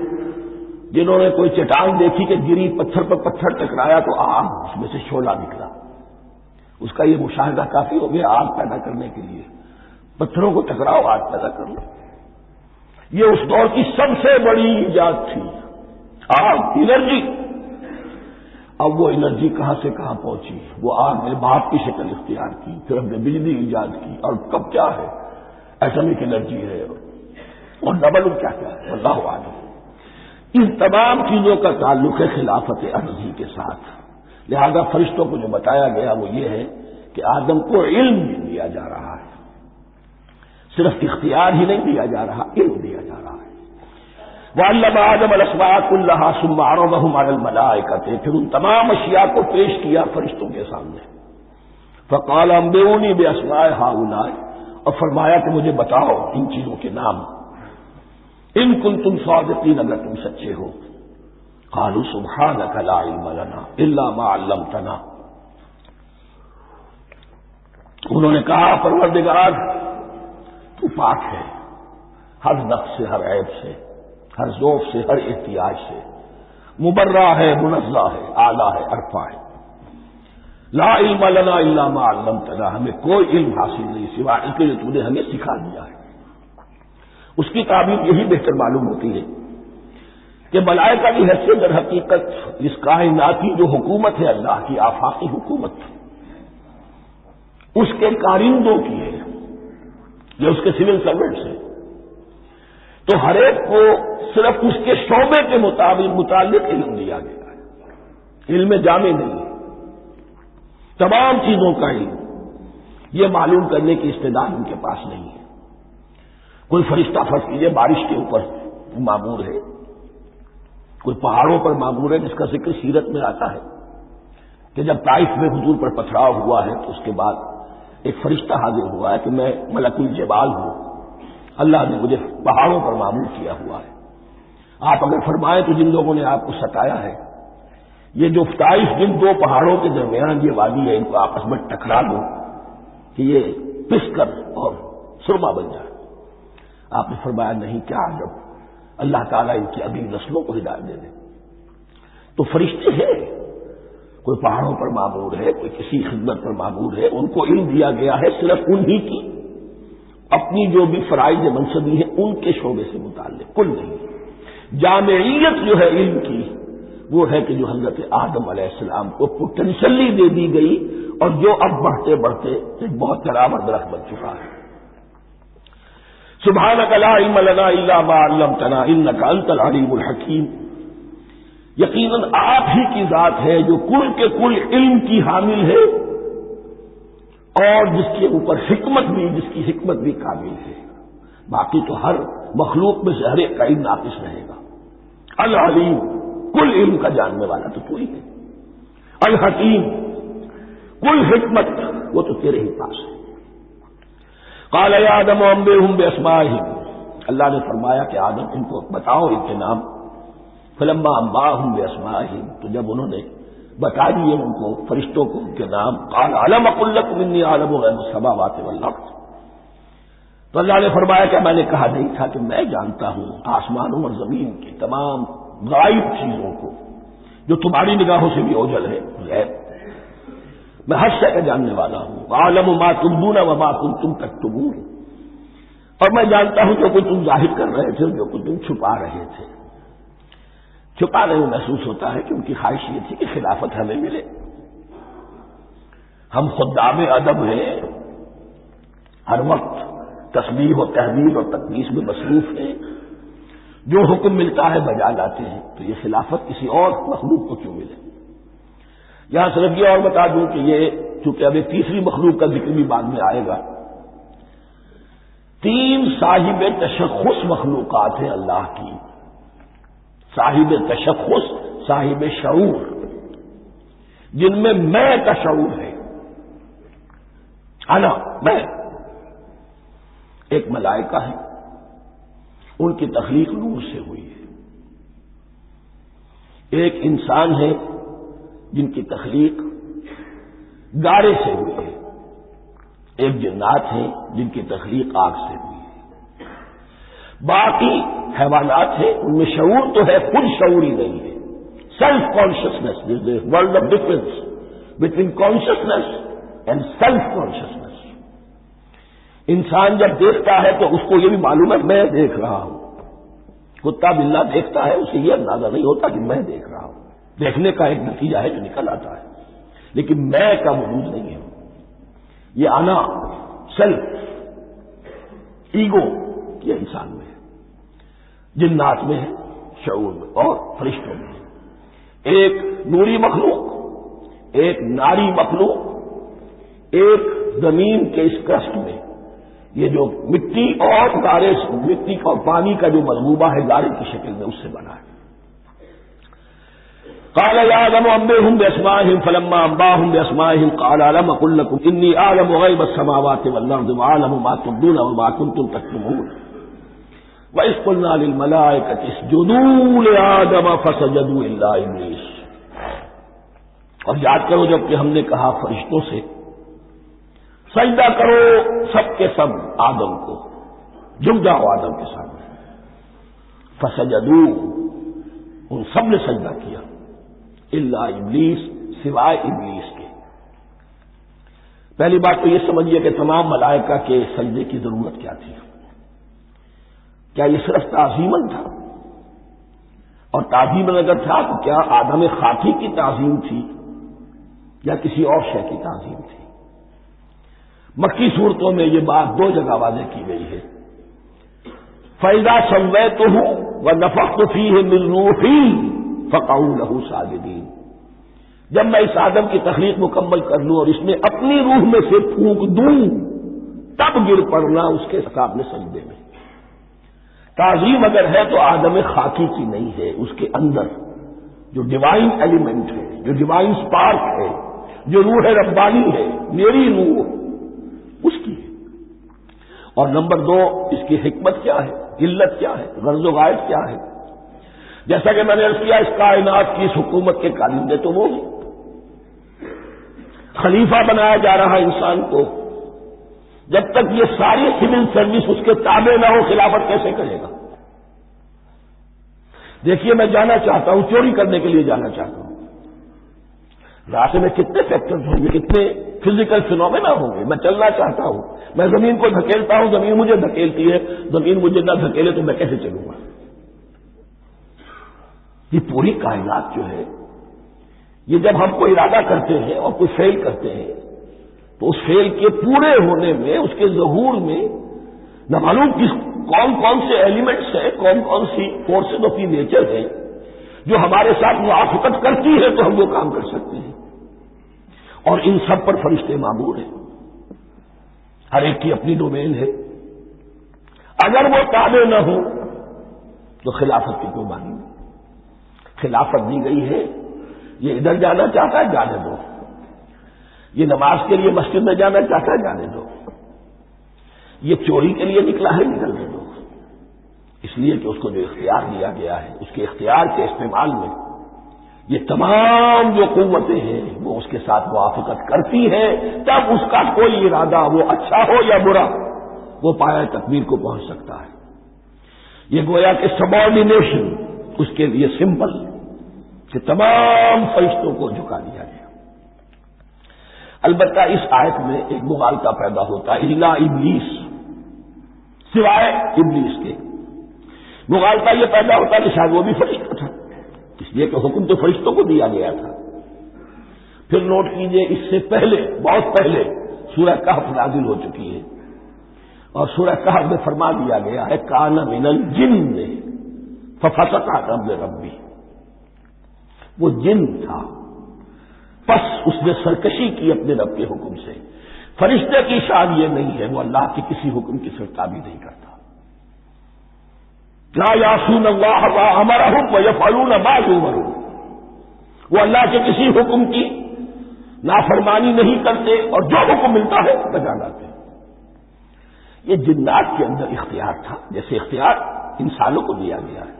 [SPEAKER 1] جنہوں نے کوئی چٹان دیکھی کہ گری، پتھر پر پتھر ٹکرایا تو آگ اس میں سے شعلہ نکلا، اس کا یہ مشاہدہ کافی ہو گیا آگ پیدا کرنے کے لیے. پتھروں کو ٹکراؤ آگ پیدا کر لو. یہ اس دور کی سب سے بڑی ایجاد تھی، آگ، انرجی. اب وہ انرجی کہاں سے کہاں پہنچی؟ وہ آگ نے باپ کی شکل اختیار کی، پھر ہم نے بجلی ایجاد کی، اور کب کیا ہے ایٹمک انرجی ہے اور ڈبل کیا کیا ہے اللہ عالم. ان تمام چیزوں کا تعلق ہے خلافت ارضی کے ساتھ. لہذا فرشتوں کو جو بتایا گیا وہ یہ ہے کہ آدم کو علم بھی دیا جا رہا ہے، صرف اختیار ہی نہیں دیا جا رہا، علم دیا جا رہا ہے. وَعَلَّمَ آدَمَ الْأَسْمَاءَ كُلَّهَا ثُمَّ عَرَضَهُمْ عَلَى الْمَلَائِكَةِ، پھر ان تمام اشیاء کو پیش کیا فرشتوں کے سامنے. فَقَالَ أَنبِئُونِي بِأَسْمَاءِ هَؤُلَاءِ، اور فرمایا کہ مجھے بتاؤ ان چیزوں کے نام، ان کنتم صادقین، اگر تم سچے ہو. قالوا سبحانك لا علم لنا الا ما علمتنا، انہوں نے کہا پروردگار تو پاک ہے ہر نقص سے، ہر عیب سے، ہر ذوف سے، ہر احتیاج سے، مبرہ ہے، منزہ ہے، اعلیٰ ہے، ارفع ہے. لا علم لنا الا ما علمتنا، ہمیں کوئی علم حاصل نہیں سوائے اس کے جو تو نے ہمیں سکھا دیا ہے. اس کی تعبیر یہی بہتر معلوم ہوتی ہے کہ ملائکہ کی حیثیت در حقیقت اس کائناتی جو حکومت ہے اللہ کی آفاقی حکومت، اس کے کارندوں کی ہے، یہ اس کے سول سروینٹس ہیں. تو ہر ایک کو صرف اس کے شعبے کے متعلق علم دیا گیا ہے، علم جامع نہیں ہے. تمام چیزوں کا علم یہ معلوم کرنے کی استعداد ان کے پاس نہیں ہے. کوئی فرشتہ فرض کیجیے بارش کے اوپر معمور ہے، کوئی پہاڑوں پر معمور ہے، جس کا ذکر سیرت میں آتا ہے کہ جب طائف میں حضور پر پتھراؤ ہوا ہے تو اس کے بعد ایک فرشتہ حاضر ہوا ہے کہ میں ملک الجبال ہوں، اللہ نے مجھے پہاڑوں پر معمور کیا ہوا ہے. آپ اگر فرمائیں تو جن لوگوں نے آپ کو ستایا ہے، یہ جو طائف جن دو پہاڑوں کے درمیان یہ وادی ہے، ان کو آپس میں ٹکرا دو کہ یہ پس کر اور سرما بن جائے. آپ نے فرمایا نہیں، کیا جب اللہ تعالیٰ ان کی اگلی نسلوں کو ہدایت دے دے. تو فرشتے ہیں، کوئی پہاڑوں پر معمور ہے، کوئی کسی خدمت پر معمور ہے، ان کو علم دیا گیا ہے صرف انہی کی اپنی جو بھی فرائض منصبی ہیں ان کے شعبے سے متعلق، کل نہیں. جامعیت جو ہے علم کی وہ ہے کہ جو حضرت آدم علیہ السلام کو پوٹینشلی دے دی گئی اور جو اب بڑھتے بڑھتے ایک بہت برابر درخت بن چکا ہے. سبحانک لا علم لنا الا ما علمتنا انک انت العلیم الحکیم. یقیناً آپ ہی کی ذات ہے جو کل کے کل علم کی حامل ہے اور جس کے اوپر حکمت بھی، جس کی حکمت بھی کامل ہے. باقی تو ہر مخلوق میں سے ہر ایک کا علم ناقص رہے گا. العلیم، کل علم کا جاننے والا تو تو ہی ہے. الحکیم، کوئی حکمت وہ تو تیرے ہی پاس ہے۔ قال یا آدم انبئہم باسمائہم، اللہ نے فرمایا کہ آدم ان کو بتاؤ ان کے نام۔ فلما انباہم باسمائہم، تو جب انہوں نے بتا دیے ان کو فرشتوں کو ان کے نام، قال الم اقل لکم انی اعلم غیب السماوات والارض، تو اللہ نے فرمایا کہ میں نے کہا نہیں تھا کہ میں جانتا ہوں آسمانوں اور زمین کی تمام غائب چیزوں کو جو تمہاری نگاہوں سے بھی اوجھل ہے، غیب میں ہر شے کا جاننے والا ہوں۔ وَأَعْلَمُ مَا تُبْدُونَ وَمَا كُنتُمْ تَكْتُمُونَ، اور میں جانتا ہوں جو کچھ تم ظاہر کر رہے تھے، جو کچھ تم چھپا رہے تھے۔ چھپا رہے محسوس ہوتا ہے کہ ان کی خواہش یہ تھی کہ خلافت ہمیں ملے، ہم خدام ادب ہیں، ہر وقت تسبیح و تحمیل اور تقدیس میں مصروف ہیں، جو حکم ملتا ہے بجا لاتے ہیں، تو یہ خلافت کسی اور مخلوق کو کیوں ملے؟ یہاں صرف یہ اور بتا دوں کہ یہ چونکہ اب ایک تیسری مخلوق کا ذکر بھی بعد میں آئے گا، 3 صاحب تشخص مخلوقات ہیں اللہ کی، صاحب تشخص، صاحب شعور، جن میں میں کا شعور ہے، انا میں۔ ایک ملائکہ ہے، ان کی تخلیق نور سے ہوئی ہے۔ ایک انسان ہے جن کی تخلیق گارے سے ہوئی ہے۔ ایک جنات ہیں جن کی تخلیق آگ سے ہوئی ہے۔ باقی حیوانات ہیں، ان میں شعور تو ہے، خود شعور ہی نہیں ہے۔ Self consciousness, this is world of difference between consciousness and self consciousness. انسان جب دیکھتا ہے تو اس کو یہ بھی معلوم ہے میں دیکھ رہا ہوں۔ کتا بلا دیکھتا ہے، اسے یہ اندازہ نہیں ہوتا کہ میں دیکھ رہا ہوں، دیکھنے کا ایک نتیجہ ہے جو نکل آتا ہے، لیکن میں کا وجود نہیں ہے۔ یہ آنا، سیلف، ایگو، یہ انسان میں ہے، جنات میں ہے، شعور میں، اور فرشتوں میں ہے۔ ایک نوری مخلوق، ایک ناری مخلوق، ایک زمین کے اس کرسٹ میں، یہ جو مٹی اور گارے، مٹی اور پانی کا جو مضبوبہ ہے گارے کی شکل میں، اس سے بنا ہے۔ قال يا آدم انبئهم باسمائهم فلما انباهم باسمائهم قال الم اقل لكم اني اعلم غيب السماوات والارض واعلم ما تبدون وما كنتم تكتمون واذ قلنا للملائكه اسجدوا لآدم فسجدوا الا ابلیس، اور یاد کرو جب کہ ہم نے کہا فرشتوں سے سجدہ کرو سب کے سب آدم کو، جھک جاؤ آدم کے سامنے، فسجدوا، ان سب نے سجدہ کیا، الا ابلیس، سوائے ابلیس کے۔ پہلی بات تو یہ سمجھیے کہ تمام ملائکہ کے سجدے کی ضرورت کیا تھی؟ کیا یہ صرف تعظیماً تھا؟ اور تعظیماً اگر تھا تو کیا آدم خاکی کی تعظیم تھی یا کسی اور شے کی تعظیم تھی؟ مکی صورتوں میں یہ بات 2 جگہ واضح کی گئی ہے۔ فَإِذَا سَوَّيْتُهُ وَنَفَخْتُ فِيهِ مِن رُّوحِي فَقَعُوا لَهُ سَاجِدِينَ، جب میں اس آدم کی تخلیق مکمل کر لوں اور اس میں اپنی روح میں سے پھونک دوں، تب گر پڑنا اس کے سامنے سجدے میں۔ تعظیم اگر ہے تو آدم خاکی کی نہیں ہے، اس کے اندر جو ڈیوائن ایلیمنٹ ہے، جو ڈیوائن سپارک ہے، جو روح ربانی ہے، میری روح، اس کی ہے۔ اور نمبر 2، اس کی حکمت کیا ہے، علت کیا ہے، غرض و غائب کیا ہے؟ جیسا کہ میں نے عرض کیا، اس کائنات کی اس حکومت کے کالندے تو وہ خلیفہ بنایا جا رہا انسان کو، جب تک یہ ساری سول سروس اس کے تابع نہ ہو خلافت کیسے کرے گا؟ دیکھیے میں جانا چاہتا ہوں، چوری کرنے کے لیے جانا چاہتا ہوں، راستے میں کتنے فیکٹرز ہوں گے، کتنے فزیکل فینومینا ہوں گے، میں چلنا چاہتا ہوں، میں زمین کو دھکیلتا ہوں، زمین مجھے دھکیلتی ہے، زمین مجھے نہ دھکیلے تو میں کیسے چلوں گا؟ یہ پوری کائنات جو ہے، یہ جب ہم کو ارادہ کرتے ہیں اور کوئی فیل کرتے ہیں تو اس فیل کے پورے ہونے میں، اس کے ظہور میں نہ معلوم کون کون سے ایلیمنٹس ہیں، کون کون سی فورسز آف دی نیچر ہیں جو ہمارے ساتھ موافقت کرتی ہے تو ہم وہ کام کر سکتے ہیں، اور ان سب پر فرشتے معمور ہیں، ہر ایک کی اپنی ڈومین ہے۔ اگر وہ تابع نہ ہو تو خلافت کی کوئی معنی نہیں۔ خلافت دی گئی ہے، یہ ادھر جانا چاہتا ہے جانے دو، یہ نماز کے لیے مسجد میں جانا چاہتا ہے جانے دو، یہ چوری کے لیے نکلا ہے نکلنے دو، اس لیے کہ اس کو جو اختیار دیا گیا ہے اس کے اختیار کے استعمال میں یہ تمام جو قوتیں ہیں وہ اس کے ساتھ موافقت کرتی ہیں، تب اس کا کوئی ارادہ وہ اچھا ہو یا برا وہ پایہ تکمیل کو پہنچ سکتا ہے۔ یہ گویا کہ سبارڈینیشن اس کے لیے سمبل کہ تمام فرشتوں کو جھکا دیا گیا۔ البتہ اس آیت میں ایک مغالطہ پیدا ہوتا ہے، الا ابلیس، سوائے ابلیس کے۔ مغالطہ یہ پیدا ہوتا ہے کہ شاید وہ بھی فرشتہ تھا، اس لیے کہ حکم تو فرشتوں کو دیا گیا تھا۔ پھر نوٹ کیجئے اس سے پہلے، بہت پہلے سورہ کہف نازل ہو چکی ہے، اور سورہ کہف میں فرما دیا گیا ہے کان من الجن ففسق عن امر ربی، وہ جن تھا پس اس نے سرکشی کی اپنے رب کے حکم سے۔ فرشتے کی شان یہ نہیں ہے وہ اللہ کے کسی حکم کی سرتابی نہیں کرتا۔ لا یعصون اللہ ما امرهم ویفعلون ما یؤمرون، وہ اللہ کے کسی حکم کی نافرمانی نہیں کرتے اور جو حکم ملتا ہے بجا لاتے ہیں۔ یہ جنات کے اندر اختیار تھا، جیسے اختیار انسانوں کو دیا گیا ہے۔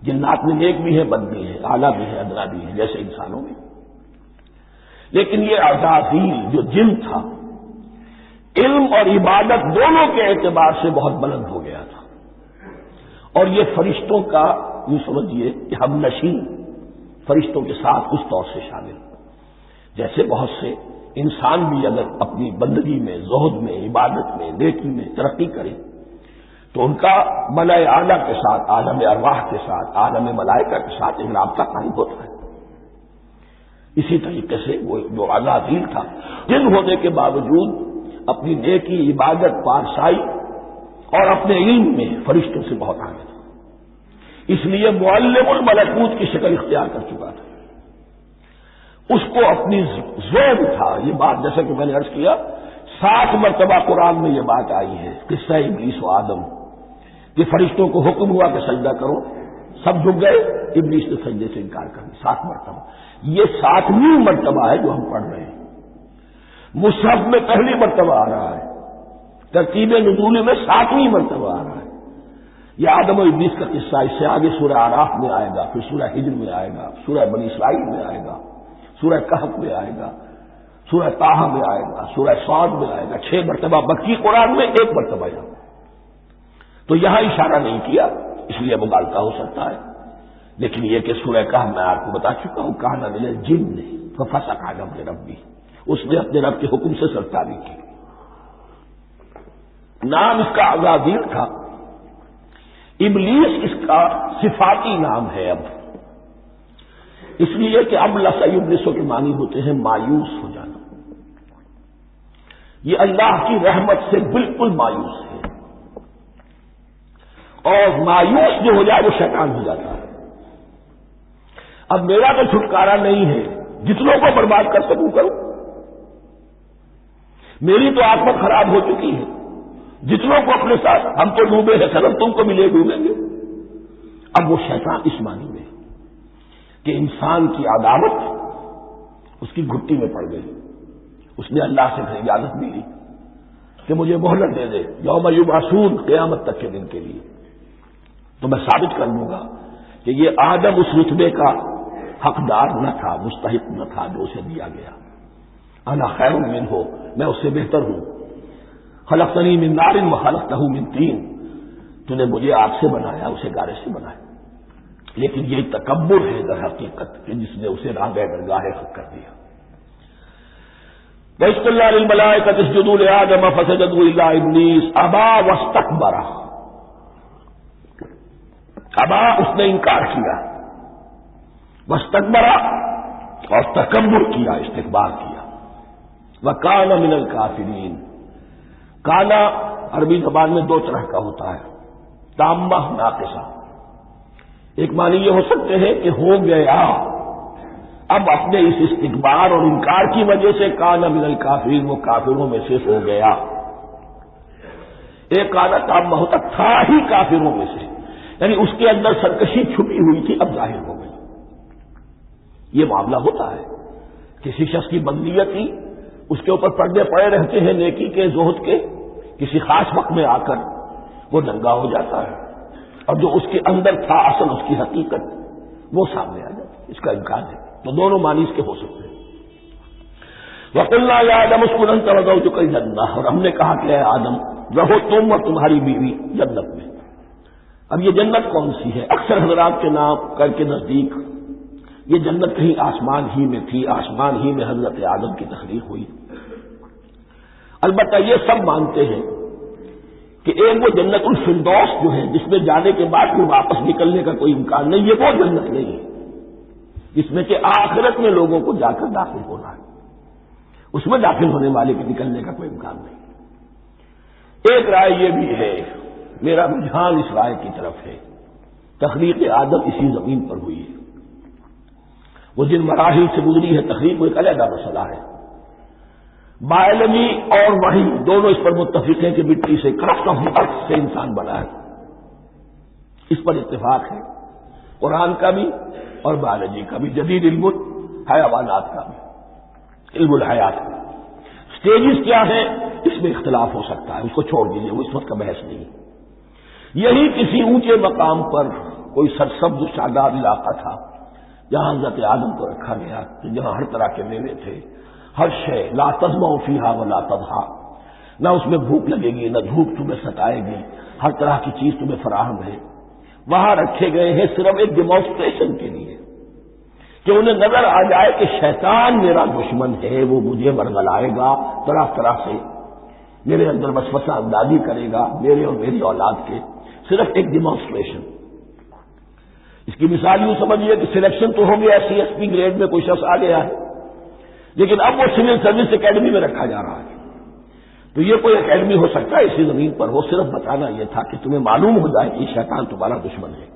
[SPEAKER 1] جنات میں نیک بھی ہے، بد بھی ہے، اعلیٰ بھی ہے، ادنا بھی ہے، جیسے انسانوں میں۔ لیکن یہ عزازیل جو جن تھا علم اور عبادت دونوں کے اعتبار سے بہت بلند ہو گیا تھا، اور یہ فرشتوں کا یوں سمجھیے کہ ہم نشین، فرشتوں کے ساتھ اس طور سے شامل، جیسے بہت سے انسان بھی اگر اپنی بندگی میں، زہد میں، عبادت میں، نیکی میں ترقی کرے تو ان کا ملائے اعلیٰ کے ساتھ، عالم ارواح کے ساتھ، عالم ملائکہ کے ساتھ ایک رابطہ قائم ہوتا ہے۔ اسی طریقے سے وہ جو عزازیل تھا جن ہونے کے باوجود اپنی نیکی، عبادت، پارسائی اور اپنے علم میں فرشتوں سے بہت آگے تھا، اس لیے معلم الملکوت کی شکل اختیار کر چکا تھا۔ اس کو اپنی زوج تھا، یہ بات جیسا کہ میں نے عرض کیا 7 مرتبہ قرآن میں یہ بات آئی ہے، قصہ ابلیس و آدم، کہ فرشتوں کو حکم ہوا کہ سجدہ کرو، سب جھک گئے، ابلیس نے سجدے سے انکار کر دیا 7 مرتبہ۔ یہ 7ویں مرتبہ ہے جو ہم پڑھ رہے ہیں، مصحف میں پہلی مرتبہ آ رہا ہے، ترتیب نزول میں 7ویں مرتبہ آ رہا ہے۔ یہ آدم و ابلیس کا قصہ اس سے آگے سورہ اعراف میں آئے گا، پھر سورہ ہجر میں آئے گا، سورہ بنی اسرائیل میں آئے گا، سورہ کہف میں آئے گا، سورہ طٰہٰ میں آئے گا، سورہ صاد میں آئے گا، 6 مرتبہ مکی قرآن میں، 1 مرتبہ یہاں۔ تو یہاں اشارہ نہیں کیا، اس لیے مغالطہ ہو سکتا ہے، لیکن یہ کہ سورہ کہف میں آپ کو بتا چکا ہوں کان من الجن ففسق عن امر ربی، اس نے اپنے رب کے حکم سے سرکاری کی۔ نام اس کا عزازیل تھا، ابلیس اس کا صفاتی نام ہے اب، اس لیے کہ اب لسیبلسو کے معنی ہوتے ہیں مایوس ہو جانا، یہ اللہ کی رحمت سے بالکل مایوس ہے، اور مایوس جو ہو جائے وہ شیطان ہو جاتا ہے۔ اب میرا تو چھٹکارا نہیں ہے، جتنوں کو برباد کر سکوں کروں، میری تو عاقبت خراب ہو چکی ہے، جتنوں کو اپنے ساتھ، ہم تو ڈوبے ہیں سلام تم کو ملے ڈوبیں گے۔ اب وہ شیطان اس معنی میں کہ انسان کی عداوت اس کی گھٹی میں پڑ گئی، اس نے اللہ سے پھر اجازت بھی لی کہ مجھے مہلت دے دے یوم یبعثون، قیامت تک کے دن کے لیے، تو میں ثابت کر دوں گا کہ یہ آدم اس رتبے کا حقدار نہ تھا، مستحق نہ تھا جو اسے دیا گیا۔ انا خیر منہ، میں اس سے بہتر ہوں۔ خلقتنی من نار وخلقتہ من طین، تو نے مجھے آگ سے بنایا، اسے گارے سے بنایا۔ لیکن یہ تکبر ہے در حقیقت کہ جس نے اسے راہ درگاہ حق کر دیا۔ وَإِذْ قُلْنَا لِلْمَلَائِكَةِ اسْجُدُوا لِآدَمَ فَسَجَدُوا إِلَّا إِبْلِيسَ أَبَىٰ وَاسْتَكْبَرَ، ابا اس نے انکار کیا، واستکبر اور تکبر کیا، استکبار کیا، وَكَانَ مِنَ الْكَافِرِينَ۔ کانا عربی زبان میں 2 طرح کا ہوتا ہے، تامہ، ناقصہ۔ ایک معنی یہ ہو سکتے ہیں کہ ہو گیا، اب اپنے اس استکبار اور انکار کی وجہ سے کانا من الکافرین، وہ کافروں میں سے ہو گیا۔ ایک کانا تامہ ہوتا تھا ہی کافروں میں سے، یعنی اس کے اندر سرکشی چھپی ہوئی تھی، اب ظاہر ہو گئی۔ یہ معاملہ ہوتا ہے، کسی شخص کی بدنیتی اس کے اوپر پردے پڑے رہتے ہیں نیکی کے، زہد کے، کسی خاص وقت میں آ کر وہ ننگا ہو جاتا ہے، اور جو اس کے اندر تھا اصل اس کی حقیقت وہ سامنے آ جاتی ہے، اس کا امکان ہے۔ تو دونوں معنی اس کے ہو سکتے ہیں۔ وَقُلْنَا يَا آدَمُ اسْكُنْ أَنْتَ وَزَوْجُكَ الْجَنَّةَ، اور ہم نے کہا کہ اے آدم رہو تم اور تمہاری بیوی جنت میں۔ اب یہ جنت کون سی ہے؟ اکثر حضرات کے نام کر کے نزدیک یہ جنت کہیں آسمان ہی میں تھی، آسمان ہی میں حضرت آدم کی تخلیق ہوئی۔ البتہ یہ سب مانتے ہیں کہ ایک وہ جنت الفردوس جو ہے جس میں جانے کے بعد پھر واپس نکلنے کا کوئی امکان نہیں، یہ وہ جنت نہیں ہے جس میں کہ آخرت میں لوگوں کو جا کر داخل ہونا ہے، اس میں داخل ہونے والے کے نکلنے کا کوئی امکان نہیں۔ ایک رائے یہ بھی ہے، میرا رجحان اس رائے کی طرف ہے، تخلیق آدم اسی زمین پر ہوئی ہے، وہ جن مراحل سے گزری ہے تخلیق وہ ایک علیحدہ مسئلہ ہے۔ بایولوجی اور وحی دونوں اس پر متفق ہیں کہ مٹی سے، کرافٹ آف ارتھ سے انسان بنا ہے، اس پر اتفاق ہے قرآن کا بھی اور بایولوجی کا بھی، جدید علم حیوانات کا بھی، علم الحیات کا۔ سٹیجز کیا ہیں اس میں اختلاف ہو سکتا ہے، اس کو چھوڑ دیجیے، وہ اس وقت کا بحث نہیں۔ یہی کسی اونچے مقام پر کوئی سرسبز و شاداب علاقہ تھا جہاں حضرت آدم کو رکھا گیا، جہاں ہر طرح کے میوے تھے، ہر شے، لا تظمأ فیہا ولا تضحیٰ، نہ اس میں بھوک لگے گی نہ دھوپ تمہیں ستائے گی، ہر طرح کی چیز تمہیں فراہم ہے۔ وہاں رکھے گئے ہیں صرف ایک ڈیمانسٹریشن کے لیے کہ انہیں نظر آ جائے کہ شیطان میرا دشمن ہے، وہ مجھے ورگلائے گا، طرح طرح سے میرے اندر وسوسہ اندازی کرے گا، میرے اور میری اولاد کے، صرف ایک ڈیمانسٹریشن۔ اس کی مثال یوں سمجھیے کہ سلیکشن تو ہو گیا، سی ایس پی گریڈ میں کوئی شخص آ گیا ہے، لیکن اب وہ سول سروس اکیڈمی میں رکھا جا رہا ہے۔ تو یہ کوئی اکیڈمی ہو سکتا ہے اسی زمین پر ہو، صرف بتانا یہ تھا کہ تمہیں معلوم ہو جائے کہ شیطان تمہارا دشمن ہے۔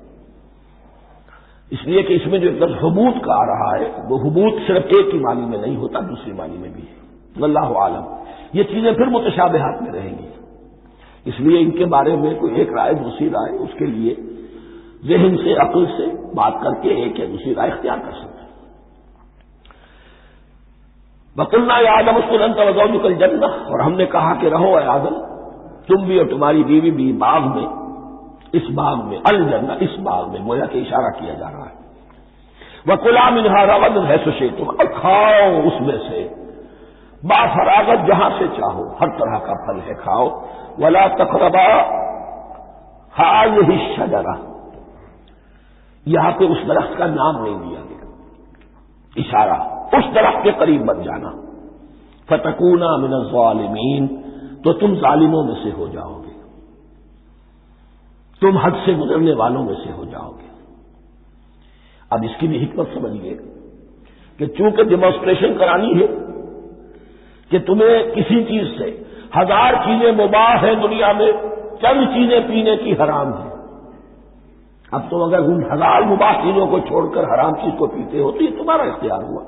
[SPEAKER 1] اس لیے کہ اس میں جو ایک لفظ حبوط کا آ رہا ہے، وہ حبوط صرف ایک ہی معنی میں نہیں ہوتا، دوسری معنی میں بھی ہے۔ واللہ عالم، یہ چیزیں پھر متشابہات میں رہیں گی، اس لیے ان کے بارے میں کوئی ایک رائے دوسری رائے، اس کے لیے ذہن سے، عقل سے بات کر کے ایک یا دوسری رائے اختیار کر سکتے ہیں۔ وَقُلْنَا يَا آدَمُ اسْكُنْ أَنْتَ وَزَوْجُكَ الْجَنَّةَ، اور ہم نے کہا کہ رہو اے آدم تم بھی اور تمہاری بیوی بھی باغ میں، اس باغ میں، الجنہ اس باغ میں، گویا کہ اشارہ کیا جا رہا ہے۔ وَكُلَا مِنْهَا رَغَدًا حَيْثُ شِئْتُمْ، اور کھاؤ اس میں سے با فراغت جہاں سے چاہو، ہر طرح کا پھل ہے کھاؤ۔ وَلَا تَقْرَبَا هَٰذِهِ الشَّجَرَةَ، یہاں پہ اس درخت کا نام نہیں دیا گیا، اشارہ اس درخت کے قریب مت جانا۔ فَتَكُونَا مِنَ الظَّالِمِينَ، تو تم ظالموں میں سے ہو جاؤ گے، تم حد سے گزرنے والوں میں سے ہو جاؤ گے۔ اب اس کی بھی حکمت سمجھیے کہ چونکہ ڈیمانسٹریشن کرانی ہے کہ تمہیں کسی چیز سے، ہزار چیزیں مباح ہیں دنیا میں، چند چیزیں پینے کی حرام ہیں۔ اب تم اگر ان ہزار مباح چیزوں کو چھوڑ کر حرام چیز کو پیتے ہو تو یہ تمہارا اختیار ہوا،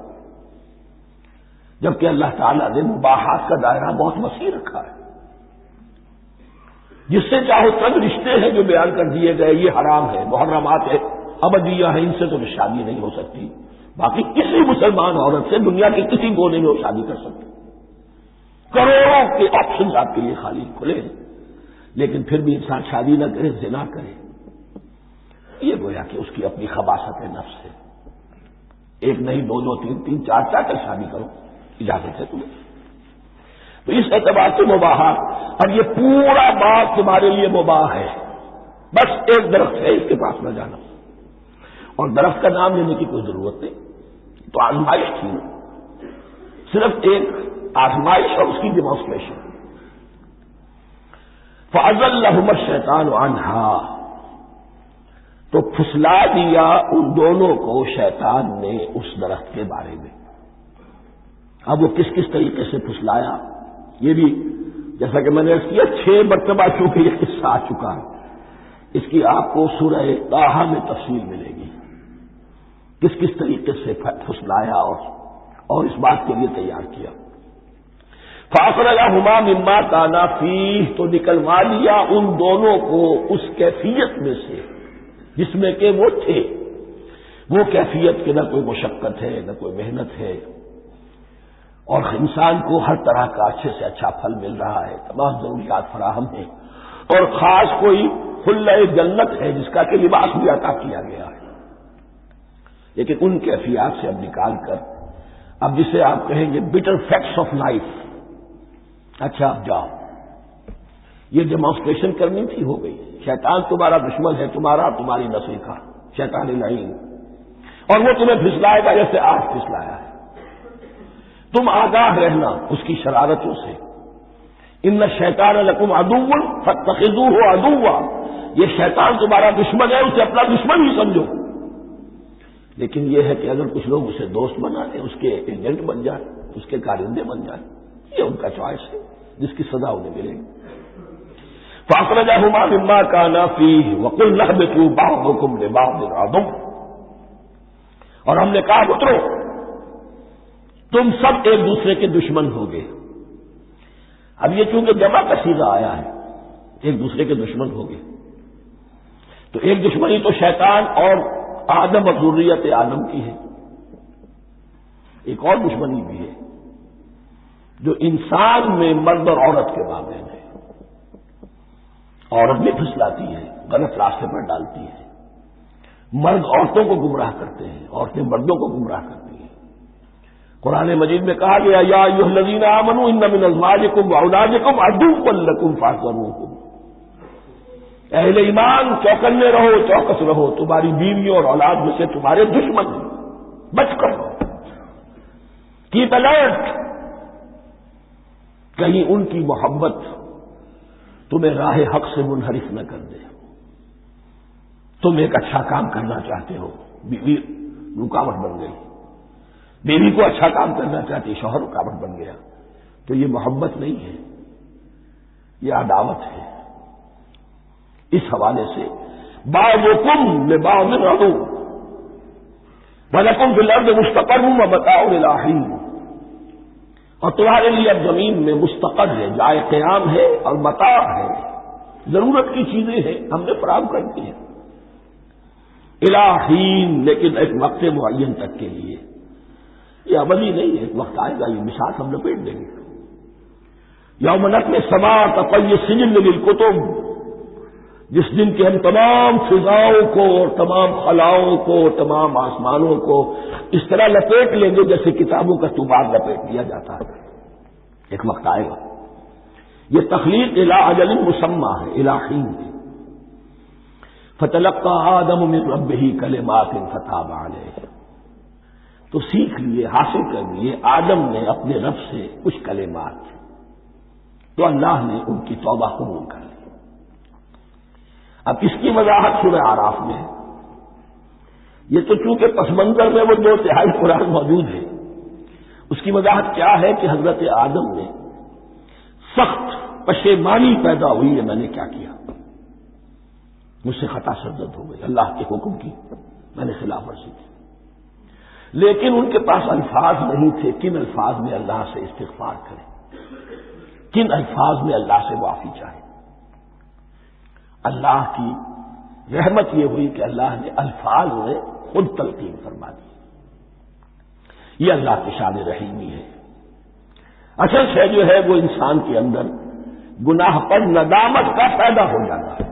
[SPEAKER 1] جبکہ اللہ تعالیٰ نے مباحات کا دائرہ بہت وسیع رکھا ہے۔ جس سے چاہو چند رشتے ہیں جو بیان کر دیے گئے، یہ حرام ہے، محرمات ہے، ابدیہ ہے، ان سے تو شادی نہیں ہو سکتی، باقی کسی مسلمان عورت سے دنیا کے کسی کونے میں وہ شادی کر سکتے، کروڑوں کے آپشنز آپ کے لیے خالی کھلے ہیں، لیکن پھر بھی انسان شادی نہ کرے، زنا کرے، یہ گویا کہ اس کی اپنی خباثت نفس ہے۔ ایک نہیں، دو دو، تین تین، چار چار کر شادی کرو، اجازت ہے تمہیں۔ تو اس اعتبار سے مباحات، اب یہ پورا باغ تمہارے لیے مباح ہے، بس ایک درخت ہے اس کے پاس نہ جانا، اور درخت کا نام لینے کی کوئی ضرورت نہیں۔ تو آزمائش تھی، صرف ایک آزمائش اور اس کی ڈیمانسٹریشن۔ فَأَزَلَّهُمَا الشَّيْطَانُ عَنْهَا، تو پھسلا دیا ان دونوں کو شیطان نے اس درخت کے بارے میں۔ اب وہ کس کس طریقے سے پھسلایا، یہ بھی جیسا کہ میں نے عرض کیا 6 مرتبہ چونکہ یہ قصہ آ چکا ہے، اس کی آپ کو سورہ طٰہٰ میں تفصیل ملے گی، کس کس طریقے سے پھسلایا اور اس بات کے لیے تیار کیا۔ فَأَخْرَجَهُمَا مِمَّا كَانَا فِيهِ، تو نکلوا لیا ان دونوں کو اس کیفیت میں سے جس میں کہ وہ تھے، وہ کیفیت کہ نہ کوئی مشقت ہے نہ کوئی محنت ہے، اور انسان کو ہر طرح کا اچھے سے اچھا پھل مل رہا ہے، تمام ضروریات فراہم ہیں، اور خاص کوئی خلہ جنت ہے جس کا کہ لباس بھی عطا کیا گیا ہے۔ لیکن ان کیفیات سے اب نکال کر اب جسے آپ کہیں گے بٹر فیکٹس آف لائف، اچھا اب جاؤ، یہ ڈیمانسٹریشن کرنی تھی، ہو گئی۔ شیطان تمہارا دشمن ہے، تمہاری نسل کا شیطان لعین، اور وہ تمہیں پھسلائے گا جیسے آج پھسلایا ہے۔ تم آگاہ رہنا اس کی شرارتوں سے۔ ان الشیطان لکم عدو فاتخذوہ عدوا، یہ شیطان تمہارا دشمن ہے، اسے اپنا دشمن ہی سمجھو۔ لیکن یہ ہے کہ اگر کچھ لوگ اسے دوست بنا لیں، اس کے ایجنٹ بن جائیں، اس کے کارندے بن جائیں، یہ ان کا چوائس ہے جس کی سزا انہیں ملے گی۔ فَأَخْرَجَهُمَا مِمَّا كَانَا فِيهِ وَقُلْنَا اهْبِطُوا بَعْضُكُمْ لِبَعْضٍ عَدُوٌّ، اور ہم نے کہا اترو، تم سب ایک دوسرے کے دشمن ہوگے۔ اب یہ چونکہ جمع کا صیغہ آیا ہے، ایک دوسرے کے دشمن ہوگے، تو ایک دشمنی تو شیطان اور آدم اور ذریت آدم کی ہے، ایک اور دشمنی بھی ہے جو انسان میں مرد اور عورت کے مابین ہے۔ عورت بھی پھسلاتی ہے، غلط راستے پر ڈالتی ہے، مرد عورتوں کو گمراہ کرتے ہیں، عورتیں مردوں کو گمراہ کرتی ہیں۔ قرآن مجید میں کہا گیا یا ایھا الذین آمنوا ان من ازواجکم واولادکم عدوا لکم فاحذروہم، اہل ایمان چوکنے رہو، چوکس رہو، تمہاری بیویوں اور اولاد میں سے تمہارے دشمن ہیں، بچ کر رہو، کیپ الرٹ، کہیں ان کی محبت تمہیں راہ حق سے منحرف نہ کر دے۔ تم ایک اچھا کام کرنا چاہتے ہو، بیوی رکاوٹ بن گئی، بیوی کو اچھا کام کرنا چاہتی، شوہر رکاوٹ بن گیا، تو یہ محبت نہیں ہے، یہ عداوت ہے۔ اس حوالے سے بعضکم لبعض عدو ولکم فی الارض مستقر ومتاع الی حین، اور تمہارے لیے اب زمین میں مستقر ہے، جائے قیام ہے، اور متاع ہے، ضرورت کی چیزیں ہیں، ہم نے فراہم کر دی ہیں، الی حین، لیکن ایک وقت معین تک کے لیے، یہ ابدی نہیں ہے، ایک وقت آئے گا یہ بساط ہم لپیٹ دیں گے۔ یوم نطوی السماء کطی السجل للکتب، جس دن کے ہم تمام فضاؤں کو اور تمام خلاؤں کو، تمام آسمانوں کو اس طرح لپیٹ لیں گے جیسے کتابوں کا طوبات لپیٹ دیا جاتا ہے۔ ایک وقت آئے گا، یہ تخلیق الی اجل مسمى ہے، الی حین ہے۔ فتلقى آدم من ربه کلمات فتاب علیہ، تو سیکھ لیے، حاصل کر لیے آدم نے اپنے رب سے کچھ کلمات، تو اللہ نے ان کی توبہ قبول کر لی۔ اب اس کی وضاحت سورہ اعراف میں ہے، یہ تو چونکہ پس منظر میں وہ دو تہائی قرآن موجود ہے، اس کی وضاحت کیا ہے کہ حضرت آدم نے سخت پشیمانی پیدا ہوئی ہے، میں نے کیا کیا، مجھ سے خطا سرزد ہو گئی، اللہ کے حکم کی میں نے خلاف ورزی کی، لیکن ان کے پاس الفاظ نہیں تھے کن الفاظ میں اللہ سے استغفار کریں، کن الفاظ میں اللہ سے معافی چاہیں۔ اللہ کی رحمت یہ ہوئی کہ اللہ نے الفاظ میں خود تلقین فرما دی، یہ اللہ کی شان رحیمی ہے۔ اصل سے جو ہے وہ انسان کے اندر گناہ پر ندامت کا پیدا ہو جانا ہے،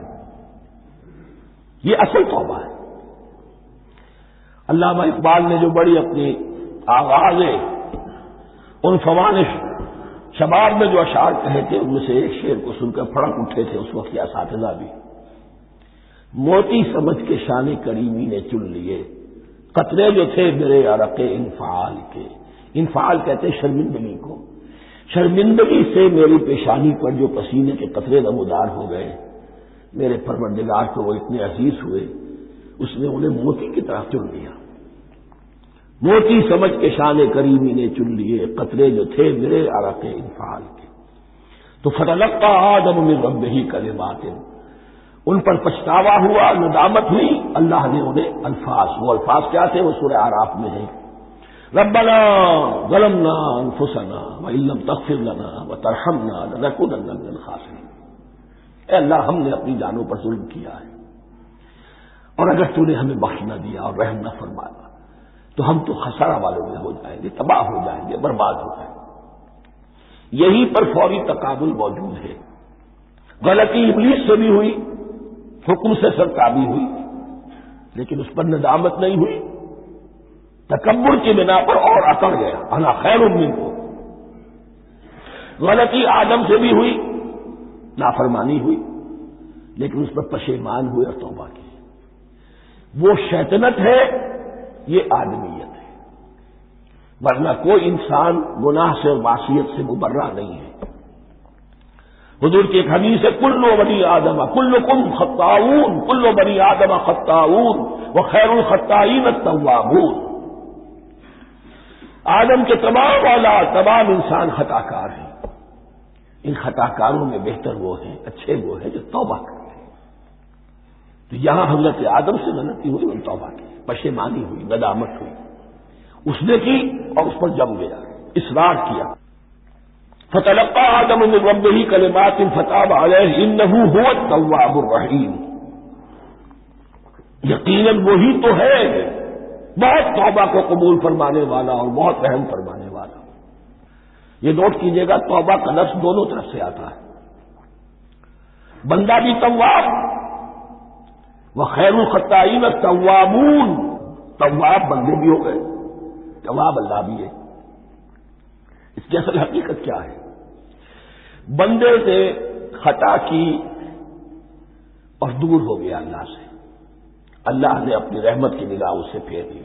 [SPEAKER 1] یہ اصل توبہ ہے۔ علامہ اقبال نے جو بڑی اپنی آغازیں ان فوانش شباب میں جو اشعار کہے تھے، ان میں سے ایک شعر کو سن کر پھڑک اٹھے تھے اس وقت کے اساتذہ بھی، موتی سمجھ کے شان کریمی نے چن لیے قطرے جو تھے میرے عرق انفعال کے، انفعال کہتے ہیں شرمندگی کو، شرمندگی سے میری پیشانی پر جو پسینے کے قطرے نمودار ہو گئے، میرے پروردگار کو وہ اتنے عزیز ہوئے، اس نے انہیں موتی کی طرف چن لیا، موتی سمجھ کے شان کریمی نے چن لیے قطرے جو تھے میرے عرق انفعال کے، تو فتلقى آدم من ربه کلمات، ان پر پچھتاوا ہوا، ندامت ہوئی، اللہ نے انہیں الفاظ، وہ الفاظ کیا تھے وہ سورہ اعراف میں ہیں، ربنا ظلمنا انفسنا وان لم تغفر لنا وترحمنا لنكونن من الخاسرین، اے اللہ ہم نے اپنی جانوں پر ظلم کیا ہے، اور اگر تو نے ہمیں بخش نہ دیا اور رحم نہ فرمایا تو ہم تو خسارہ والوں میں ہو جائیں گے، تباہ ہو جائیں گے، برباد ہو جائیں گے۔ یہیں پر فوری تقابل موجود ہے۔ غلطی ابلیس سے بھی ہوئی، حکم سے سرتابی ہوئی، لیکن اس پر ندامت نہیں ہوئی، تکبر کی بنا پر اور اکڑ گیا، انا خیر منہ۔ غلطی آدم سے بھی ہوئی، نافرمانی ہوئی، لیکن اس پر پشیمان ہوئے اور توبہ کی۔ وہ شیطنت ہے، یہ آدمیت ہے، ورنہ کوئی انسان گناہ سے اور معصیت سے مبرہ نہیں ہے۔ حضور کی ایک حدیث ہے، کل بنی آدم کلکم خطاؤون، کل بنی آدم خطاؤون وخیر الخطائین التوابون۔ آدم کے تمام اولاد، تمام انسان خطا کار ہیں، ان خطا کاروں میں بہتر وہ ہیں، اچھے وہ ہیں جو توبہ کرتے ہیں۔ تو یہاں حضرت آدم سے غلطی ہوئی، ان توبہ کی، پشیمانی ہوئی، ندامت ہوئی، اس نے کی اور اس پر جم گیا، اصرار کیا۔ فتلقى آدم من ربه كلمات فتاب عليه انه هو التواب الرحیم۔ یقیناً وہی تو ہے بہت توبہ کو قبول فرمانے والا اور بہت رحم فرمانے والا۔ یہ نوٹ کیجئے گا، توبہ کا لفظ دونوں طرف سے آتا ہے، بندہ بھی تواب، وخیر الخطائین التوابون، تواب بندے بھی ہو گئے، تواب اللہ بھی ہے۔ اس کی اصل حقیقت کیا ہے؟ بندے سے خطا کی اور دور ہو گیا اللہ سے، اللہ نے اپنی رحمت کی نگاہ اس سے پھیر لی،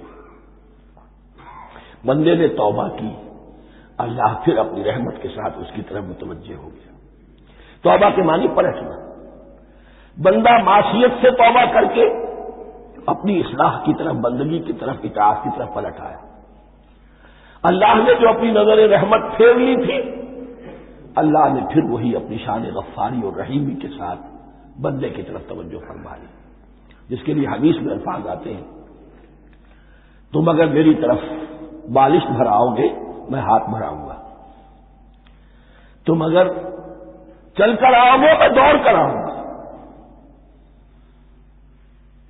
[SPEAKER 1] بندے نے توبہ کی، اللہ پھر اپنی رحمت کے ساتھ اس کی طرف متوجہ ہو گیا۔ توبہ کے معنی پلٹنا، بندہ معصیت سے توبہ کر کے اپنی اصلاح کی طرف، بندگی کی طرف، اطاعت کی طرف پلٹ آیا۔ اللہ نے جو اپنی نظر رحمت پھیر لی تھی، اللہ نے پھر وہی اپنی شان غفاری اور رحیمی کے ساتھ بندے کی طرف توجہ فرما لی، جس کے لیے حدیث میں الفاظ آتے ہیں، تم اگر میری طرف بالش بھراؤ گے میں ہاتھ بھراؤں گا، تم اگر چل کر آؤ گے میں دوڑ کر آؤں گا،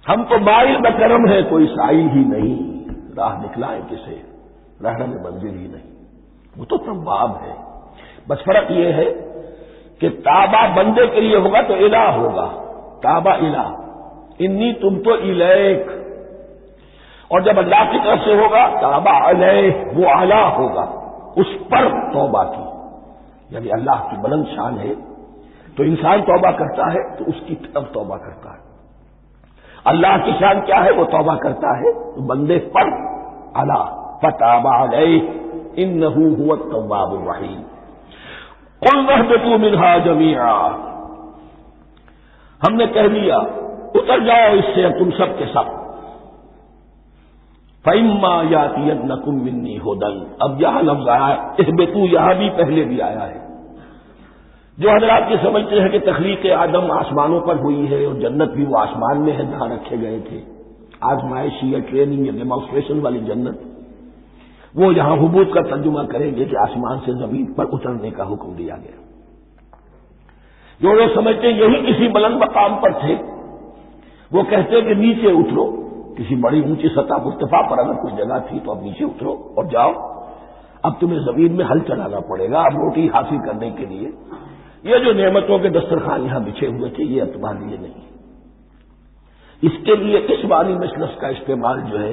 [SPEAKER 1] ہم تو مائل بکرم ہے کوئی سائل ہی نہیں، راہ دکھلائے کسے رہنے میں منزل ہی نہیں۔ وہ تو تواب ہے، بس فرق یہ ہے کہ تابہ بندے کے لیے ہوگا تو الہ ہوگا، تابہ الہ، انی تم تو الیک، اور جب اللہ کی طرف سے ہوگا تابہ علیہ، وہ اعلی ہوگا، اس پر توبہ کی، یعنی اللہ کی بلند شان ہے تو انسان توبہ کرتا ہے تو اس کی طرف توبہ کرتا ہے، اللہ کی شان کیا ہے، وہ توبہ کرتا ہے تو بندے پر اعلی، فتاب علیہ انہ هو التواب الرحیم۔ قل اہبطوا منها جميعا، ہم نے کہہ دیا اتر جاؤ اس سے تم سب کے سب، فإما یأتینکم منی ھدی، اب یہاں لفظ آیا اہبطوا، یہاں بھی پہلے بھی آیا ہے۔ جو حضرات یہ سمجھتے ہیں کہ تخلیق آدم آسمانوں پر ہوئی ہے اور جنت بھی وہ آسمان میں ہے جہاں رکھے گئے تھے، آزمائشی یا ٹریننگ یا ڈیمانسٹریشن والی جنت، وہ یہاں حبوط کا ترجمہ کریں گے کہ آسمان سے زمین پر اترنے کا حکم دیا گیا۔ جو لوگ سمجھتے یہی کسی بلند مقام پر تھے، وہ کہتے کہ نیچے اترو، کسی بڑی اونچی سطح مرتفع پر اگر کوئی جگہ تھی تو اب نیچے اترو اور جاؤ، اب تمہیں زمین میں ہل چلانا پڑے گا اب روٹی حاصل کرنے کے لیے، یہ جو نعمتوں کے دسترخوان یہاں بچھے ہوئے تھے یہ اب تمہارے لیے نہیں۔ اس کے لیے اس معنی میں لفظ کا استعمال جو ہے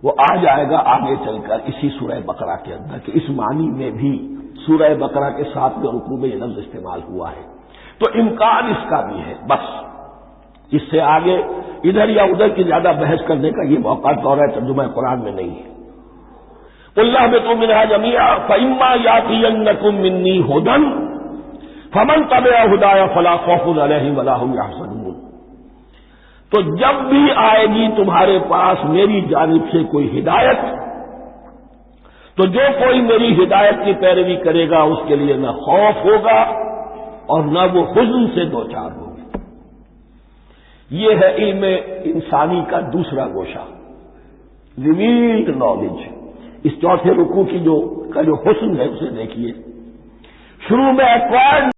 [SPEAKER 1] وہ آ جائے گا آگے چل کر اسی سورہ بقرہ کے اندر، کہ اس معنی میں بھی سورہ بقرہ کے 7ویں رکوع میں یہ لفظ استعمال ہوا ہے، تو امکان اس کا بھی ہے، بس اس سے آگے ادھر یا ادھر کی زیادہ بحث کرنے کا یہ موقع دورہ ترجمہ قرآن میں نہیں ہے۔ قل اہبطوا منها جميعا فإما يأتينكم مني هدى فمن تبع هداي فلا خوف عليهم ولا هم يحزنون، تو جب بھی آئے گی تمہارے پاس میری جانب سے کوئی ہدایت، تو جو کوئی میری ہدایت کی پیروی کرے گا اس کے لیے نہ خوف ہوگا اور نہ وہ حزن سے دوچار ہوگا۔ یہ ہے علم انسانی کا دوسرا گوشہ، ریویلڈ نالج۔ اس چوتھے رکوع کی جو حسن ہے اسے دیکھیے، شروع میں ایکوائرڈ